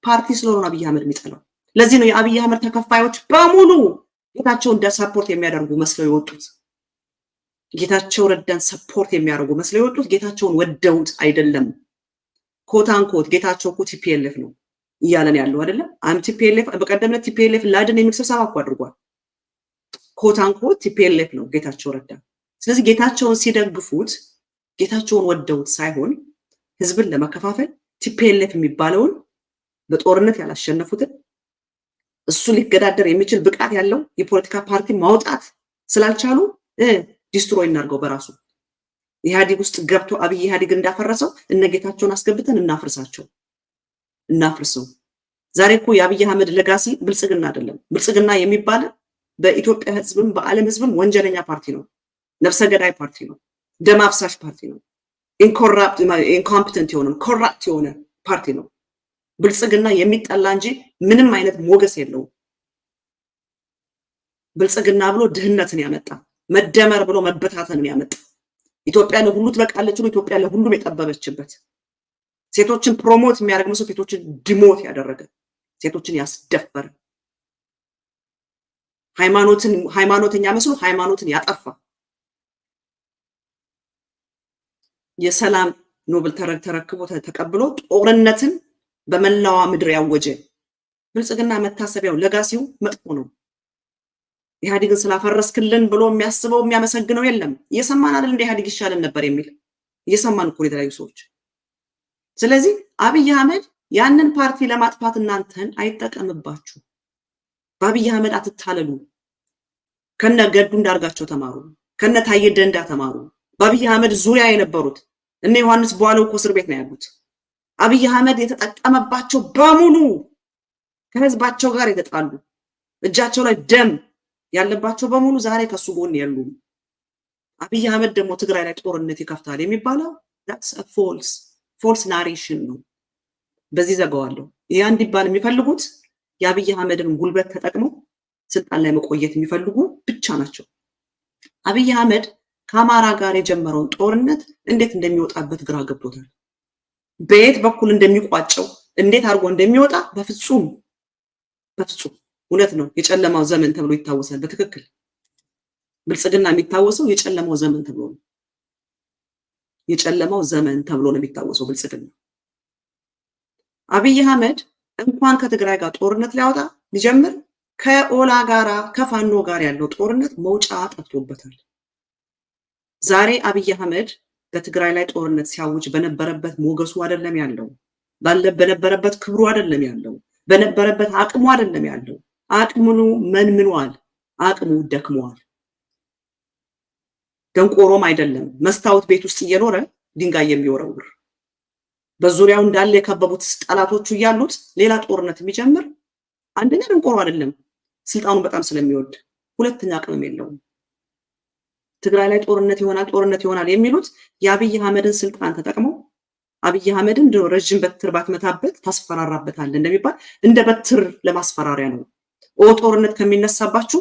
ፓርቲ ስለሆነ አብይ አህመድ የሚጠላው ለዚህ ነው የአብይ አህመድ ተከፋዮች በሙሉ ጌታቸውን ሰፖርት የሚያደርጉ መስለው የወጡት ጌታቸው ረዳን ሰፖርት የሚያደርጉ መስለው የወጡት ጌታቸውን ወደውት አይደለም ኮታን ኮት ጌታቸው እኮ ቲፒኤልኤፍ ነው እያለን ያለው አይደለም አም ቲፒኤልኤፍ በቀደምነት ቲፒኤልኤፍ ላድን የሚል ስብሰባ እኮ አድርጓል ኮታን ኮት ቲፒኤልኤፍ ነው ጌታቸው ረዳ ስለዚህ ጌታቸውን ሲደግፉት ጌታቸውን ወደውት ሳይሆን ህዝብን ለመከፋፈል ቲፒኤልኤፍ የሚባለውን በጦርነት ያላሸነፉትን እሱ ሊገዳደር የሚችል ብቃት ያለው የፖለቲካ ፓርቲ ማውጣት ስላልቻሉ ዲስትሮይ እናርገው በራሱ ኢህአዴግ ውስጥ ገብቶ አብይ ኢህአዴግ እንዳፈረሰው እነጌታቸውን አስገብተን እናፍርሰው ዛሬ እኮ የአብይ አህመድ ለጋሲ ብልጽግና አይደለም ብልጽግና የሚባል በኢትዮጵያ ህዝብም በዓለም ህዝብም ወንጀለኛ ፓርቲ ነው ነፍሰ ገዳይ ፓርቲ ነው ደም አፍሳሽ ፓርቲ ነው ኢንኮምፒተንት የሆነ ኮራፕት የሆነ ፓርቲ ነው ብልጽግና የሚጠላ እንጂ ምንም አይነት ሞገስ የለውም ብልጽግና ብሎ ድህነትን ያመጣ መደመር ብሎ መበታተንን ያመጣ ኢትዮጵያ ለሁሉ ትበቃለች ነው ኢትዮጵያ ለሁሉም የጠበበችበት ሴቶችን ፕሮሞት የሚያደርግ መስሎ ሴቶችን ዲሞት ያደረገ ሴቶችን ያስደፈረ ሃይማኖተኛ መስሎ ሃይማኖትን ያጠፋ የሰላም ኖብል ተረክቦ ተቀብሎ ጦርነትን በመላዋ ምድር ያወጀ ብልጽግና መታሰቢያው ለጋሲው መጥፎ ነው ኢህአዴግን ስላፈረስክልን ብሎ የሚያስበው የሚያመሰግነው የለም እየሰማን አይደል እንደ ኢህአዴግ ይሻለን ነበር የሚል እየሰማን እኮ የተለያዩ ሰዎች ስለዚህ አብይ አህመድ ያንን ፓርቲ ለማጥፋት እናንተን አይጠቀምባችሁ በአብይ አህመድ አትታለሉ ከነ ገዱ እንዳርጋቸው ተማሩ ከነ ታዬ ደንዳ ተማሩ በአብይ አህመድ ዙሪያ የነበሩት እነ ዮሐንስ በኋላው እኮ እስር ቤት ነው ያሉት አብይ አህመድ የተጠቀመባቸው በሙሉ ከህዝባቸው ጋር የተጣሉ እጃቸው ላይ ደም ያለባቸው በሙሉ ዛሬ ከሱ ጎን ያሉ አብይ አህመድ ደግሞ ትግራይ ላይ ጦርነት ይከፍታል የሚባለው that's a false narration ነው በዚህ ዘጋዋለሁ ያ እንዲባል የሚፈልጉት የአብይ አህመድን ጉልበት ተጠቅመው ስልጣን ላይ መቆየት የሚፈልጉ ብቻ ናቸው አብይ አህመድ ከአማራ ጋር የጀመረውን ጦርነት እንዴት እንደሚወጣበት ግራ ገብቶታል በየት በኩል እንደሚቋጨው እንዴት አድርጎ እንደሚወጣ በፍጹም እውነት ነው የጨለማው ዘመን ተብሎ ይታወሳል በትክክል ብልጽግና የሚታወሰው የጨለማው ዘመን ተብሎ ነው የጨለማው ዘመን ተብሎ ነው የሚታወሰው ብልጽግና አብይ አህመድ እንኳን ከትግራይ ጋር ጦርነት ሊያወጣ ሊጀምር ከኦላ ጋራ ከፋኖ ጋር ያለው ጦርነት መውጫ ጠፍቶበታል ዛሬ አብይ አህመድ በትግራይ ላይ ጦርነት ሲያውጅ በነበረበት ሞገሱ አይደለም ያለው በነበረበት ክብሩ አይደለም ያለው በነበረበት አቅሙ አይደለም ያለው አቅሙኑ መንምኗል አቅሙ ደክሟል ደንቆሮም አይደለም መስታወት ቤት ውስጥ እየኖረ ድንጋይ የሚወረውር በዙሪያው እንዳለ የከበቡት ጠላቶቹ ያሉት ሌላ ጦርነት የሚጀምር አንደኛ ደንቆሮ አይደለም ስልጣኑን በጣም ስለሚወድ ሁለተኛ አቅም የለውም ትግራይ ላይ ጦርነት ይሆናል የሚሉት የአብይ አህመድን ስልጣን ተጠቅመው አብይ አህመድን ረጅም በትር ባትመታበት ታስፈራራበታል እንደሚባል እንደ በትር ለማስፈራሪያ ነው ጦርነት ከሚነሳባችሁ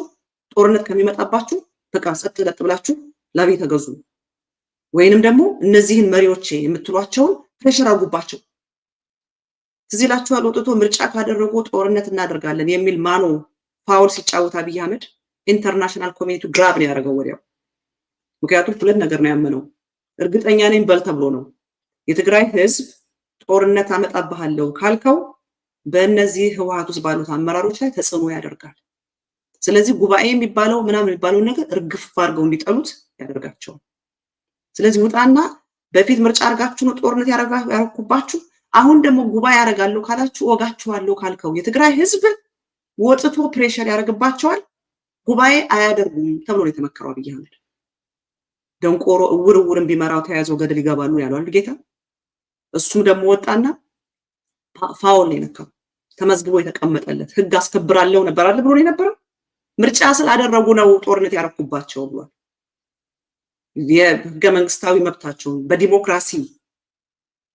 ጦርነት ከሚመጣባችሁ በቃ ጸጥ ብላችሁ ለአብይ ተገዙ ወይንም ደግሞ እነዚህን መሪዎች የምትሏቸው ፕሬሸር አጉባቸው ትዚላችኋል ወጥቶ ምርጫ ካደረጉ ጦርነት እናደርጋለን የሚል ማኖ ፋውል ሲጫወት አብይ አህመድ ኢንተርናሽናል ኮሚኒቲ ግራብ ነው ያደረገው ወዲያው ምክንያቱም ሁለት ነገር ነው ያመነው እርግጠኛ ነኝ በል ተብሎ ነው የትግራይ ህዝብ ጦርነት አመጣብሃለሁ ካልከው በእነዚህ ህወሓት ውስጥ ባሉት አመራሮች ላይ ተጽዕኖ ያደርጋል ስለዚህ ጉባኤ የሚባለው ምናምን የሚባለው ነገር እርግፍ አድርገው እንዲጠሉት ያደርጋቸዋል ስለዚህ ውጣና በፊት ምርጫ አርጋችሁ ነው ጦርነት ያረኩባችሁ አሁን ደግሞ ጉባኤ ያረጋለሁ ካላችሁ ወጋችኋለሁ ካልከው የትግራይ ህዝብ ወጥቶ ፕሬሸር ያረጋባቸዋል ጉባኤ አያደርጉም ተብሎ ነው የተመከረው አብይ አህመድ ደንቆሮ እውርውርን ቢመራው ተያዘው ገደል ይገባሉ ያለው አንድ ጌታ እሱም ደግሞ ወጣና ፋውል ነው ተመዝግቦ የተቀመጠለት ህግ አስከብራለሁ ነበር አይደል ብሎ ነበር ምርጫ ስላደረጉ ነው ጦርነት ያረኩባቸው ብሏል የህገ መንግስታዊ መብታቸው በዲሞክራሲ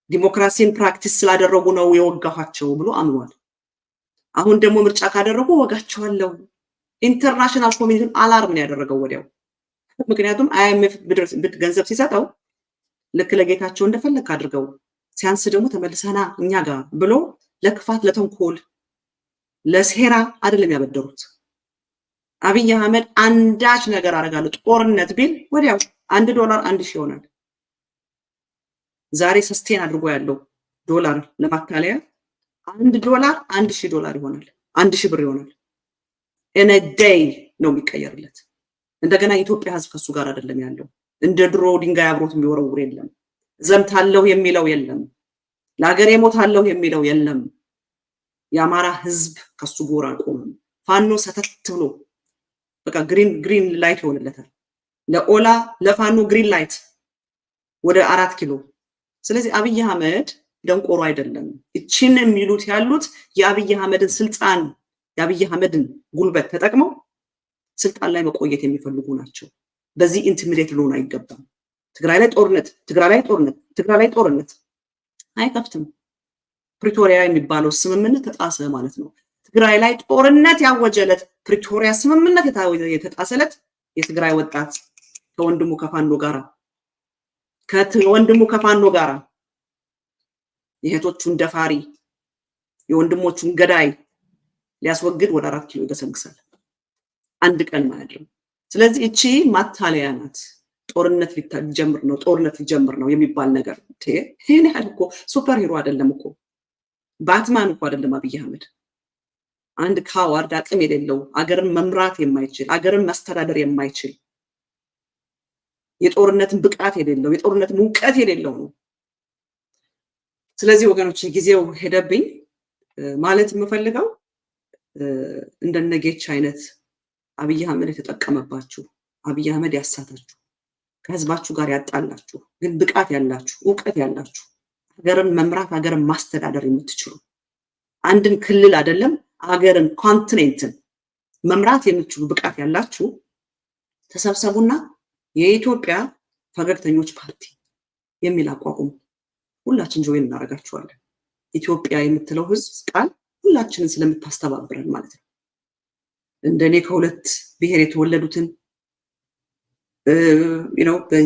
ዲሞክራሲን ፕራክቲስ ስላደረጉ ነው የወጋኋቸው ብሎ አምኗል። አሁን ደግሞ ምርጫ ካደረጉ ወጋቸዋለሁ። ኢንተርናሽናል ኮሚኒቲን አላርም ነው ያደረገው ወዲያው። ምክንያቱም IMF ገንዘብ ሲሰጠው ልክ ለጌታቸው እንደፈለክ አድርገው ሲያንስ ደግሞ ተመልሰና እኛ ጋር ብሎ ለክፋት ለተንኮል ለሴራ አይደለም ያበደሩት። አብይ አህመድ አንዳች ነገር አረጋለሁ ጦርነት ቢል ወዲያው $1 1,000 ይሆናል። ዛሬ ሰስቴን አድርጎ ያለው ዶላር ለማታለያ $1 $1,000 ይሆናል። 1,000 ብር ይሆናል። in a day ነው የሚቀየርለት። እንደገና ኢትዮጵያ ህዝብ ከሱ ጋር አይደለም ያለው። እንደ ድሮ ድንጋይ አብሮት የሚወረውር የለም። ዘምታለው የሚለው የለም። ለሀገር የሞታለው የሚለው የለም። የአማራ ህዝብ ከሱ ጎራ ቆመ። ፋኖ ሰተት ብሎ በቃ ግሪን ላይት ይሆንለታል። ለኦላ ለፋኖ ግሪን ላይት ወደ 4 ኪሎ። ስለዚህ አብይ አህመድ ደንቆሮ አይደለም። እቺን የሚሉት ያሉት የአብይ አህመድን ስልጣን የአብይ አህመድን ጉልበት ተጠቅመው ስልጣን ላይ መቆየት የሚፈልጉ ናቸው። በዚህ ኢንቲሚዴት ሊሆን አይገባም። ትግራይ ላይ ጦርነት አይከፍትም። ፕሪቶሪያ የሚባለው ስምምነት ተጣሰ ማለት ነው። ትግራይ ላይ ጦርነት ያወጀለት ፕሪቶሪያ ስምምነት የተጣሰለት የትግራይ ወጣት ከወንድሙ ከፋኖ ጋራ የእህቶቹን ደፋሪ የወንድሞቹን ገዳይ ሊያስወግድ ወደ 4 ኪሎ ይገሰግሳል። አንድ ቀን ማለት ነው። ስለዚህ እቺ ማታለያ ናት። ጦርነት ሊጀምር ነው የሚባል ነገር ይሄን ያህል እኮ ሱፐር ሂሮ አይደለም እኮ ባትማን እኮ አይደለም አብይ አህመድ። አንድ ካዋርድ አቅም የሌለው አገርን መምራት የማይችል አገርን ማስተዳደር የማይችል የጦርነትን ብቃት የሌለው የጦርነትን ሙቀት የሌለው ነው። ስለዚህ ወገኖች ጊዜው ሄደብኝ ማለት የምፈልገው እንደነጌች አይነት አብይ አህመድ የተጠቀመባችሁ አብይ አህመድ ያሳታችሁ ከህዝባችሁ ጋር ያጣላችሁ ግን ብቃት ያላችሁ ዕውቀት ያላችሁ ሀገርን መምራት ሀገርን ማስተዳደር የምትችሉ አንድን ክልል አይደለም ሀገርን ኮንቲኔንትን መምራት የምትችሉ ብቃት ያላችሁ ተሰብሰቡና የኢትዮጵያ ፈገግተኞች ፓርቲ የሚል አቋቁሙ። ሁላችን ጆይን እናደርጋችኋለን። ኢትዮጵያ የምትለው ህዝብ ቃል ሁላችንን ስለምታስተባብረን ማለት ነው። እንደኔ ከሁለት ብሔር የተወለዱትን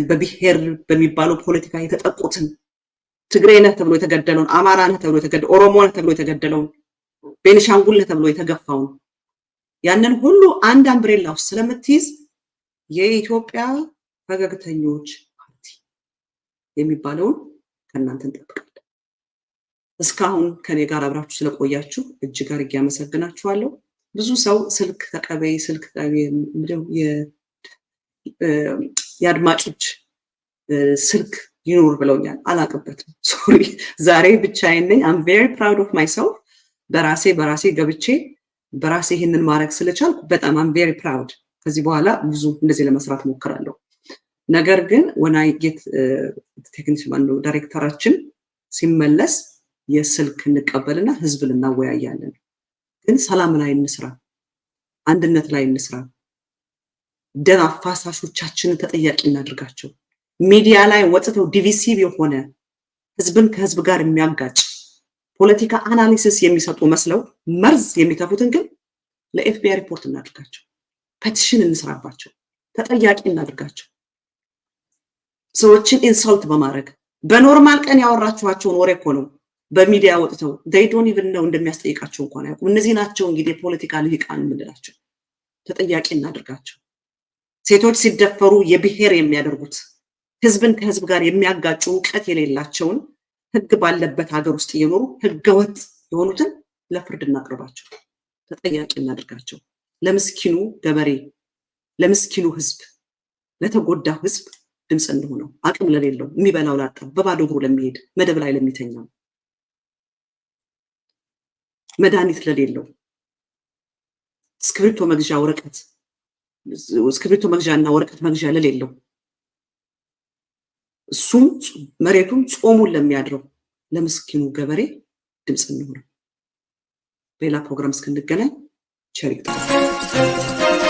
በብሔር በሚባለው ፖለቲካ የተጠቁትን ትግሬ ነህ ተብሎ የተገደለውን አማራ ነህ ተብሎ የተገደለውን ኦሮሞ ነህ ተብሎ የተገደለውን ቤኒሻንጉል ነህ ተብሎ የተገፋውን ያንን ሁሉ አንድ አምብሬላ ውስጥ ስለምትይዝ የኢትዮጵያ ፈገግተኞች ፓርቲ የሚባለውን ከእናንተ እንጠብቃለን። እስካሁን ከኔ ጋር አብራችሁ ስለቆያችሁ እጅግ አድርጌ አመሰግናችኋለሁ። ብዙ ሰው ስልክ ተቀበይ የአድማጮች ስልክ ይኖር ብለውኛል። አላቅበትም። ሶሪ ዛሬ ብቻዬን ነኝ። I'm very proud of myself። በራሴ ገብቼ በራሴ ይህንን ማድረግ ስለቻልኩ በጣም I'm very proud። ከዚህ በኋላ ብዙ እንደዚህ ለመስራት ሞክራለሁ። ነገር ግን when I get ቴክኒሻን ዳይሬክተራችን ሲመለስ የስልክ እንቀበልና ህዝብ ልናወያያለን። ግን ሰላም ላይ እንስራ፣ አንድነት ላይ እንስራ። ደም አፋሳሾቻችንን ተጠያቂ እናድርጋቸው። ሚዲያ ላይ ወጥተው ዲቪሲቭ የሆነ ህዝብን ከህዝብ ጋር የሚያጋጭ ፖለቲካ አናሊሲስ የሚሰጡ መስለው መርዝ የሚተፉትን ግን ለኤፍቢአይ ሪፖርት እናድርጋቸው። ፔቲሽን እንስራባቸው፣ ተጠያቂ እናድርጋቸው። ሰዎችን ኢንሰልት በማድረግ በኖርማል ቀን ያወራችኋቸውን ወሬ እኮ ነው በሚዲያ ወጥተው they don't even know እንደሚያስጠይቃቸው እንኳን አያውቁም። እነዚህ ናቸው እንግዲህ የፖለቲካ ልሂቃን የምንላቸው። ተጠያቂ እናድርጋቸው። ሴቶች ሲደፈሩ የብሔር የሚያደርጉት ህዝብን ከህዝብ ጋር የሚያጋጩ ዕውቀት የሌላቸውን ህግ ባለበት ሀገር ውስጥ እየኖሩ ህገወጥ የሆኑትን ለፍርድ እናቅርባቸው፣ ተጠያቂ እናድርጋቸው። ለምስኪኑ ገበሬ፣ ለምስኪኑ ህዝብ፣ ለተጎዳው ህዝብ ድምፅ እንደሆነው አቅም ለሌለው የሚበላው ላጣው በባዶ እግሩ ለሚሄድ መደብ ላይ ለሚተኛው መድኃኒት ለሌለው እስክሪብቶ መግዣና ወረቀት መግዣ ለሌለው እሱም መሬቱን ጾሙን ለሚያድረው ለምስኪኑ ገበሬ ድምፅ እንሆን። በሌላ ፕሮግራም እስክንገናኝ ቸር ይግጠመን።